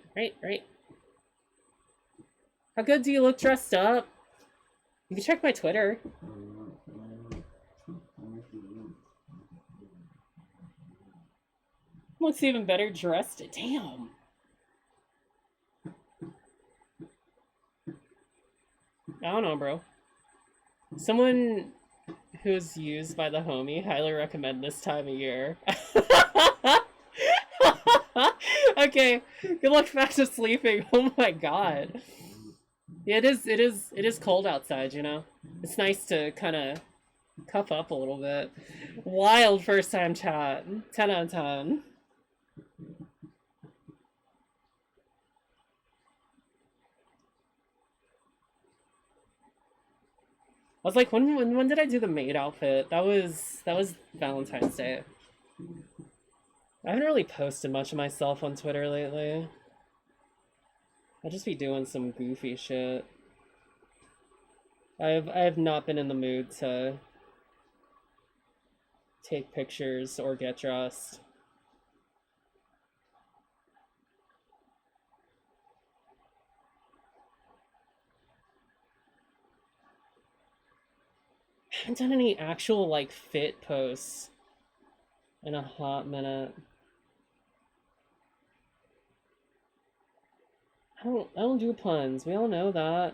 How good do you look dressed up? You can check my Twitter. Looks even better dressed. Damn. I don't know, bro. Someone who's used by the homie, highly recommend this time of year. Okay, good luck back to sleeping. Oh my god. Yeah, it is cold outside, you know? It's nice to kind of cuff up a little bit. Wild first time chat. 10 out of 10. I was like, when did I do the maid outfit? That was Valentine's Day. I haven't really posted much of myself on Twitter lately. I'll just be doing some goofy shit. I have not been in the mood to take pictures or get dressed. I haven't done any actual like fit posts in a hot minute. I don't do puns. We all know that.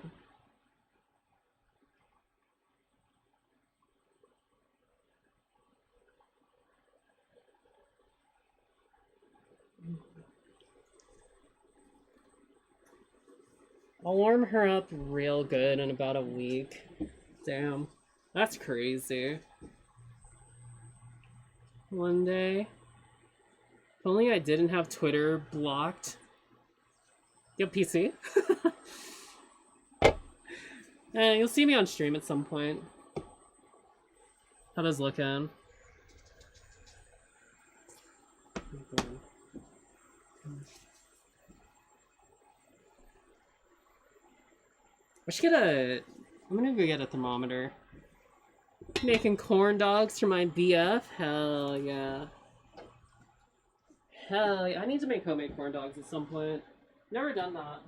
I'll warm her up real good in about a week. Damn. That's crazy. One day. If only I didn't have Twitter blocked. Yep, PC. You'll see me on stream at some point. How does looking? I should get a... I'm gonna go get a thermometer. Making corn dogs for my BF? Hell yeah. Hell yeah. I need to make homemade corn dogs at some point. Never done that.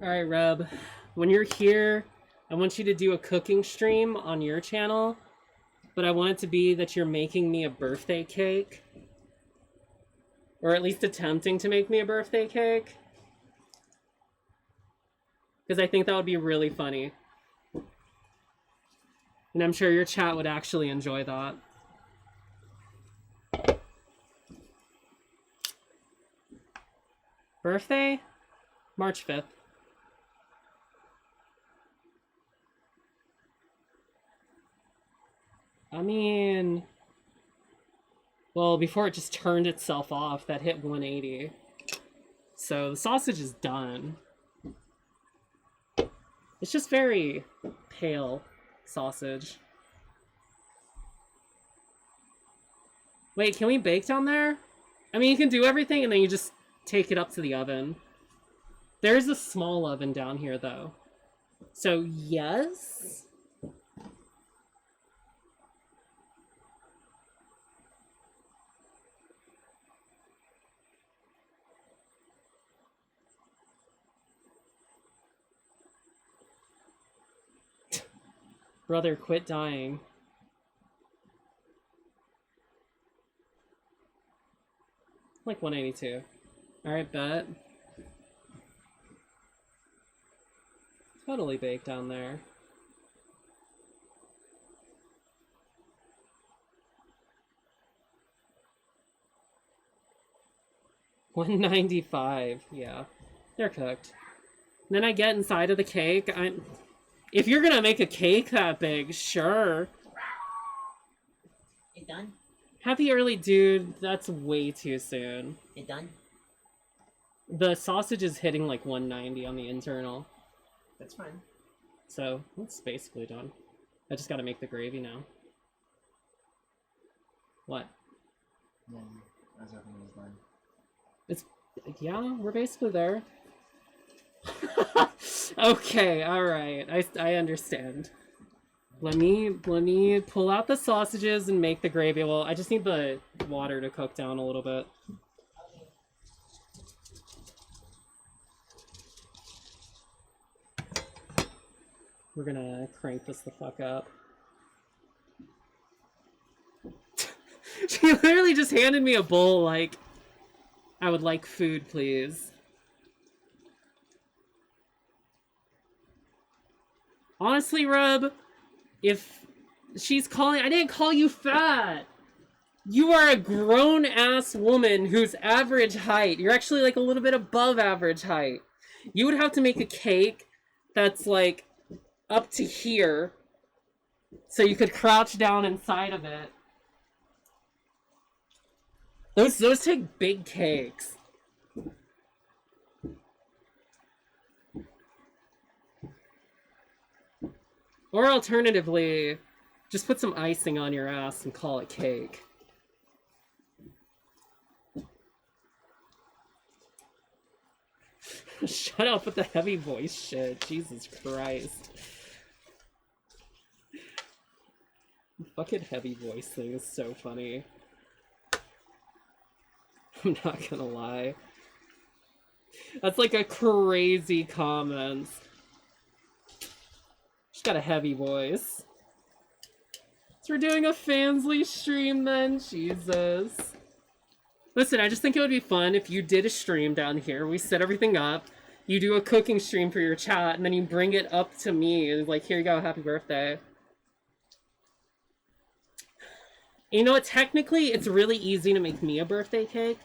Alright, Rub. When you're here, I want you to do a cooking stream on your channel, but I want it to be that you're making me a birthday cake. Or at least attempting to make me a birthday cake. Because I think that would be really funny. And I'm sure your chat would actually enjoy that. Birthday? March 5th. I mean... Well, before it just turned itself off, that hit 180. So the sausage is done. It's just very pale sausage. Wait, can we bake down there? I mean, you can do everything and then you just take it up to the oven. There's a small oven down here, though. So, yes? Brother, quit dying. Like 182. Alright, bet. Totally baked down there. $195, yeah. They're cooked. And then I get inside of the cake. If you're gonna make a cake that big, sure. It done? Happy early, dude. That's way too soon. It done? The sausage is hitting like 190 on the internal. That's fine. So, it's basically done. I just gotta make the gravy now. What? Yeah, I was hoping it was done. It's... Yeah, we're basically there. Okay, alright. I understand. Let me pull out the sausages and make the gravy. Well, I just need the water to cook down a little bit. We're gonna crank this the fuck up. She literally just handed me a bowl like, I would like food, please. Honestly, Rub, if she's calling... I didn't call you fat! You are a grown-ass woman who's average height. You're actually like a little bit above average height. You would have to make a cake that's like up to here so you could crouch down inside of it. Those take big cakes. Or alternatively, just put some icing on your ass and call it cake. Shut up with the heavy voice shit. Jesus Christ. The fucking heavy voice thing is so funny. I'm not gonna lie. That's like a crazy comment. She's got a heavy voice. So we're doing a Fansly stream then? Jesus. Listen, I just think it would be fun if you did a stream down here. We set everything up. You do a cooking stream for your chat, and then you bring it up to me. And like, here you go, happy birthday. You know what? Technically, it's really easy to make me a birthday cake.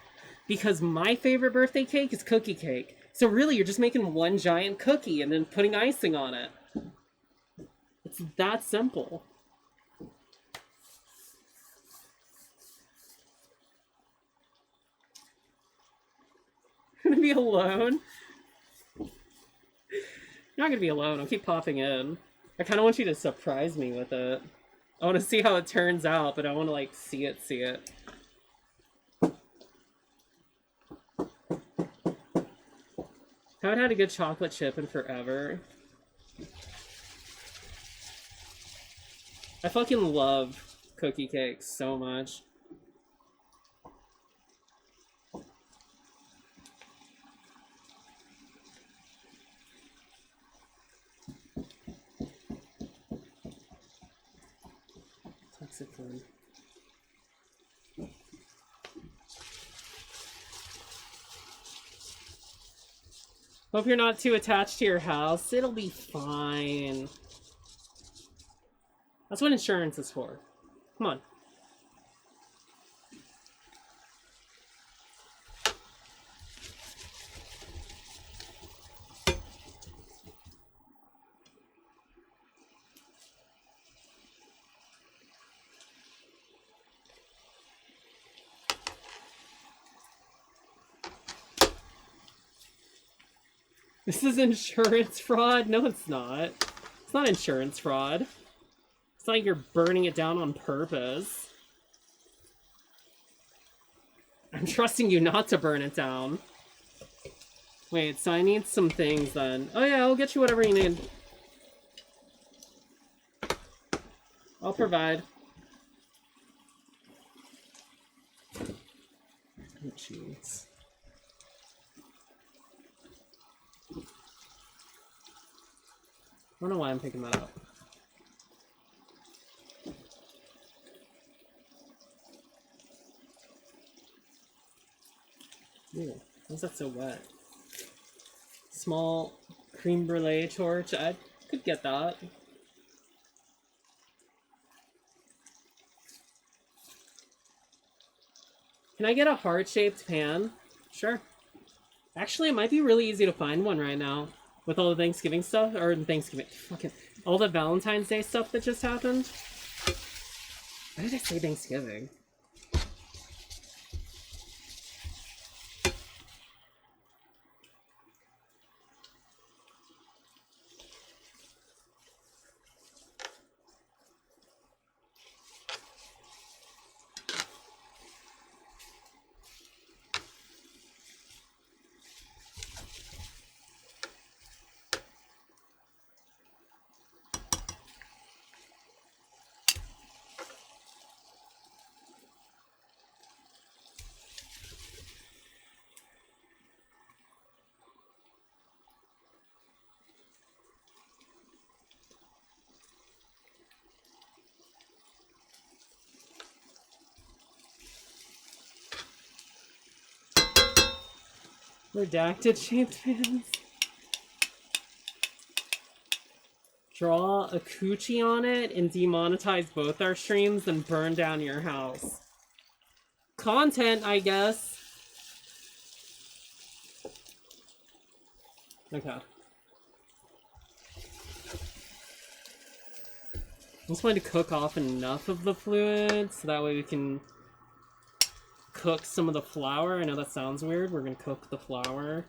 Because my favorite birthday cake is cookie cake. So really, you're just making one giant cookie and then putting icing on it. It's that simple. I'm gonna be alone? You're not gonna be alone. I'll keep popping in. I kind of want you to surprise me with it. I want to see how it turns out, but I want to, like, see it. Haven't had a good chocolate chip in forever. I fucking love cookie cakes so much. Mexican. Hope you're not too attached to your house. It'll be fine. That's what insurance is for. Come on. This is insurance fraud? No, it's not. It's not insurance fraud. It's not like you're burning it down on purpose. I'm trusting you not to burn it down. Wait, so I need some things then. Oh yeah, I'll get you whatever you need. I'll provide. Oh, jeez. I don't know why I'm picking that up. Ew, why is that so wet? Small creme brulee torch. I could get that. Can I get a heart-shaped pan? Sure. Actually, it might be really easy to find one right now. With all the Thanksgiving stuff, or Thanksgiving, fucking, all the Valentine's Day stuff that just happened. Why did I say Thanksgiving? Redacted shaped pans. Draw a coochie on it and demonetize both our streams, then burn down your house. Content, I guess. Okay. I just wanted to cook off enough of the fluid so that way we can cook some of the flour. I know that sounds weird. We're gonna cook the flour.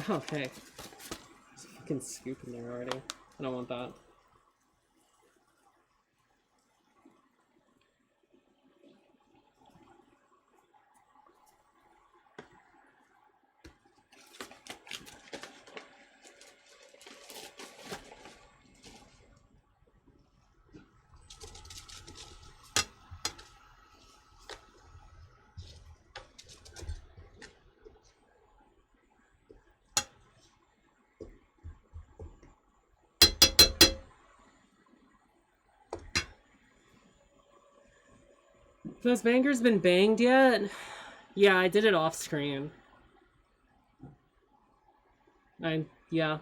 Oh, hey. There's a fucking scoop in there already. I don't want that. Those bangers been banged yet? Yeah, I did it off screen. Yeah.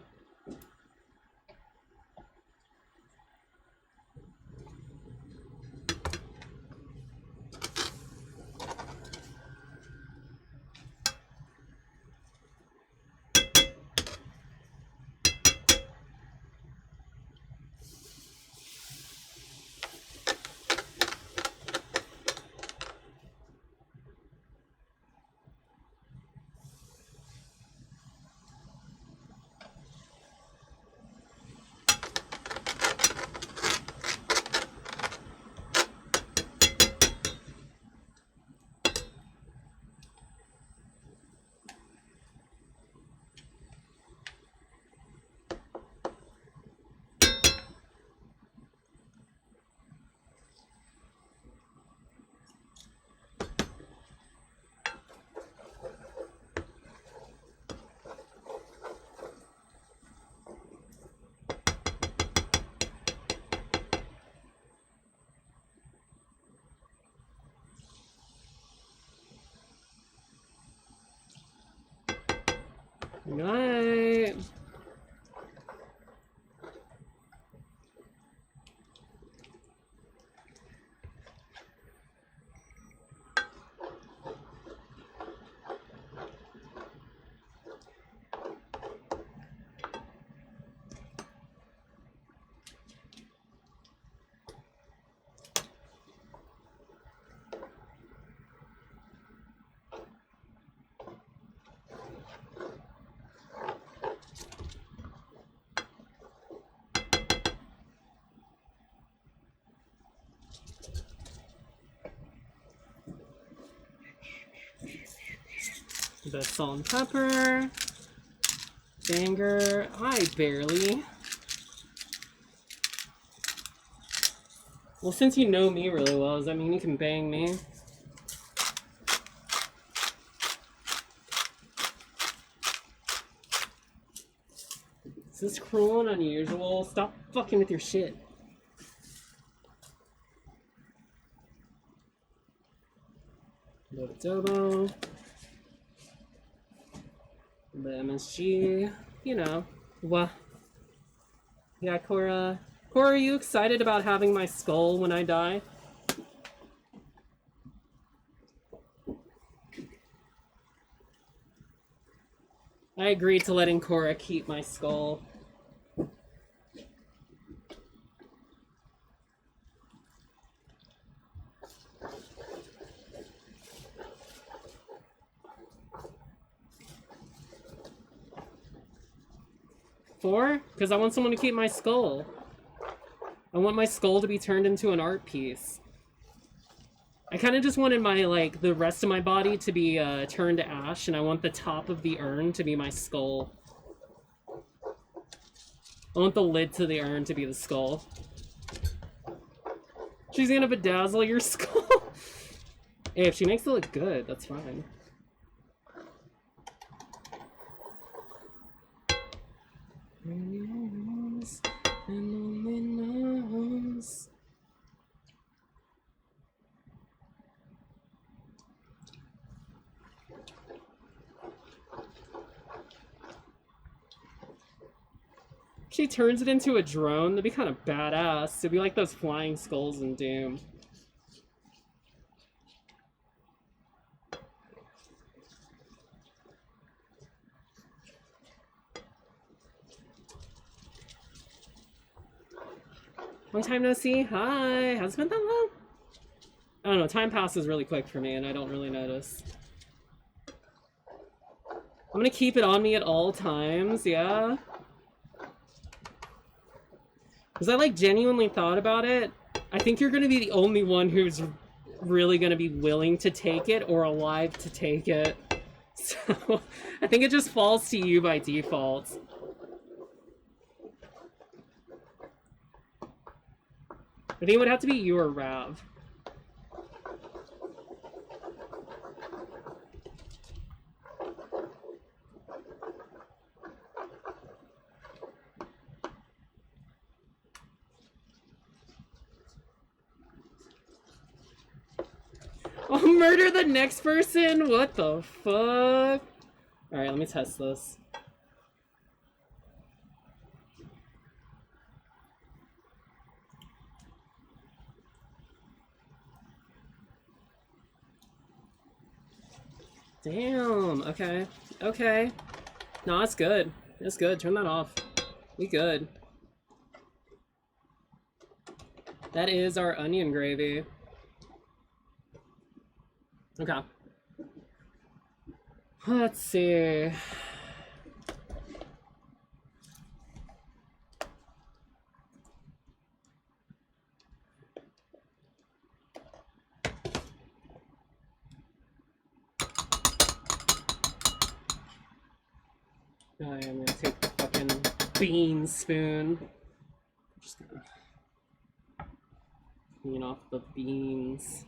Good night. The salt and pepper. Banger. Hi, barely. Well, since you know me really well, does that mean you can bang me? Is this cruel and unusual? Stop fucking with your shit. Adobo. The MSG. You know. What? Yeah, Cora. Cora, are you excited about having my skull when I die? I agreed to letting Cora keep my skull. For? Because I want someone to keep my skull. I want my skull to be turned into an art piece. I kind of just wanted my, like, the rest of my body to be turned to ash, and I want the top of the urn to be my skull. I want the lid to the urn to be the skull. She's gonna bedazzle your skull. Hey, if she makes it look good, that's fine. She turns it into a drone, that'd be kind of badass. It'd be like those flying skulls in Doom. Long time no see. Hi. Has it been that long? I don't know. Time passes really quick for me, and I don't really notice. I'm gonna keep it on me at all times, yeah? Because I, like, genuinely thought about it. I think you're gonna be the only one who's really gonna be willing to take it or alive to take it. So, I think it just falls to you by default. I think it would have to be you or Rav. I'll murder the next person? What the fuck? Alright, let me test this. Damn, okay. Okay. No, it's good. It's good. Turn that off. We good. That is our onion gravy. Okay. Let's see. I am gonna take the fucking bean spoon. I'm just gonna clean off the beans.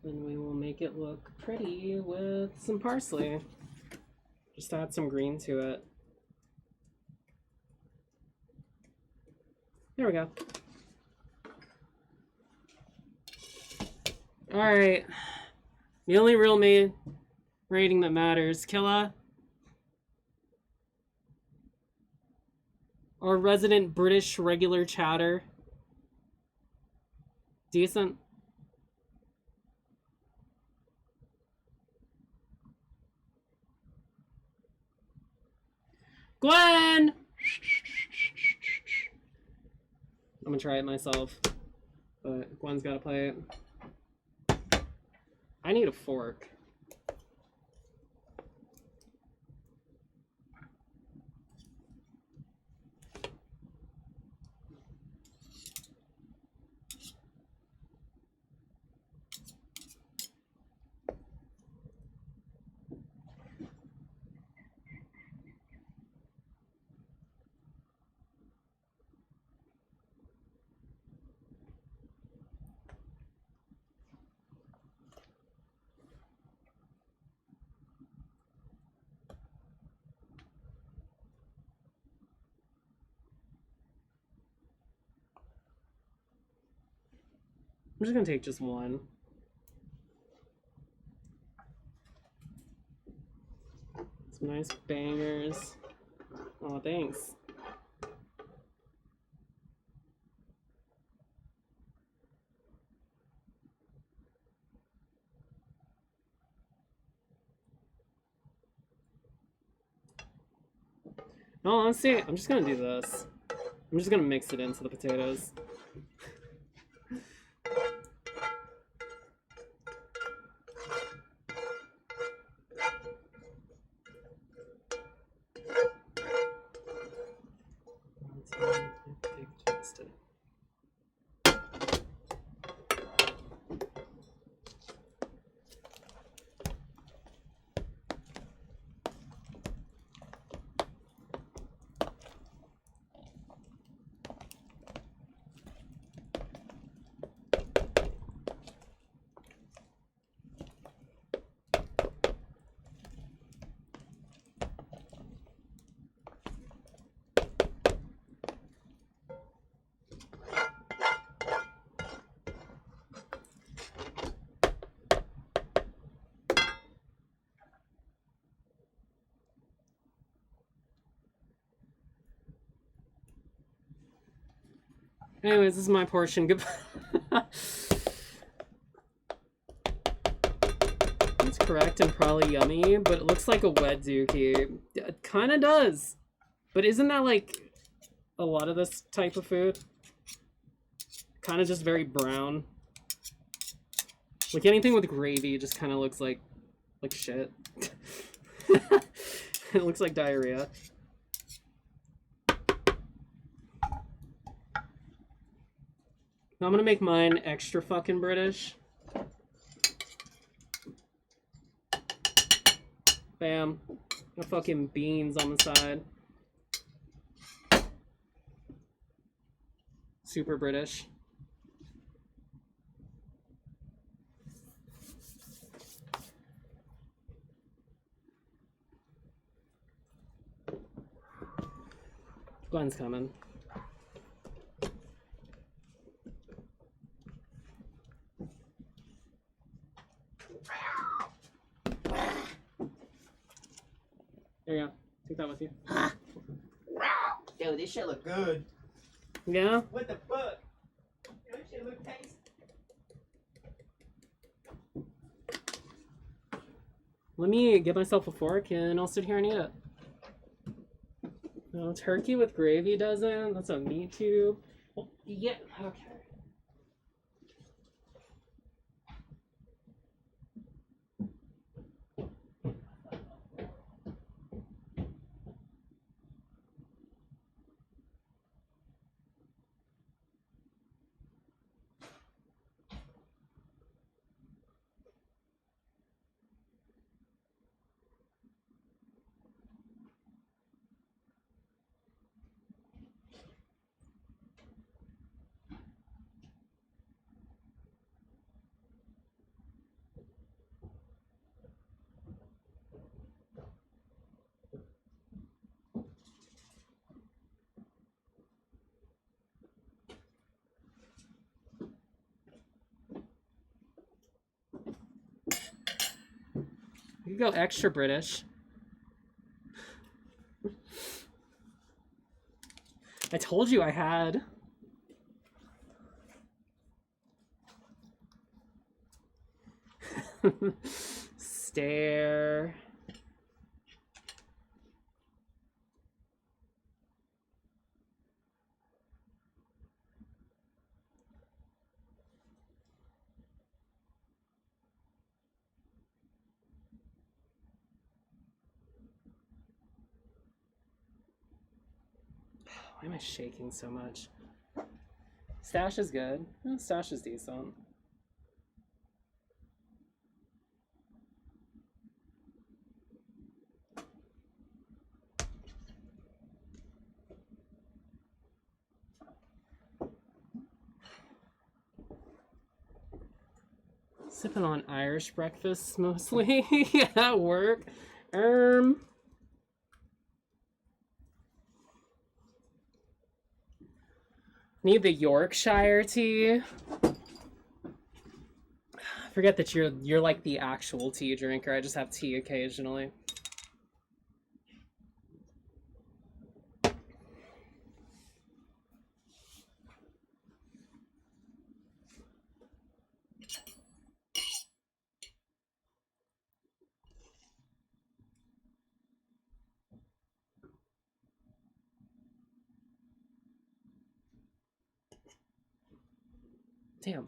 Then we will make it look pretty with some parsley. Just add some green to it. There we go. Alright. The only real rating that matters. Killa. Our resident British regular chatter. Decent. Gwen! I'm gonna try it myself. But Gwen's gotta play it. I need a fork. I'm just gonna take just one. Some nice bangers. Oh, thanks. No, honestly, I'm just gonna do this. I'm just gonna mix it into the potatoes. Anyways, this is my portion. Goodbye. It's correct and probably yummy, but it looks like a wet dookie. It kind of does. But isn't that like a lot of this type of food? Kind of just very brown. Like anything with gravy just kind of looks like shit. It looks like diarrhea. Now I'm gonna make mine extra fucking British. Bam. No fucking beans on the side. Super British. Gwen's coming. There you go. Take that with you. Yo, this shit look good. Yeah? What the fuck? Yo, this shit look tasty. Let me get myself a fork and I'll sit here and eat it. No, turkey with gravy doesn't. That's a meat tube. Well, yeah, okay. You could go extra British. I told you I had. Stare. Why am I shaking so much? Stash is good. Stash is decent. Sipping on Irish breakfast mostly at work. Need the Yorkshire tea. Forget that you're like the actual tea drinker. I just have tea occasionally. Damn.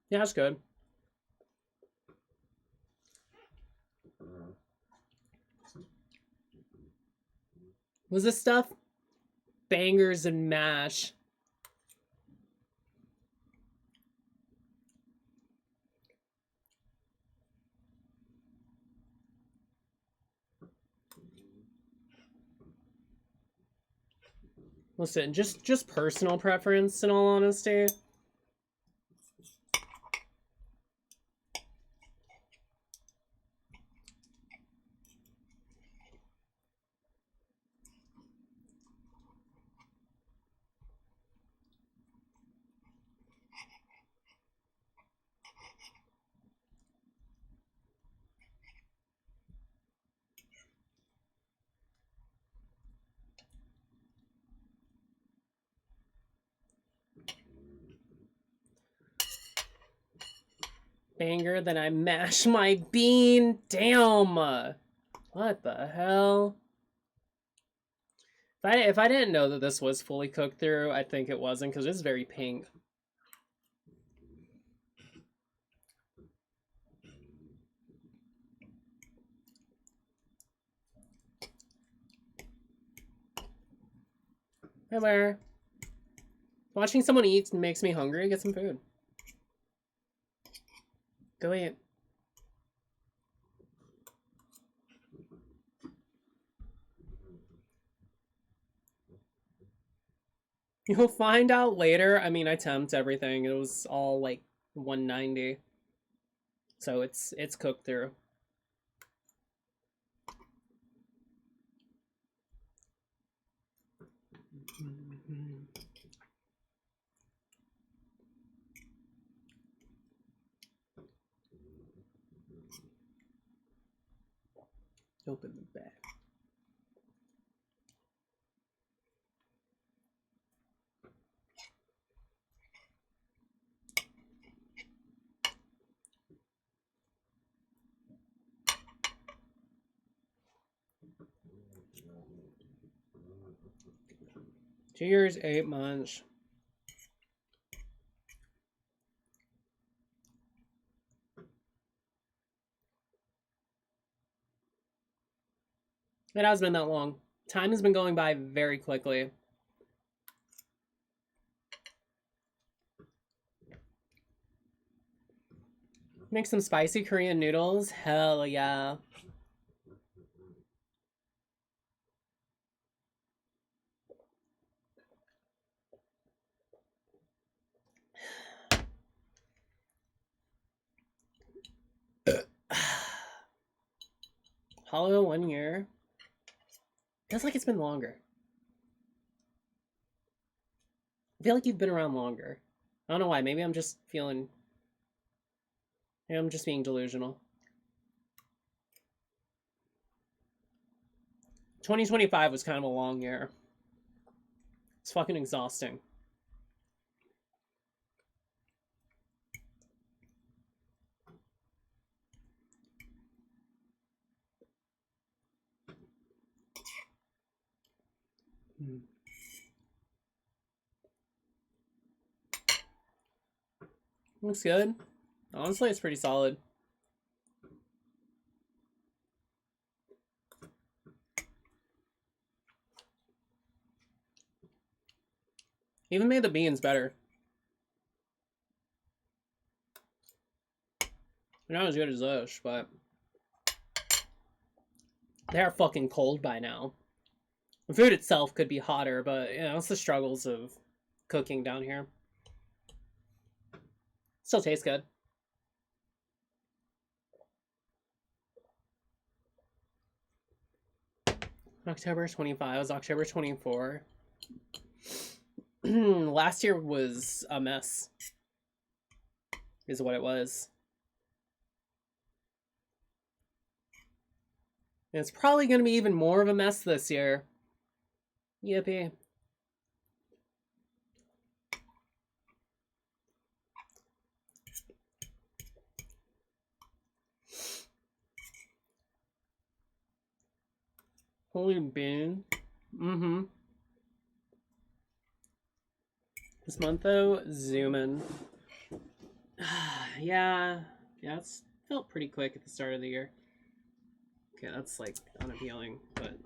Yeah, that's good. Was this stuff? Bangers and mash. Listen, just personal preference in all honesty. Banger, then I mash my bean. Damn. What the hell? If I didn't know that this was fully cooked through, I think it wasn't, because it's very pink. Hey, where? Watching someone eat makes me hungry. Get some food. Go eat. You'll find out later. I mean, I temped everything. It was all like 190. So it's cooked through. Open the bag. Cheers, 8 months. It has been that long. Time has been going by very quickly. Make some spicy Korean noodles? Hell yeah. Hollow 1 year. Feels like it's been longer. I feel like you've been around longer. I don't know why. Maybe I'm just feeling... Maybe I'm just being delusional. 2025 was kind of a long year. It's fucking exhausting. Looks good. Honestly, it's pretty solid. Even made the beans better. They're not as good as those, but they're fucking cold by now. The food itself could be hotter, but you know, it's the struggles of cooking down here. Still tastes good. October 25 was October 24. Last year was a mess, is what it was. And it's probably going to be even more of a mess this year. Yippee. Holy bean. Mm-hmm. This month, though, zooming. Yeah, it's felt pretty quick at the start of the year. Okay, that's, like, unappealing, but...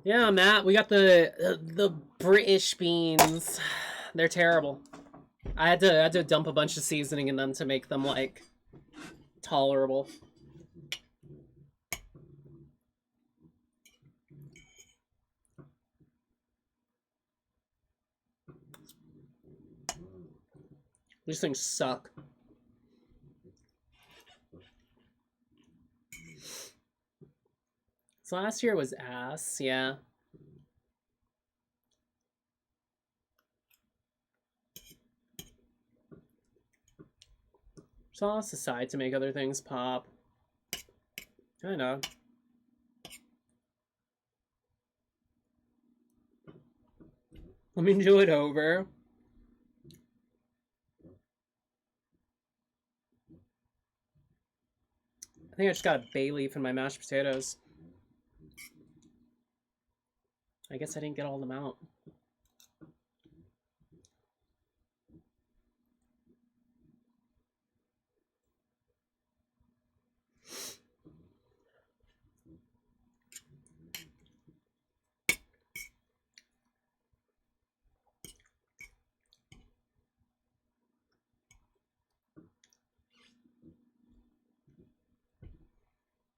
Yeah, Matt, we got the British beans. They're terrible. I had to dump a bunch of seasoning in them to make them, like, tolerable. These things suck. So last year was ass, yeah. Sauce aside to make other things pop. I know. Let me do it over. I think I just got a bay leaf in my mashed potatoes. I guess I didn't get all of them out.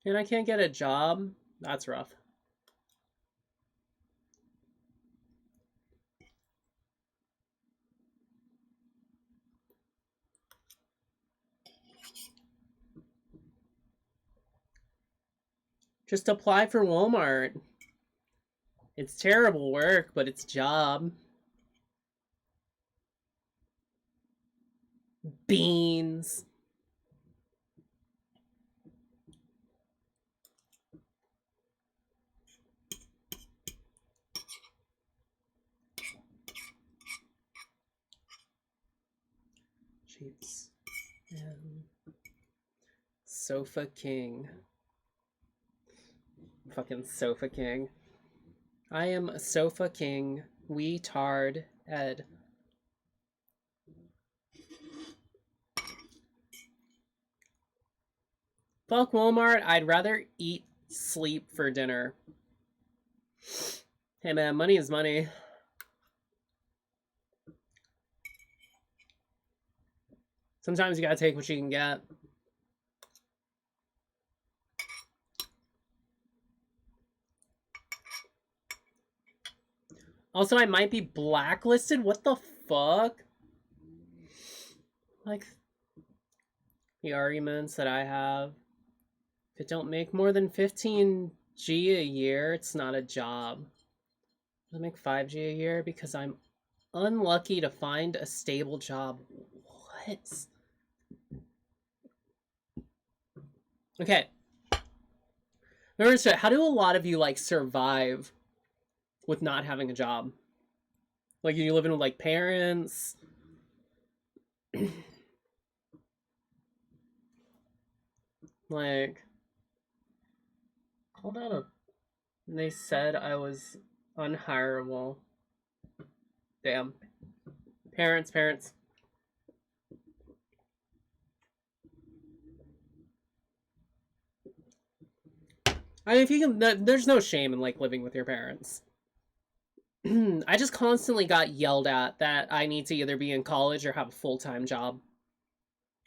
And I can't get a job? That's rough. Just apply for Walmart. It's terrible work, but it's a job. Beans. Sheets. And Sofa King. Fucking Sofa King. I am a Sofa King. We tard Ed. Fuck Walmart. I'd rather eat, sleep for dinner. Hey man, money is money. Sometimes you gotta take what you can get. Also, I might be blacklisted? What the fuck? Like, the arguments that I have If it don't make more than 15G a year, it's not a job. I make 5G a year because I'm unlucky to find a stable job. What? Okay. Remember, how do a lot of you, like, survive with not having a job? Like, you living with, like, parents? Like, hold on. They said I was unhireable. Damn. Parents. I mean, if you can, there's no shame in, like, living with your parents. I just constantly got yelled at that I need to either be in college or have a full-time job,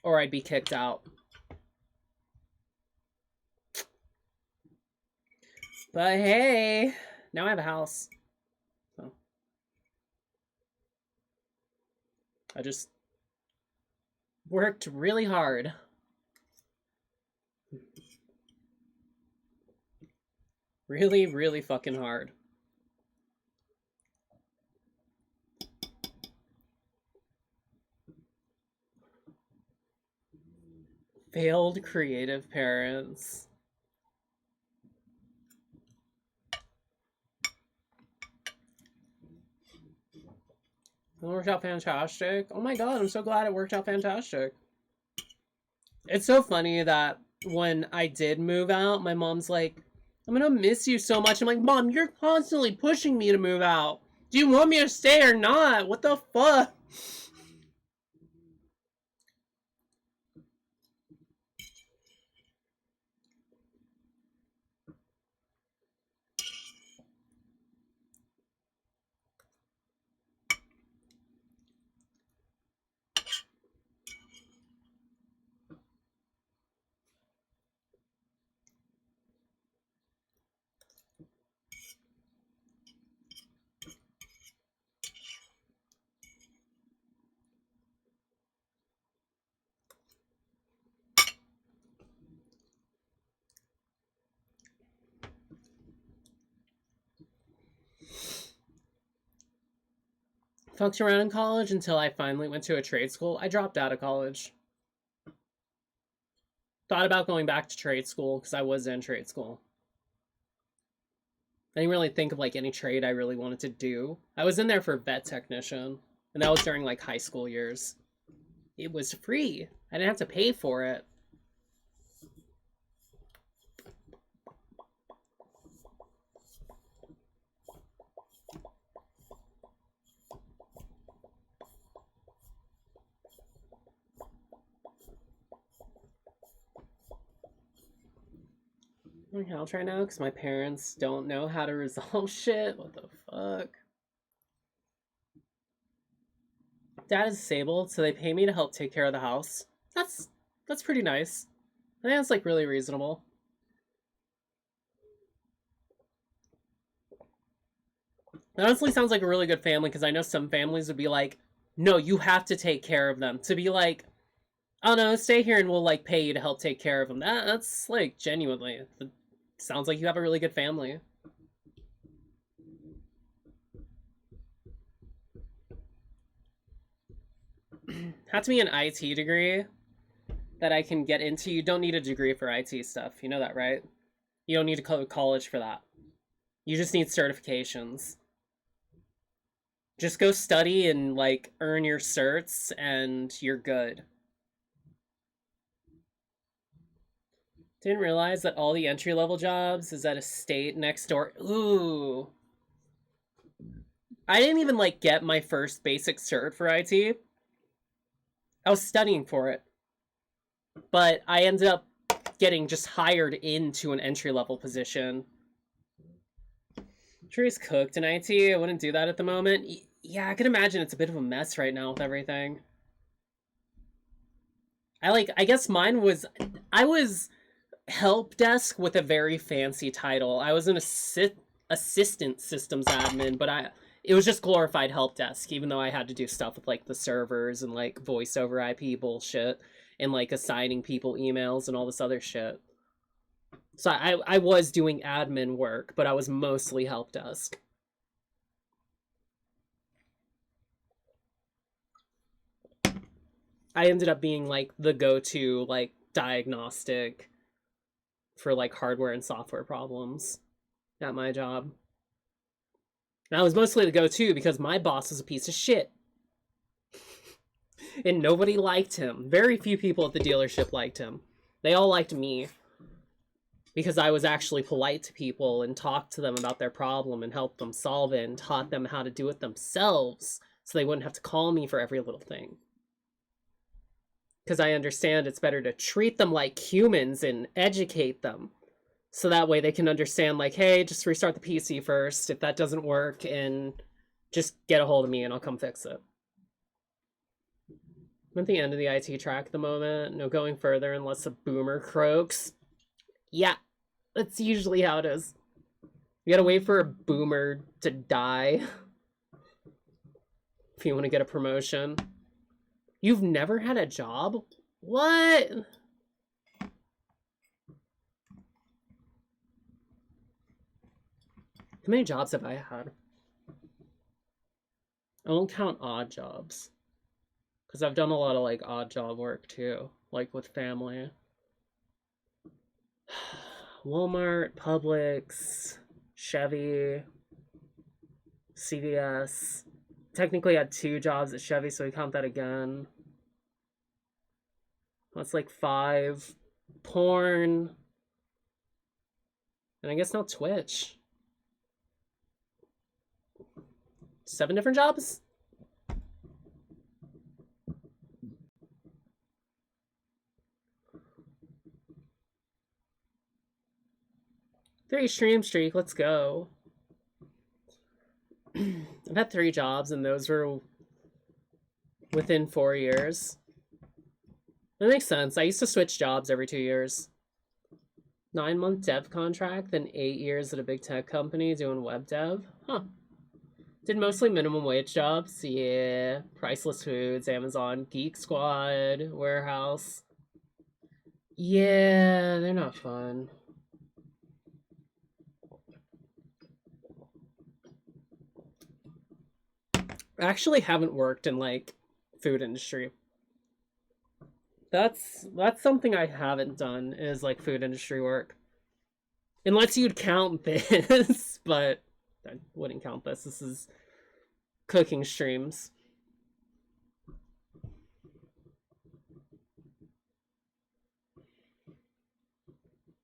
or I'd be kicked out. But hey, now I have a house. So I just worked really hard. Really, really fucking hard. Failed creative parents. It worked out fantastic. Oh my god, I'm so glad it worked out fantastic. It's so funny that when I did move out, my mom's like, I'm gonna miss you so much. I'm like, Mom, you're constantly pushing me to move out. Do you want me to stay or not? What the fuck? Fucked around in college until I finally went to a trade school. I dropped out of college. Thought about going back to trade school because I was in trade school. I didn't really think of like any trade I really wanted to do. I was in there for vet technician, and that was during like high school years. It was free. I didn't have to pay for it. I'm on couch right now because my parents don't know how to resolve shit. What the fuck? Dad is disabled, so they pay me to help take care of the house. That's pretty nice. I think that's like really reasonable. It honestly sounds like a really good family because I know some families would be like, no, you have to take care of them. To be like, oh no, stay here and we'll like pay you to help take care of them. That's like genuinely, it sounds like you have a really good family. Had to be an IT degree that I can get into. You don't need a degree for IT stuff. You know that, right? You don't need to go to college for that. You just need certifications. Just go study and like earn your certs and you're good. Didn't realize that all the entry-level jobs is at a state next door. Ooh. I didn't even like get my first basic cert for IT. I was studying for it. But I ended up getting just hired into an entry-level position. Tree's cooked in IT. I wouldn't do that at the moment. Yeah, I can imagine it's a bit of a mess right now with everything. I guess mine was, I was help desk with a very fancy title. I was an assistant systems admin, but it was just glorified help desk, even though I had to do stuff with like the servers and like voice over IP bullshit and like assigning people emails and all this other shit. So I was doing admin work, but I was mostly help desk. I ended up being like the go-to like diagnostic for like hardware and software problems at my job. And I was mostly the go-to because my boss was a piece of shit. And nobody liked him. Very few people at the dealership liked him. They all liked me because I was actually polite to people and talked to them about their problem and helped them solve it and taught them how to do it themselves so they wouldn't have to call me for every little thing. Because I understand it's better to treat them like humans and educate them. So that way they can understand, like, hey, just restart the PC first if that doesn't work, and just get a hold of me and I'll come fix it. I'm at the end of the IT track at the moment. No going further unless a boomer croaks. Yeah, that's usually how it is. You gotta wait for a boomer to die if you want to get a promotion. You've never had a job? What? How many jobs have I had? I don't count odd jobs. Because I've done a lot of, like, odd job work, too. Like, with family. Walmart, Publix, Chevy, CVS. Technically, I had 2 jobs at Chevy, so we count that again. That's like 5. Porn. And I guess now Twitch. 7 different jobs? Three stream streak, let's go. I've had 3 jobs, and those were within 4 years. That makes sense. I used to switch jobs every 2 years. 9-month dev contract, then 8 years at a big tech company doing web dev. Huh. Did mostly minimum wage jobs. Yeah. Priceless Foods, Amazon, Geek Squad, Warehouse. Yeah, they're not fun. I actually haven't worked in, like, food industry. That's something I haven't done, is like food industry work. Unless you'd count this, but I wouldn't count this. This is cooking streams.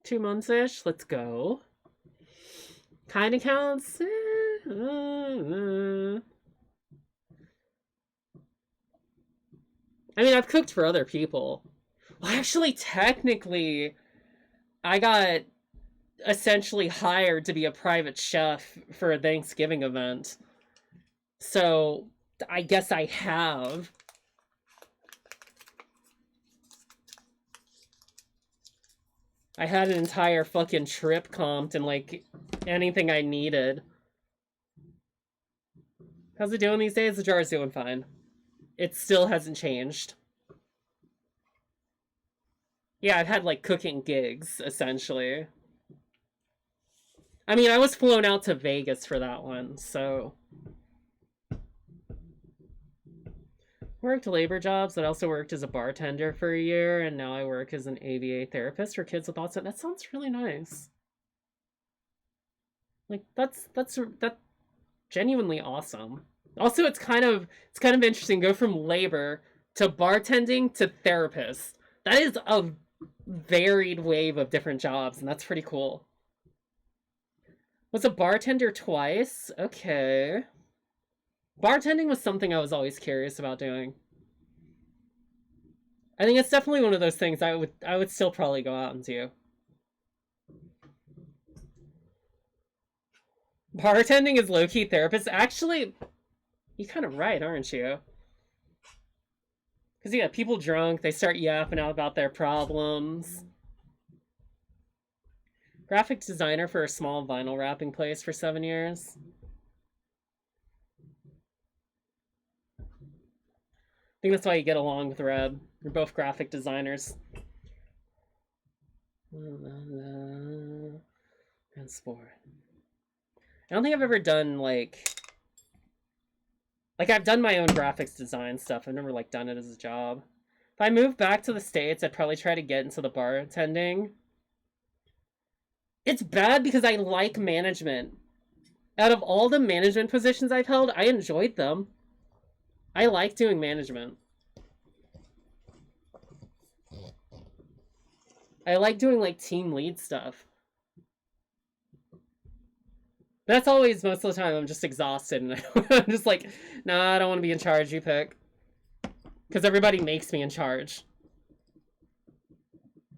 Two months-ish. Let's go. Kind of counts. I mean, I've cooked for other people. Well, actually, technically, I got essentially hired to be a private chef for a Thanksgiving event. So, I guess I have. I had an entire fucking trip comped and, like, anything I needed. How's it doing these days? The jar's doing fine. It still hasn't changed. Yeah, I've had, like, cooking gigs, essentially. I mean, I was flown out to Vegas for that one, so... Worked labor jobs, but also worked as a bartender for a year, and now I work as an ABA therapist for kids with autism. That sounds really nice. Like, that's genuinely awesome. Also, it's kind of interesting. Go from labor to bartending to therapist. That is a varied wave of different jobs, and that's pretty cool. Was a bartender twice? Okay. Bartending was something I was always curious about doing. I think it's definitely one of those things I would still probably go out and do. Bartending is low-key therapist. Actually, you're kind of right, aren't you? Because, yeah, people drunk, they start yapping out about their problems. Graphic designer for a small vinyl wrapping place for 7 years. I think that's why you get along with Reb. You're both graphic designers. And sport. I don't think I've ever done like I've done my own graphics design stuff. I've never like done it as a job. If I moved back to the States, I'd probably try to get into the bartending. It's bad because I like management. Out of all the management positions I've held, I enjoyed them. I like doing management. I like doing like team lead stuff. That's always most of the time I'm just exhausted and I'm just like, nah, I don't want to be in charge, you pick. Because everybody makes me in charge.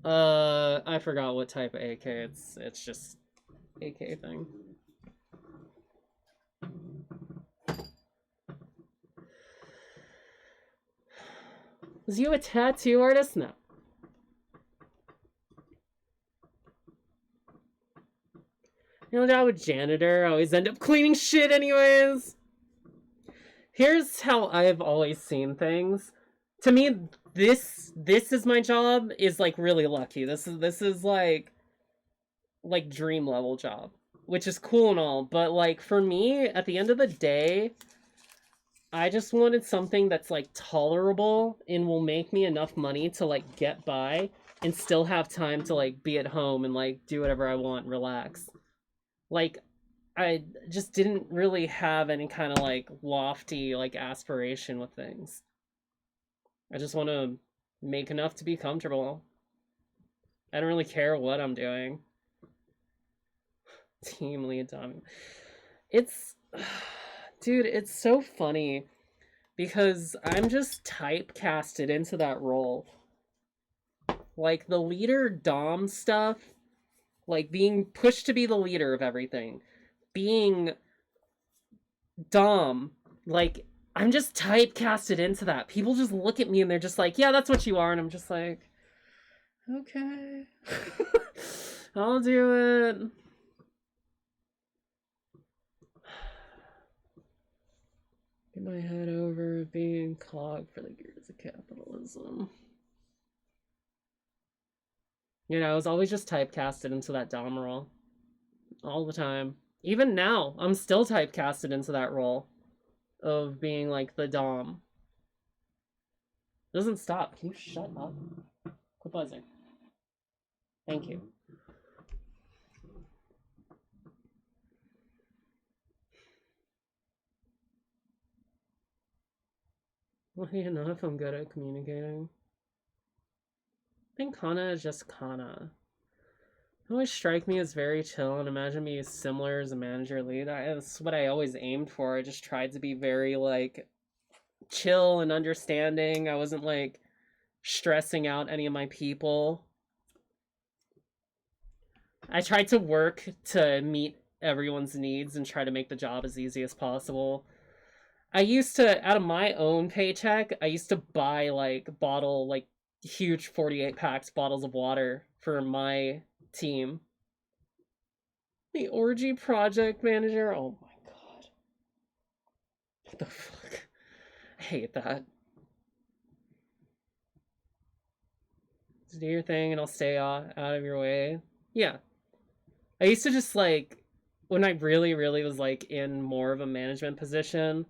I forgot what type of AK. It's just AK thing. Was you a tattoo artist? No. You know, job with janitor, I always end up cleaning shit anyways. Here's how I've always seen things. To me, this is my job is like really lucky. This is like dream level job, which is cool and all, but like for me, at the end of the day, I just wanted something that's like tolerable and will make me enough money to like get by and still have time to like be at home and like do whatever I want and relax. Like I just didn't really have any kind of like lofty like aspiration with things. I just want to make enough to be comfortable. I don't really care what I'm doing. Team lead Tommy. It's dude, it's so funny because I'm just typecasted into that role. Like the leader Dom stuff, like being pushed to be the leader of everything, being Dom, like I'm just typecasted into that. People just look at me and they're just like, yeah, that's what you are. And I'm just like, okay, I'll do it. Get my head over being cog for the gears of capitalism. You know, I was always just typecasted into that Dom role. All the time. Even now, I'm still typecasted into that role of being like the Dom. It doesn't stop. Can you shut up? Quit buzzing. Thank you. Well, you know if I'm good at communicating. I think Kana is just Kana. It always strike me as very chill and imagine me similar as a manager lead. That's what I always aimed for. I just tried to be very like chill and understanding. I wasn't like stressing out any of my people. I tried to work to meet everyone's needs and try to make the job as easy as possible. I used to, out of my own paycheck, I used to buy like huge 48 packs bottles of water for my team. The orgy project manager. Oh my god. What the fuck? I hate that. Just do your thing and I'll stay out of your way. Yeah. I used to just like, when I really, really was like in more of a management position,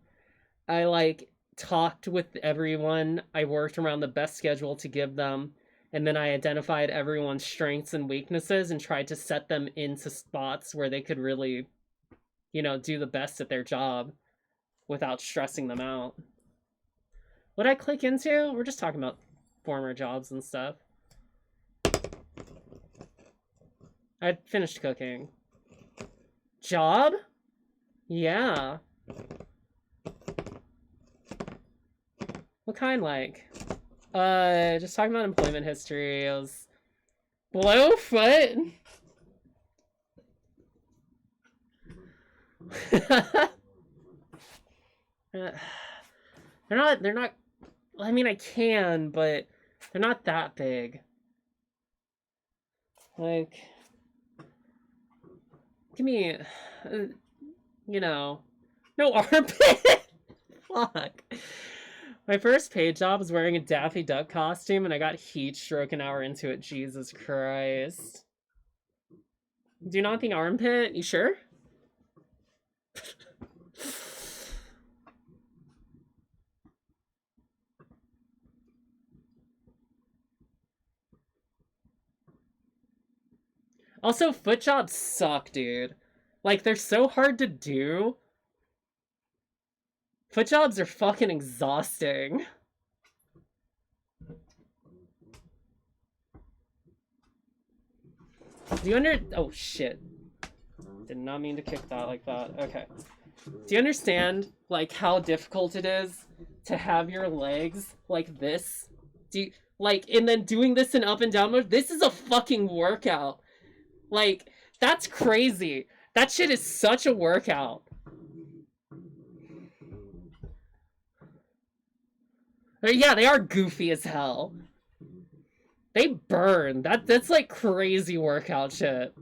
I like talked with everyone. I worked around the best schedule to give them. And then I identified everyone's strengths and weaknesses and tried to set them into spots where they could really, you know, do the best at their job without stressing them out. What I click into? We're just talking about former jobs and stuff. I finished cooking. Job? Yeah. What kind, like? Just talking about employment history. I was below foot. They're not, I mean, I can, but they're not that big. Like, give me, you know, no armpit. Fuck. My first paid job was wearing a Daffy Duck costume, and I got heat stroke an hour into it. Jesus Christ. Do not the armpit? You sure? Also, foot jobs suck, dude. Like, they're so hard to do. Foot jobs are fucking exhausting. Do you oh shit. Did not mean to kick that like that. Okay. Do you understand, like, how difficult it is to have your legs like this? Do you, like, and then doing this in up and down mode? This is a fucking workout. Like, that's crazy. That shit is such a workout. Yeah, they are goofy as hell. They burn. That's like crazy workout shit.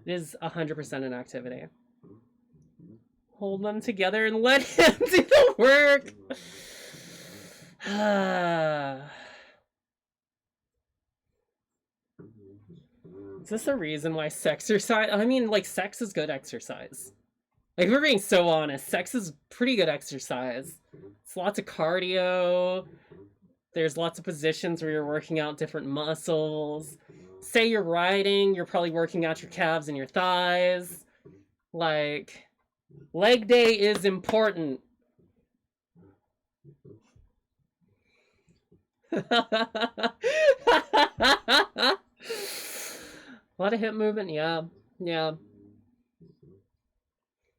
It is 100% an activity. Hold them together and let him do the work. Is this the reason why sexercise? I mean, like, sex is good exercise. Like, if we're being so honest, sex is pretty good exercise. It's lots of cardio. There's lots of positions where you're working out different muscles. Say you're riding, you're probably working out your calves and your thighs. Like, leg day is important. A lot of hip movement, yeah. Yeah.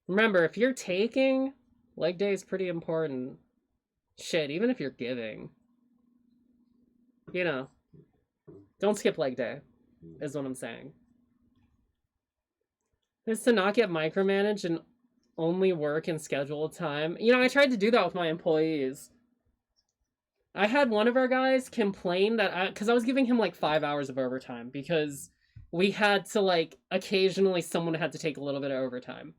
Remember, if you're taking, leg day is pretty important. Shit, even if you're giving. You know. Don't skip leg day, is what I'm saying. Is to not get micromanaged and only work in scheduled time. You know, I tried to do that with my employees. I had one of our guys complain that because I was giving him like 5 hours of overtime because we had to, like, occasionally someone had to take a little bit of overtime.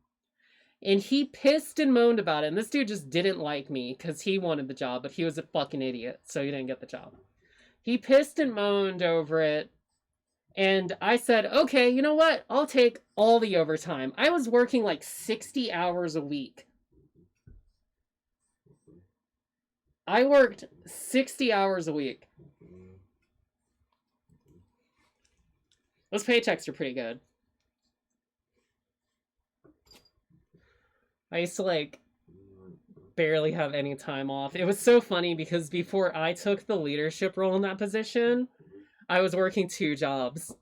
And he pissed and moaned about it. And this dude just didn't like me because he wanted the job, but he was a fucking idiot, so he didn't get the job. He pissed and moaned over it. And I said, okay, you know what? I'll take all the overtime. I was working like 60 hours a week. I worked 60 hours a week. Those paychecks are pretty good. I used to, like, barely have any time off. It was so funny because before I took the leadership role in that position, I was working 2 jobs.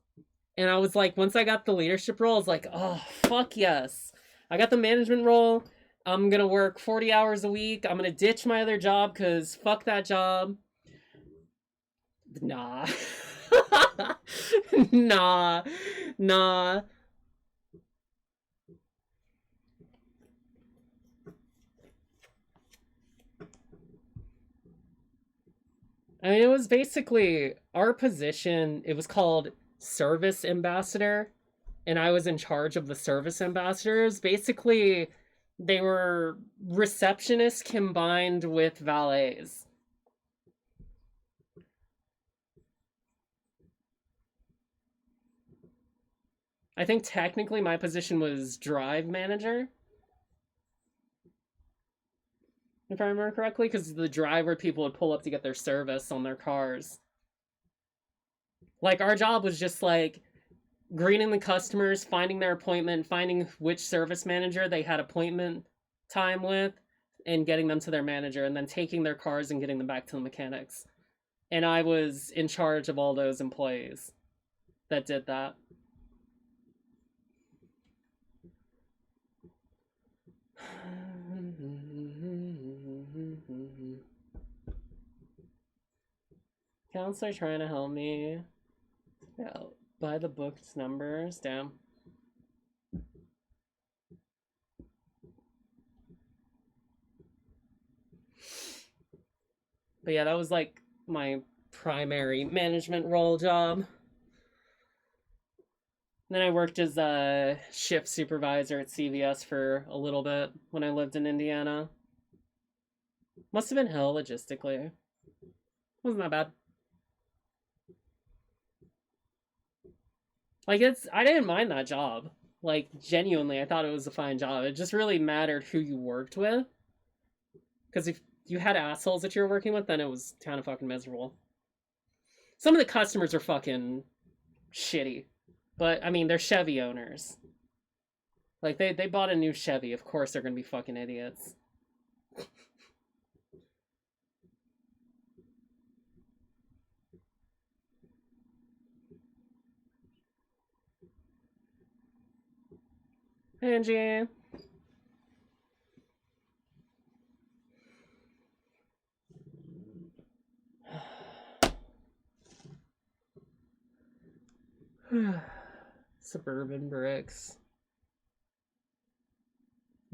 And I was like, once I got the leadership role, I was like, oh, fuck yes. I got the management role. I'm gonna work 40 hours a week. I'm gonna ditch my other job because fuck that job. Nah. Nah. I mean, it was basically our position. It was called service ambassador, and I was in charge of the service ambassadors. Basically, they were receptionists combined with valets. I think technically my position was drive manager, if I remember correctly, because the driver people would pull up to get their service on their cars. Like, our job was just, like, greeting the customers, finding their appointment, finding which service manager they had appointment time with, and getting them to their manager, and then taking their cars and getting them back to the mechanics. And I was in charge of all those employees that did that. Counselor trying to help me. Yeah, by the book's numbers. Damn. But yeah, that was like my primary management role job. Then I worked as a shift supervisor at CVS for a little bit when I lived in Indiana. Must have been hell logistically. Wasn't that bad. Like, I didn't mind that job. Like, genuinely, I thought it was a fine job. It just really mattered who you worked with. Because if you had assholes that you were working with, then it was kind of fucking miserable. Some of the customers are fucking shitty. But, I mean, they're Chevy owners. Like, they bought a new Chevy. Of course they're gonna be fucking idiots. Angie. Suburban bricks.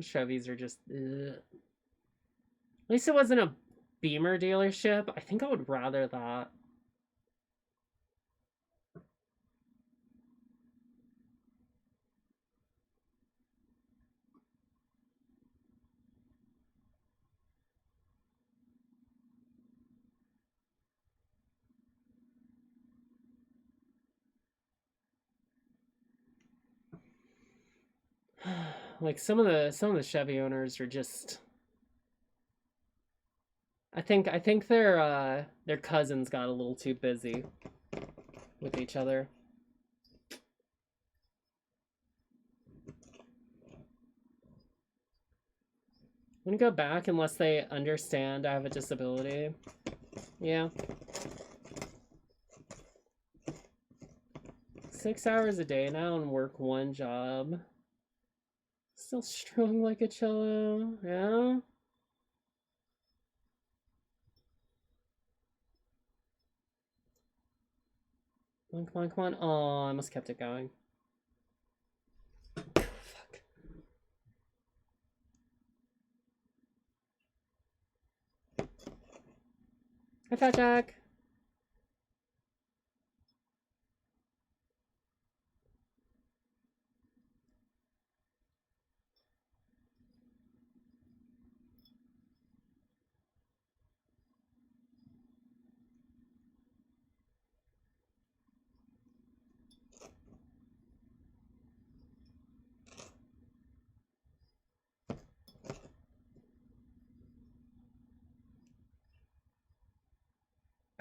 Chevys are just ugh. At least it wasn't a Beamer dealership. I think I would rather that. Like some of the Chevy owners are just I think their cousins got a little too busy with each other. I'm gonna go back unless they understand I have a disability. Yeah. 6 hours a day now and work one job. Still strung like a cello, yeah? Come on, come on, come on. Oh, I must have kept it going. Fuck. Hi, Fat Jack.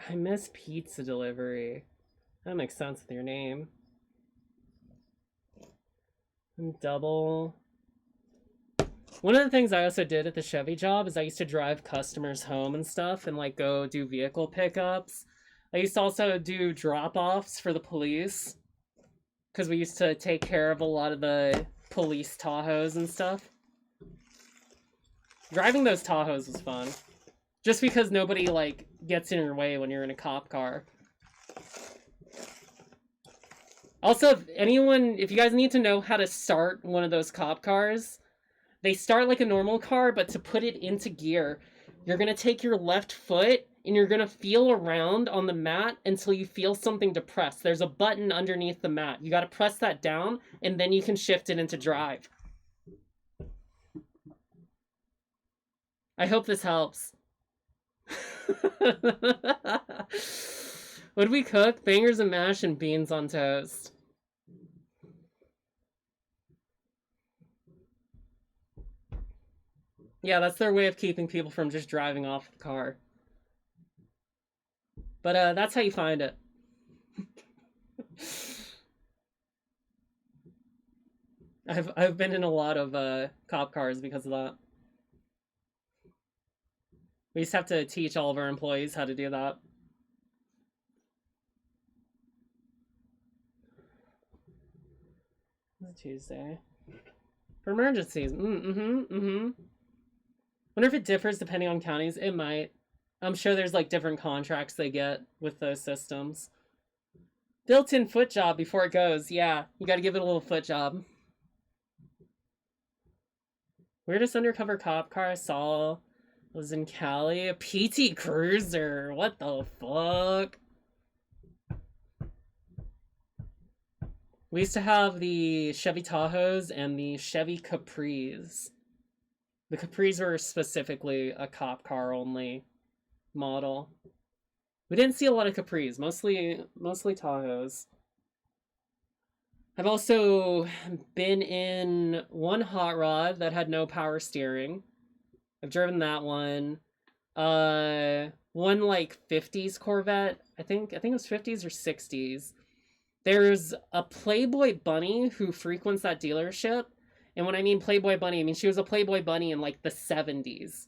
I miss pizza delivery. That makes sense with your name. And double. One of the things I also did at the Chevy job is I used to drive customers home and stuff and like go do vehicle pickups. I used to also do drop-offs for the police because we used to take care of a lot of the police Tahoes and stuff. Driving those Tahoes was fun. Just because nobody like gets in your way when you're in a cop car. Also, if you guys need to know how to start one of those cop cars, they start like a normal car, but to put it into gear, you're going to take your left foot and you're going to feel around on the mat until you feel something to press. There's a button underneath the mat. You got to press that down and then you can shift it into drive. I hope this helps. What did we cook? Bangers and mash and beans on toast. Yeah, that's their way of keeping people from just driving off the car. But that's how you find it. I've been in a lot of cop cars because of that. We just have to teach all of our employees how to do that. It's Tuesday. For emergencies. Wonder if it differs depending on counties. It might. I'm sure there's like different contracts they get with those systems. Built-in foot job before it goes. Yeah, you gotta give it a little foot job. Weirdest undercover cop car I saw was in Cali. A PT Cruiser. What the fuck? We used to have the Chevy Tahoes and the Chevy Capris. The Capris were specifically a cop car only model. We didn't see a lot of Capris, mostly Tahoes. I've also been in one hot rod that had no power steering. I've driven that one. One like 50s Corvette. I think it was 50s or 60s. There's a Playboy Bunny who frequents that dealership. And when I mean Playboy Bunny, I mean she was a Playboy Bunny in like the 70s.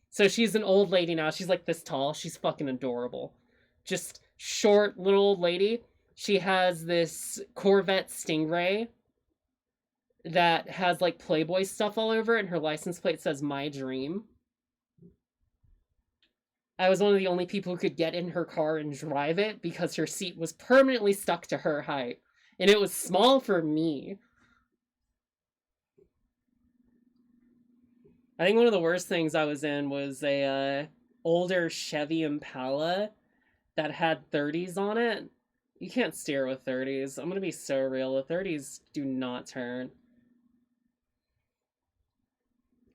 So she's an old lady now. She's like this tall. She's fucking adorable. Just short little old lady. She has this Corvette Stingray that has like Playboy stuff all over it, and her license plate says My Dream. I was one of the only people who could get in her car and drive it because her seat was permanently stuck to her height. And it was small for me. I think one of the worst things I was in was a older Chevy Impala that had 30s on it. You can't steer with 30s. I'm gonna be so real. The 30s do not turn.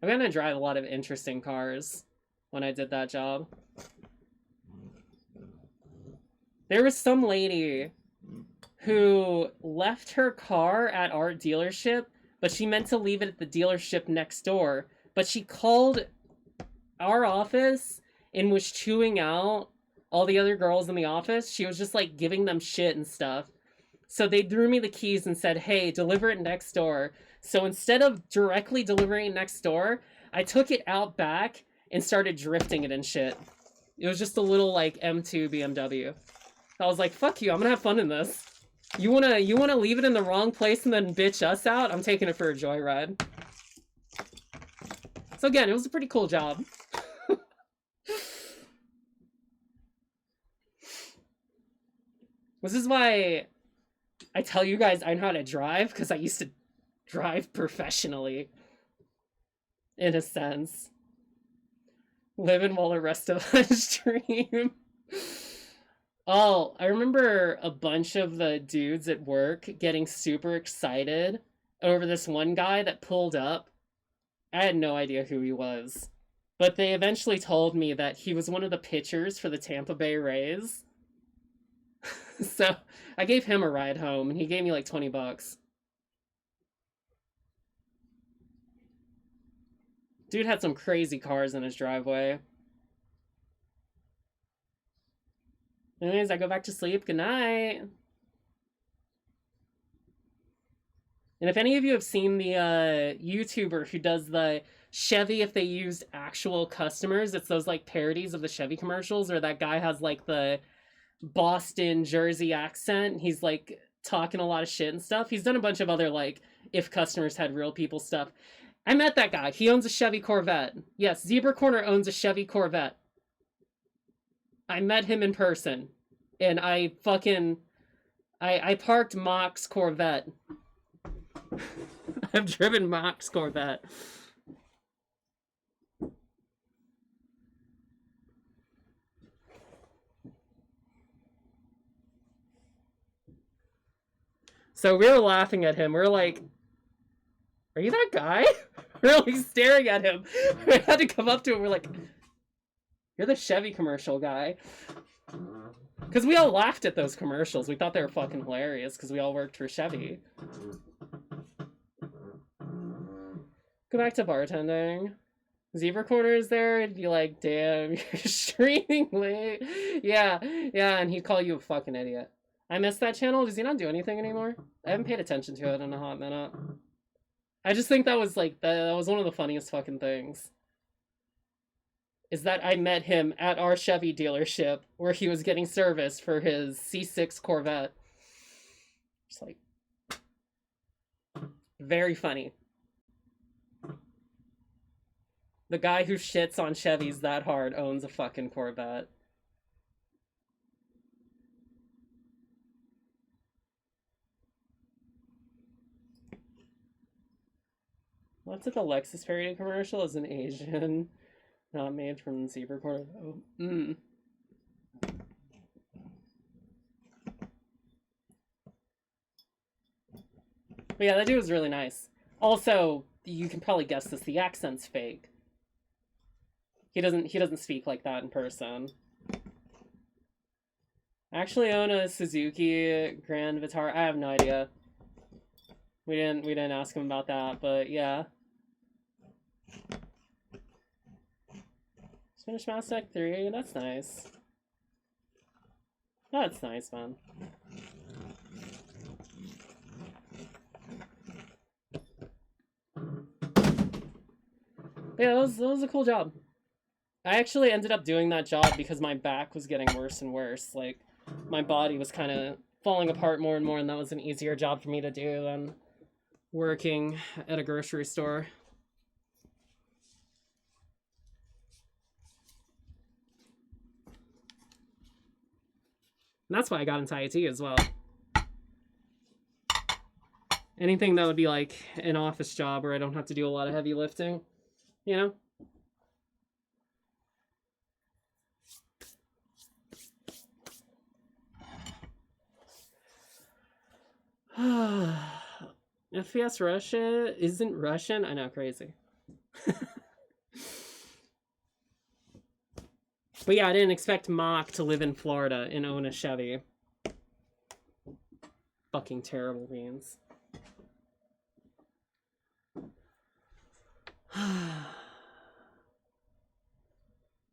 I'm gonna drive a lot of interesting cars when I did that job. There was some lady who left her car at our dealership, but she meant to leave it at the dealership next door. But she called our office and was chewing out all the other girls in the office. She was just like giving them shit and stuff. So they threw me the keys and said, hey, deliver it next door. So instead of directly delivering it next door, I took it out back and started drifting it and shit. It was just a little like M2 BMW. I was like, fuck you, I'm gonna have fun in this. You wanna leave it in the wrong place and then bitch us out? I'm taking it for a joyride. So again, it was a pretty cool job. This is why I tell you guys I know how to drive, because I used to drive professionally. In a sense. Living while the rest of us dream. Oh, I remember a bunch of the dudes at work getting super excited over this one guy that pulled up. I had no idea who he was. But they eventually told me that he was one of the pitchers for the Tampa Bay Rays. So I gave him a ride home, and he gave me like $20. Dude had some crazy cars in his driveway. Anyways, I go back to sleep. Good night. And if any of you have seen the YouTuber who does the Chevy if they used actual customers, it's those like parodies of the Chevy commercials, or that guy has like the Boston, Jersey accent. He's like talking a lot of shit and stuff. He's done a bunch of other like if customers had real people stuff. I met that guy. He owns a Chevy Corvette. Yes, Zebra Corner owns a Chevy Corvette. I met him in person. And I parked Mock's Corvette. I've driven Mock's Corvette. So we were laughing at him. We were like, are you that guy? We were like staring at him. We had to come up to him. We're like, you're the Chevy commercial guy. Because we all laughed at those commercials. We thought they were fucking hilarious because we all worked for Chevy. Go back to bartending. Zebra Corner is there, and be like, damn, you're streaming late. Yeah, and he'd call you a fucking idiot. I missed that channel. Does he not do anything anymore? I haven't paid attention to it in a hot minute. I just think that was like, that was one of the funniest fucking things. Is that I met him at our Chevy dealership where he was getting service for his C6 Corvette. Just like, very funny. The guy who shits on Chevys that hard owns a fucking Corvette. What's it? The Lexus parody commercial is an Asian. Not made from Zebra Corner, though. But yeah, that dude was really nice. Also, you can probably guess this, the accent's fake. He doesn't speak like that in person. I actually own a Suzuki Grand Vitara. I have no idea. We didn't ask him about that, but yeah. Just finished Mass Effect 3, that's nice. That's nice, man. Yeah, that was a cool job. I actually ended up doing that job because my back was getting worse and worse. Like, my body was kind of falling apart more and more, and that was an easier job for me to do than working at a grocery store. And that's why I got into IT as well. Anything that would be like an office job where I don't have to do a lot of heavy lifting, you know? FPS Russia isn't Russian? I know, crazy. But yeah, I didn't expect Mock to live in Florida and own a Chevy. Fucking terrible beans.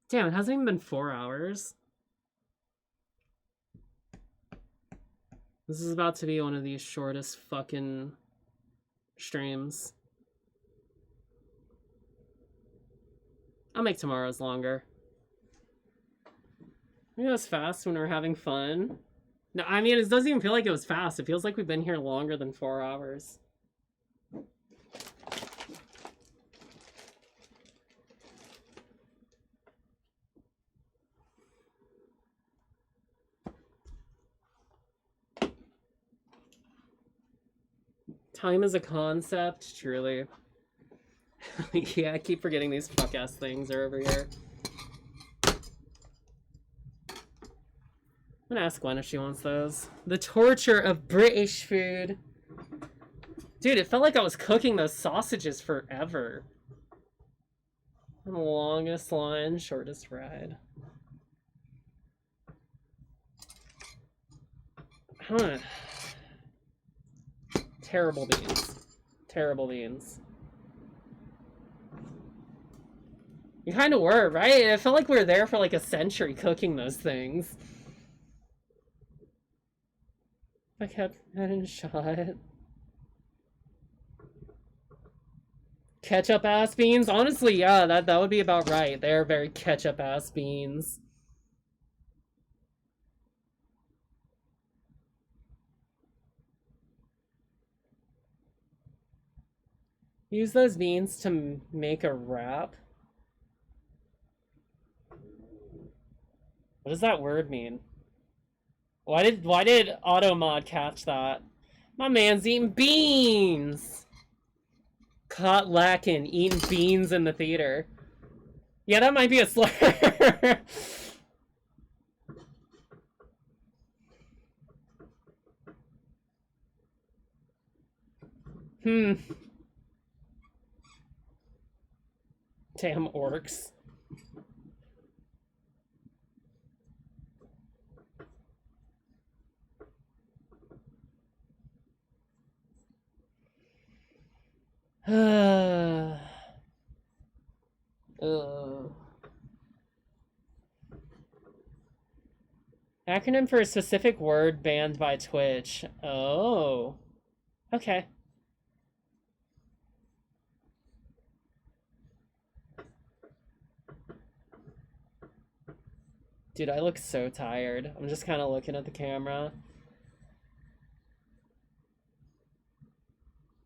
Damn, it hasn't even been 4 hours. This is about to be one of these shortest fucking streams. I'll make tomorrow's longer. It was fast when we were having fun. No, I mean, it doesn't even feel like it was fast. It feels like we've been here longer than 4 hours. Time is a concept, truly. Yeah, I keep forgetting these fuck-ass things are over here. I'm gonna ask Gwen if she wants those. The torture of British food. Dude, it felt like I was cooking those sausages forever. Longest line, shortest ride. Huh. Terrible beans. Terrible beans. You kind of were, right? It felt like we were there for like a century cooking those things. I kept getting shot. Ketchup ass beans? Honestly, yeah, that would be about right. They're very ketchup ass beans. Use those beans to make a wrap? What does that word mean? Why did Automod catch that? My man's eating beans! Caught lacking, eating beans in the theater. Yeah, that might be a slur. Damn orcs. Acronym for a specific word banned by Twitch. Oh. Okay. Dude, I look so tired. I'm just kind of looking at the camera.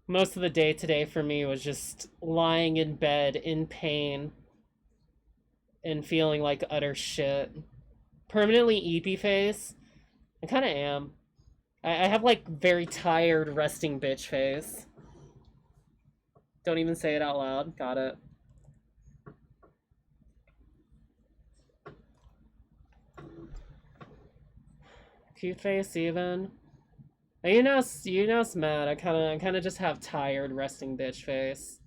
Most of the day today for me was just lying in bed in pain and feeling like utter shit. Permanently eepy face. I kind of am. I have like very tired resting bitch face. Don't even say it out loud. Got it. Cute face even. You know, it's mad. I kind of just have tired resting bitch face.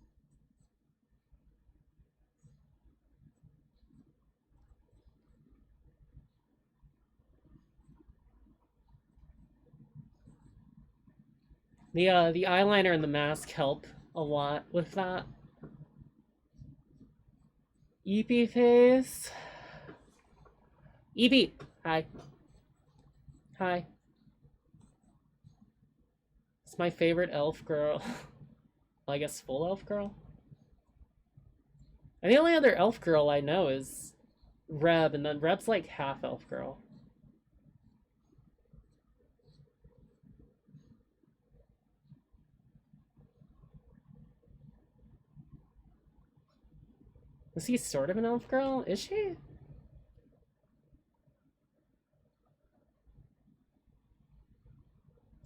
The eyeliner and the mask help a lot with that. Eepy face. Eepy, hi. Hi. It's my favorite elf girl. Well, I guess full elf girl. And the only other elf girl I know is Reb, and then Reb's like half elf girl. Is he sort of an elf girl? Is she?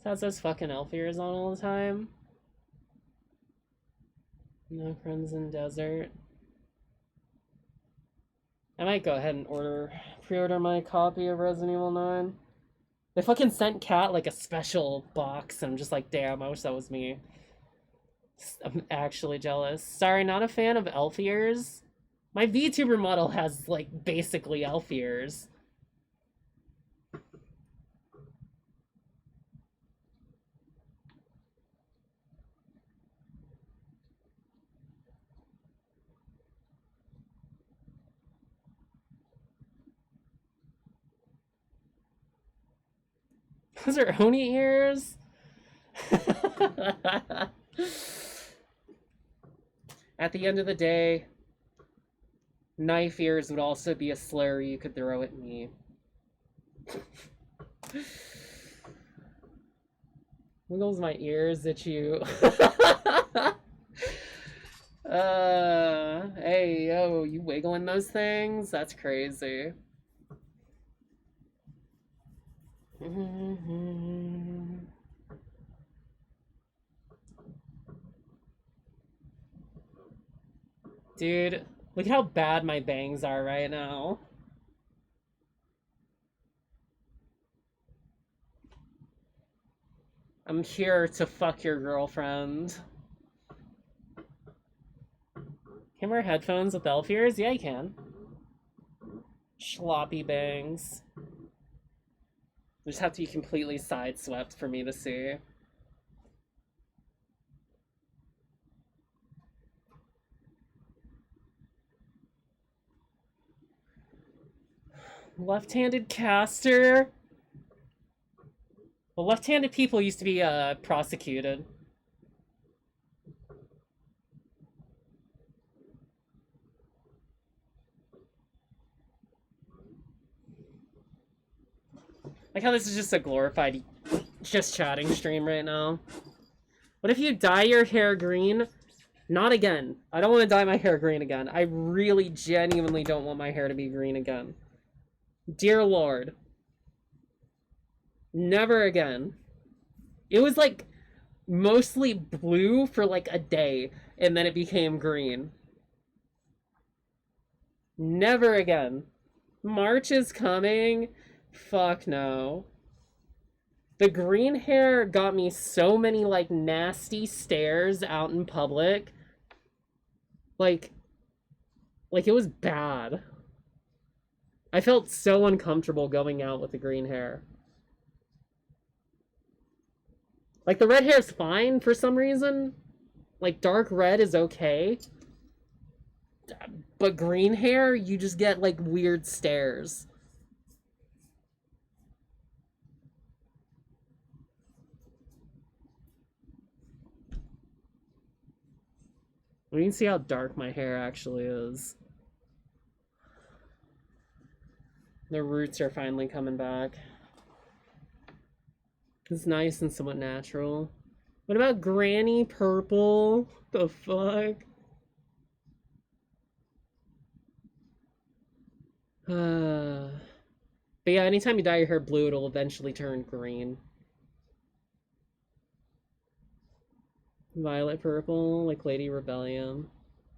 Has those fucking elf ears on all the time. No Crimson Desert. I might go ahead and pre-order my copy of Resident Evil 9. They fucking sent Kat like a special box, and I'm just like, damn, I wish that was me. I'm actually jealous. Sorry, not a fan of elf ears. My VTuber model has like basically elf ears. Those are Oni ears? At the end of the day, knife ears would also be a slur you could throw at me. Wiggles my ears at you. Hey, yo, you wiggling those things? That's crazy. Dude, look at how bad my bangs are right now. I'm here to fuck your girlfriend. Can I wear headphones with elf ears? Yeah, you can. Sloppy bangs. They just have to be completely sideswept for me to see. Left-handed caster. Well, left-handed people used to be prosecuted. Like how this is just a glorified just chatting stream right now. What if you dye your hair green? Not again. I don't want to dye my hair green again. I really genuinely don't want my hair to be green again. Dear Lord. Never again. It was like mostly blue for like a day, and then it became green. Never again. March is coming. Fuck no. The green hair got me so many like nasty stares out in public. Like it was bad. I felt so uncomfortable going out with the green hair. Like, the red hair's fine for some reason. Like, dark red is okay. But green hair, you just get, like, weird stares. We can see how dark my hair actually is. The roots are finally coming back. It's nice and somewhat natural. What about granny purple? The fuck? But yeah, anytime you dye your hair blue, it'll eventually turn green. Violet purple, like Lady Rebellion.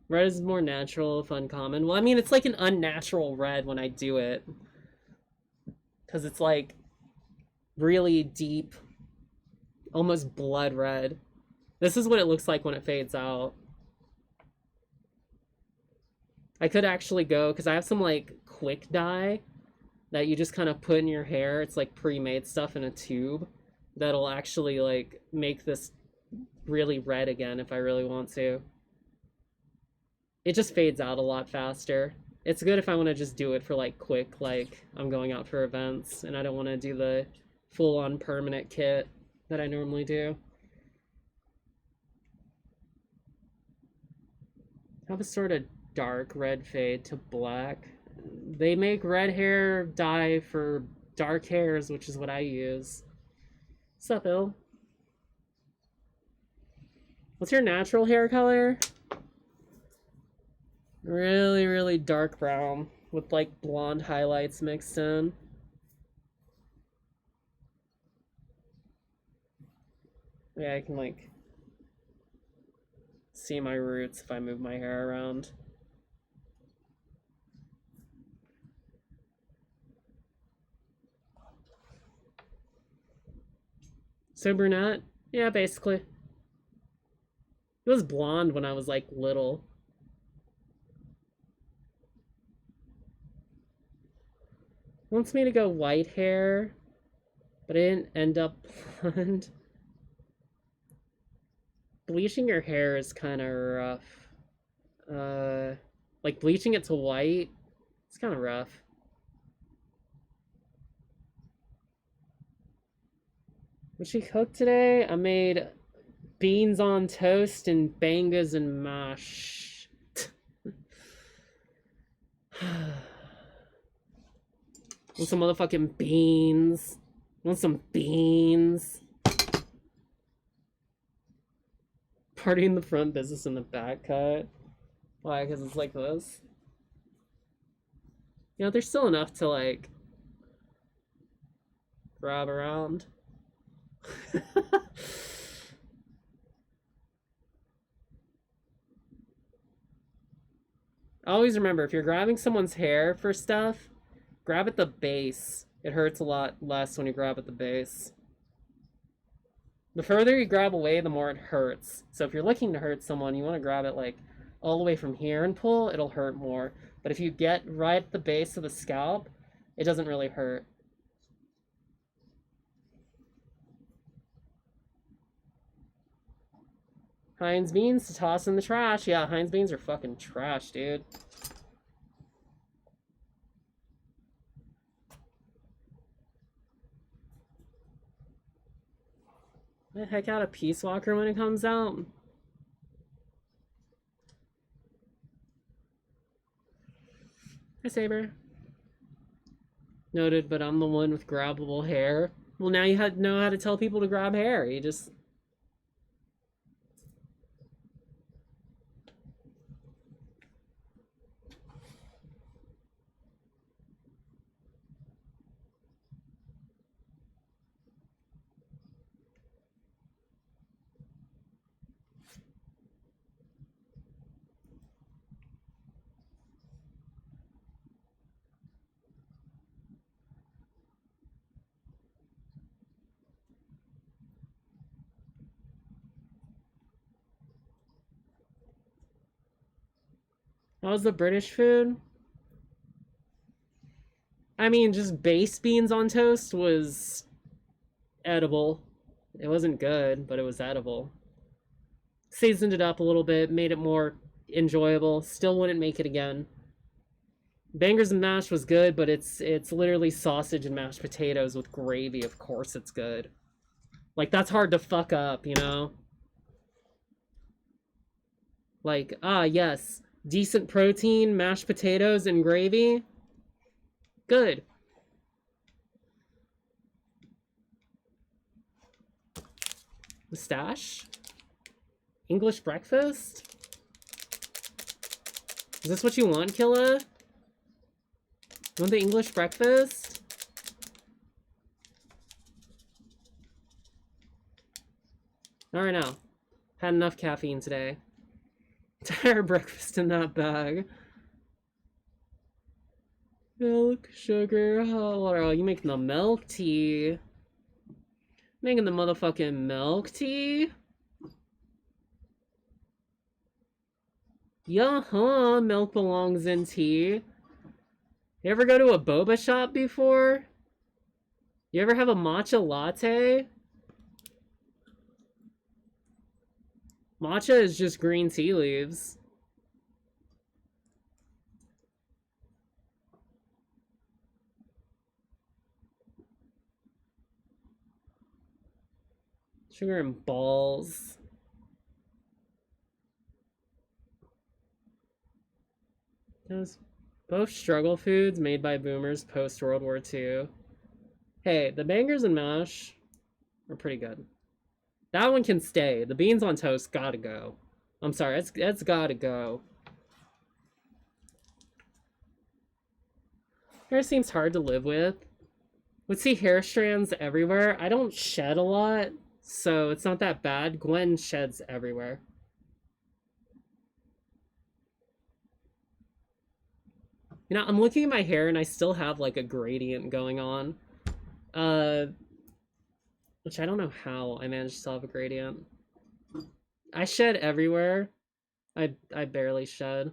Red is more natural, if uncommon. Well, I mean, it's like an unnatural red when I do it. Because it's like really deep almost blood red. This is what it looks like when it fades out. I could actually go, because I have some, like, quick dye that you just kind of put in your hair. It's, like, pre-made stuff in a tube that'll actually, like, make this really red again if I really want to. It just fades out a lot faster. It's good if I want to just do it for, like, quick, like, I'm going out for events, and I don't want to do the full-on permanent kit that I normally do. Have a sort of dark red fade to black. They make red hair dye for dark hairs, which is what I use. What's up, Il? What's your natural hair color? Really, really dark brown with like blonde highlights mixed in. Yeah, I can like see my roots if I move my hair around. So brunette? Yeah, basically. It was blonde when I was like little. Wants me to go white hair, but I didn't end up blonde. Bleaching your hair is kind of rough. Like bleaching it to white, it's kind of rough. What she cooked today? I made beans on toast and bangas and mash. Want some motherfucking beans? Want some beans? Party in the front, business in the back cut. Why? Because it's like this. You know, there's still enough to like grab around. Always remember, if you're grabbing someone's hair for stuff, grab at the base. It hurts a lot less when you grab at the base. The further you grab away, the more it hurts. So if you're looking to hurt someone, you want to grab it like all the way from here and pull, it'll hurt more. But if you get right at the base of the scalp, it doesn't really hurt. Heinz beans to toss in the trash. Yeah, Heinz beans are fucking trash, dude. The heck out of Peace Walker when it comes out. Hi, Saber. Noted, but I'm the one with grabbable hair. Well, now you know how to tell people to grab hair. You just... How's the British food? I mean, just base beans on toast was edible. It wasn't good, but it was edible. Seasoned it up a little bit, made it more enjoyable. Still wouldn't make it again. Bangers and mash was good, but it's literally sausage and mashed potatoes with gravy. Of course it's good. Like, that's hard to fuck up, you know? Like, yes. Decent protein, mashed potatoes, and gravy. Good. Mustache? English breakfast? Is this what you want, Killa? You want the English breakfast? Alright now. Had enough caffeine today. Entire breakfast in that bag. Milk, sugar, hot water. Oh, you making the milk tea. Making the motherfucking milk tea. Yeah, milk belongs in tea. You ever go to a boba shop before? You ever have a matcha latte? Matcha is just green tea leaves. Sugar and balls. Those both struggle foods made by boomers post World War II. Hey, the bangers and mash are pretty good. That one can stay. The beans on toast gotta go. I'm sorry, that's gotta go. Hair seems hard to live with. Would see hair strands everywhere. I don't shed a lot, so it's not that bad. Gwen sheds everywhere. You know, I'm looking at my hair and I still have like a gradient going on. Which I don't know how I managed to still have a gradient. I shed everywhere. I barely shed.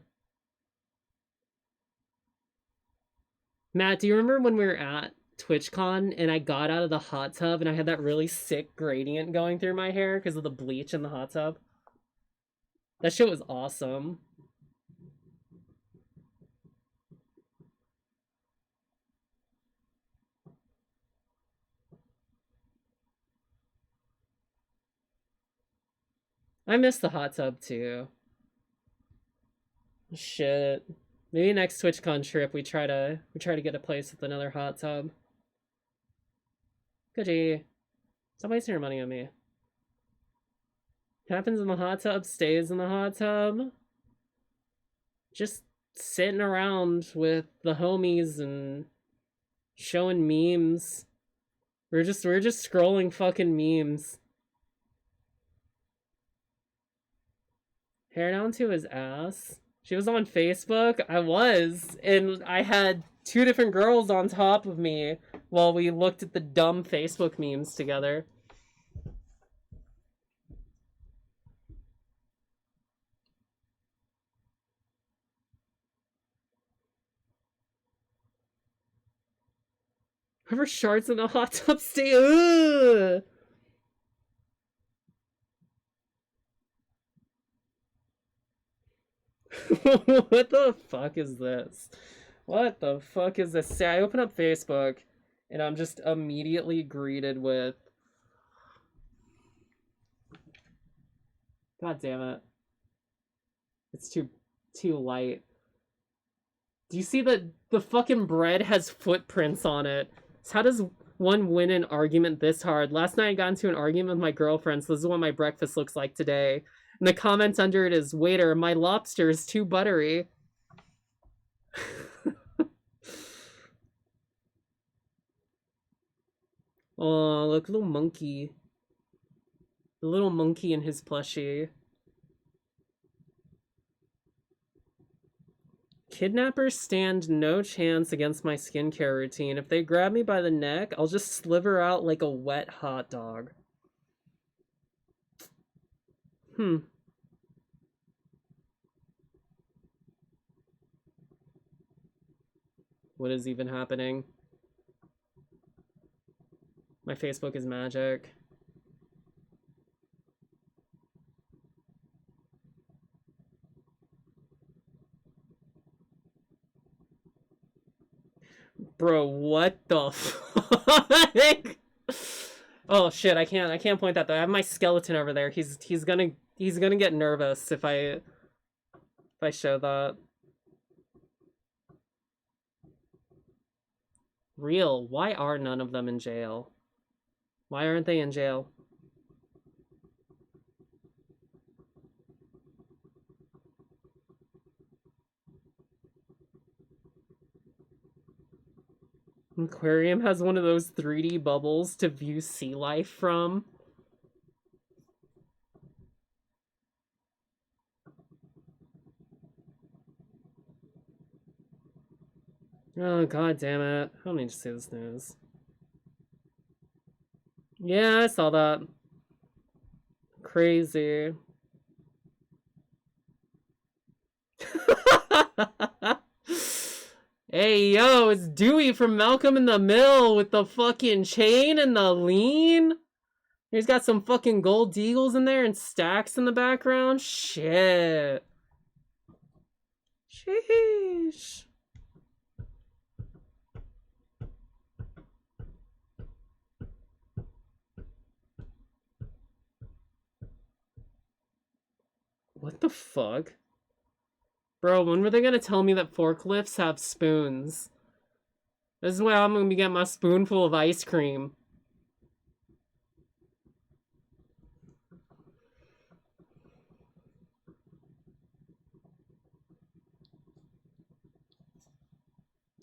Matt, do you remember when we were at TwitchCon and I got out of the hot tub and I had that really sick gradient going through my hair because of the bleach in the hot tub? That shit was awesome. I miss the hot tub too. Shit. Maybe next TwitchCon trip we try to get a place with another hot tub. Goody. Stop wasting your money on me. Happens in the hot tub, stays in the hot tub. Just sitting around with the homies and showing memes. We're just scrolling fucking memes. Hair down to his ass. She was on Facebook. I was, and I had two different girls on top of me while we looked at the dumb Facebook memes together. Whoever sharts in the hot tub stay. Ugh! What the fuck is this? What the fuck is this? See, I open up Facebook and I'm just immediately greeted with. God damn it. It's too light. Do you see that the fucking bread has footprints on it? So how does one win an argument this hard? Last night I got into an argument with my girlfriend, so this is what my breakfast looks like today. And the comment under it is, waiter, my lobster is too buttery. Oh, look, little monkey. The little monkey in his plushie. Kidnappers stand no chance against my skincare routine. If they grab me by the neck, I'll just sliver out like a wet hot dog. What is even happening? My Facebook is magic. Bro, what the fuck? Oh shit, I can't point that though. I have my skeleton over there. He's gonna get nervous if I show that. Real, why are none of them in jail? Why aren't they in jail? Aquarium has one of those 3D bubbles to view sea life from. Oh, god damn it. I don't need to see this news. Yeah, I saw that. Crazy. Hey, yo, it's Dewey from Malcolm in the Mill with the fucking chain and the lean. He's got some fucking gold deagles in there and stacks in the background. Shit. Sheesh. What the fuck? Bro, when were they gonna tell me that forklifts have spoons? This is why I'm gonna be getting my spoonful of ice cream.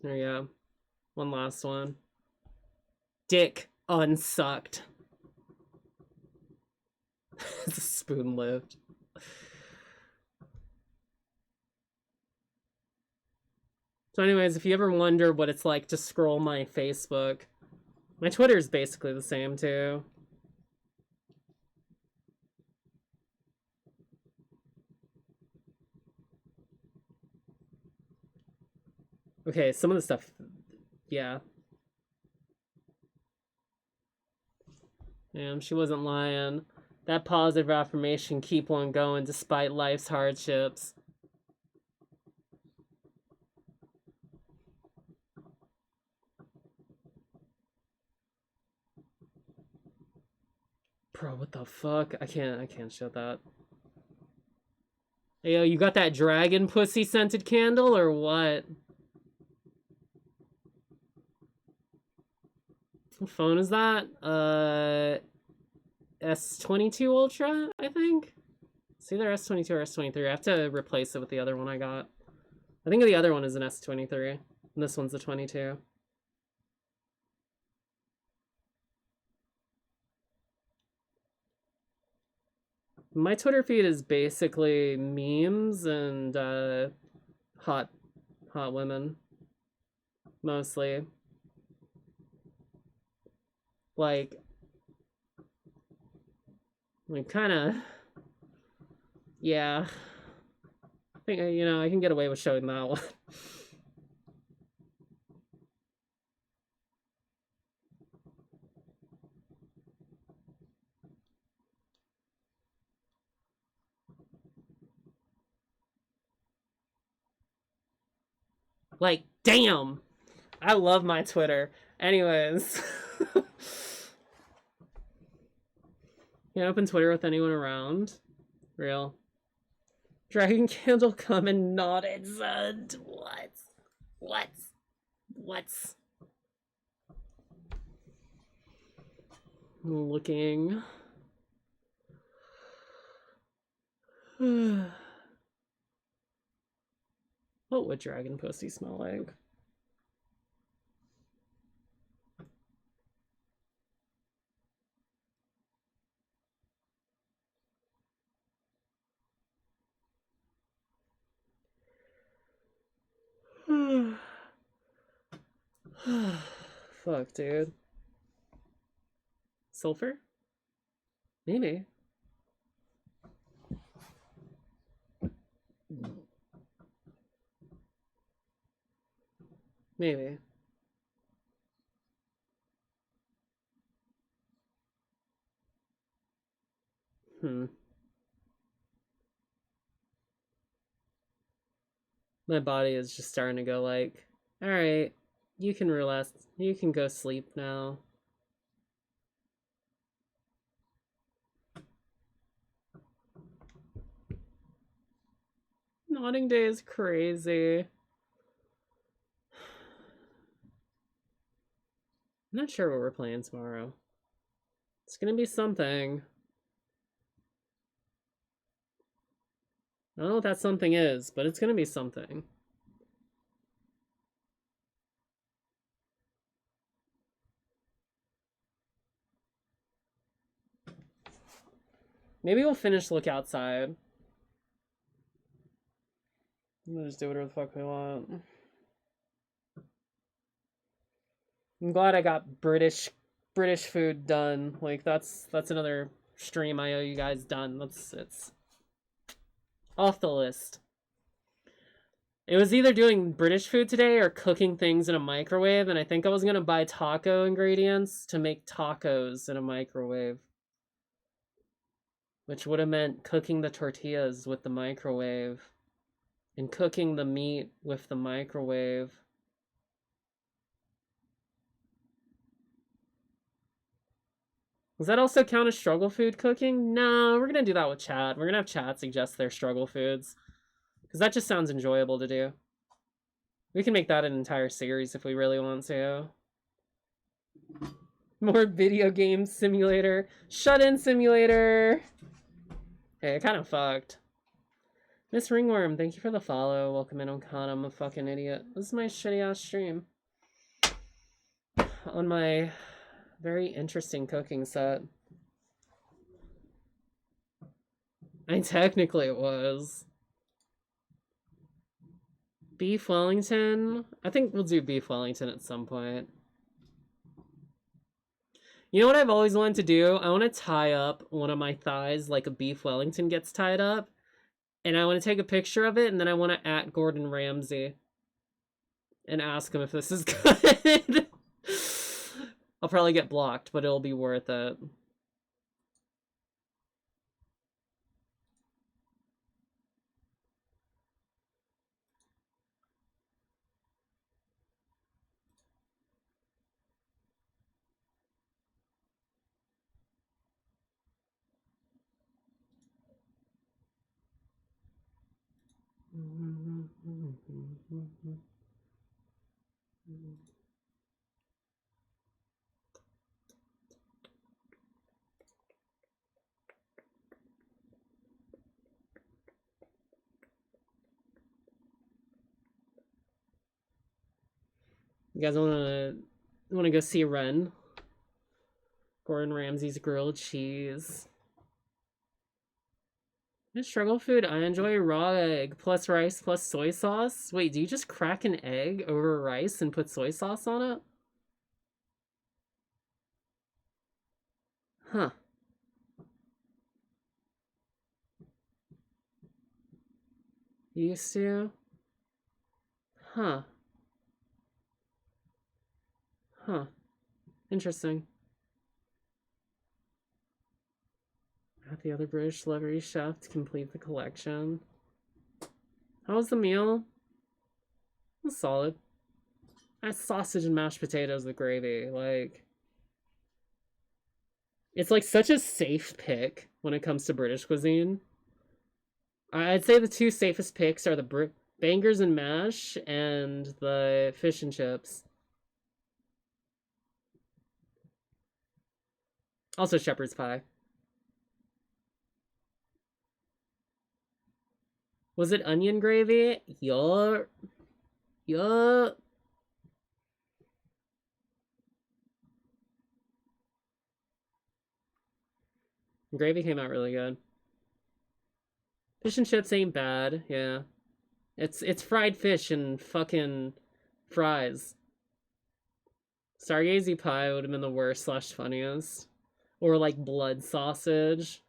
There you go. One last one. Dick unsucked. It's a spoon lift. So anyways, if you ever wonder what it's like to scroll my Facebook, my Twitter is basically the same too. Okay, some of the stuff, yeah. Damn, she wasn't lying. That positive affirmation keep on going despite life's hardships. Bro, what the fuck? I can't show that. Hey, yo, you got that dragon pussy scented candle or what? What phone is that? S22 Ultra, I think? It's either S22 or S23. I have to replace it with the other one I got. I think the other one is an S23, and this one's a 22. My Twitter feed is basically memes and hot women, mostly. Like kind of, yeah. I think I can get away with showing that one. Like, damn, I love my Twitter. Anyways, you open Twitter with anyone around? Real. Dragon Candle come and nodded, Zud. What? Looking. What would dragon pussy smell like? Fuck, dude. Sulfur? Maybe. Maybe. My body is just starting to go like, alright, you can relax. You can go sleep now. Nodding day is crazy. I'm not sure what we're playing tomorrow. It's gonna be something. I don't know what that something is, but it's gonna be something. Maybe we'll finish Look Outside. We'll just do whatever the fuck we want. I'm glad I got British British food done. Like that's another stream I owe you guys done. It's off the list. It was either doing British food today or cooking things in a microwave, and I think I was gonna buy taco ingredients to make tacos in a microwave. Which would have meant cooking the tortillas with the microwave. And cooking the meat with the microwave. Does that also count as struggle food cooking? No, we're gonna do that with chat. We're gonna have chat suggest their struggle foods. Because that just sounds enjoyable to do. We can make that an entire series if we really want to. More video game simulator. Shut-in simulator! Hey, I kind of fucked. Miss Ringworm, thank you for the follow. Welcome in, Okana. I'm a fucking idiot. This is my shitty-ass stream. On my very interesting cooking set. I mean, technically it was. Beef Wellington? I think we'll do beef Wellington at some point. You know what I've always wanted to do? I want to tie up one of my thighs like a beef Wellington gets tied up. And I want to take a picture of it, and then I want to @ Gordon Ramsay. And ask him if this is good. I'll probably get blocked, but it'll be worth it. You guys wanna go see Ren? Gordon Ramsay's grilled cheese. Struggle food, I enjoy raw egg plus rice plus soy sauce. Wait, do you just crack an egg over rice and put soy sauce on it? Huh. Used to? Huh. Huh. Interesting. At the other British celebrity chef to complete the collection. How was the meal? It was solid. I had sausage and mashed potatoes with gravy. Like, it's like such a safe pick when it comes to British cuisine. I'd say the two safest picks are the bangers and mash and the fish and chips. Also shepherd's pie. Was it onion gravy? Yup. Yup. Gravy came out really good. Fish and chips ain't bad, yeah. It's fried fish and fucking fries. Stargazy pie would have been the worst / funniest. Or like blood sausage.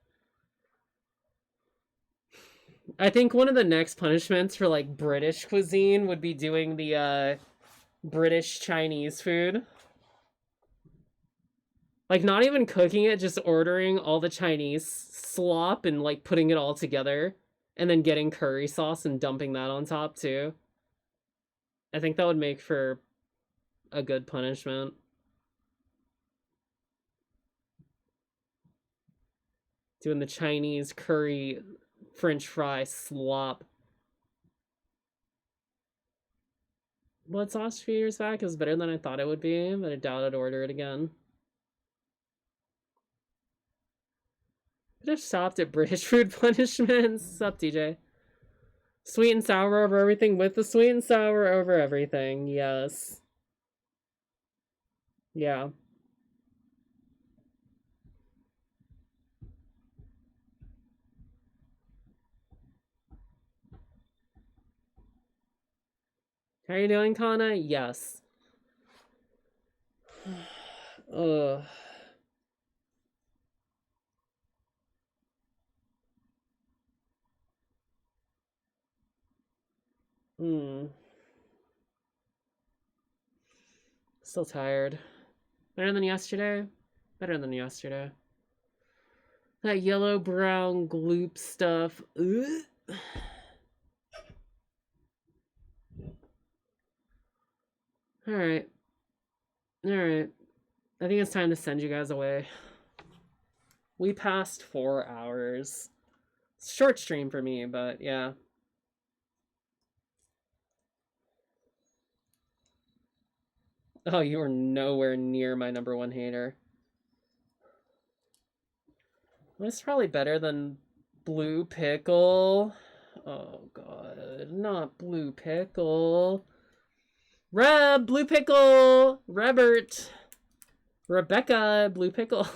I think one of the next punishments for like British cuisine would be doing the British Chinese food. Like not even cooking it, just ordering all the Chinese slop and like putting it all together and then getting curry sauce and dumping that on top too. I think that would make for a good punishment. Doing the Chinese curry French fry slop. Blood sauce a few years back. It was better than I thought it would be, but I doubt I'd order it again. Could have stopped at British food punishments. Sup, DJ? Sweet and sour over everything with the sweet and sour over everything. Yes. Yeah. How are you doing, Kana? Yes. Ugh. Still tired. Better than yesterday? Better than yesterday. That yellow brown gloop stuff. Ugh. Alright. Alright. I think it's time to send you guys away. We passed 4 hours. Short stream for me, but yeah. Oh, you are nowhere near my #1 hater. It's probably better than Blue Pickle. Oh god, not Blue Pickle. Blue Pickle! Rebert! Rebecca, Blue Pickle.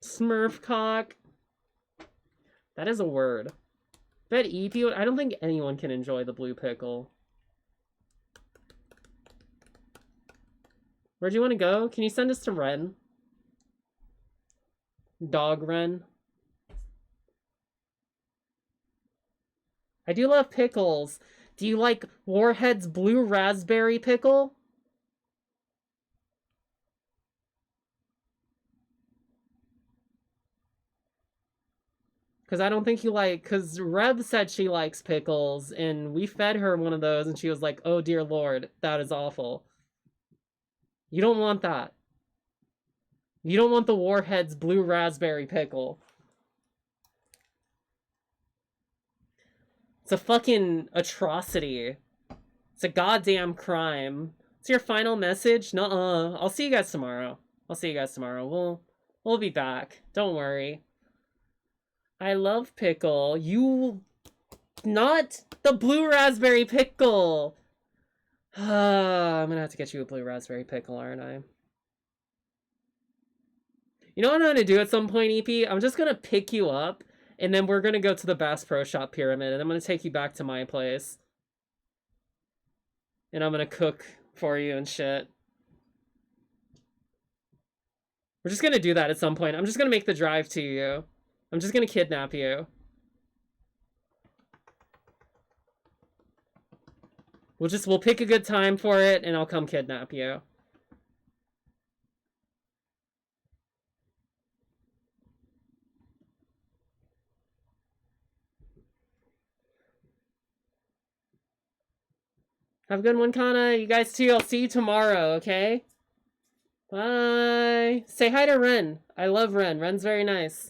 Smurfcock. That is a word. Bet EP, I don't think anyone can enjoy the Blue Pickle. Where do you want to go? Can you send us to Ren? Dog Ren. I do love pickles. Do you like Warhead's Blue Raspberry Pickle? Because I don't think you like... Because Reb said she likes pickles, and we fed her one of those, and she was like, oh dear lord, that is awful. You don't want that. You don't want the Warhead's Blue Raspberry Pickle. It's a fucking atrocity. It's a goddamn crime. It's your final message? Nuh-uh. I'll see you guys tomorrow. We'll be back. Don't worry. I love pickle. You... Not the Blue Raspberry Pickle! I'm gonna have to get you a Blue Raspberry Pickle, aren't I? You know what I'm gonna do at some point, EP? I'm just gonna pick you up, and then we're gonna go to the Bass Pro Shop Pyramid, and I'm gonna take you back to my place. And I'm gonna cook for you and shit. We're just gonna do that at some point. I'm just gonna make the drive to you. I'm just gonna kidnap you. We'll pick a good time for it, and I'll come kidnap you. Have a good one, Kana. You guys too. I'll see you tomorrow, okay? Bye. Say hi to Ren. I love Ren. Ren's very nice.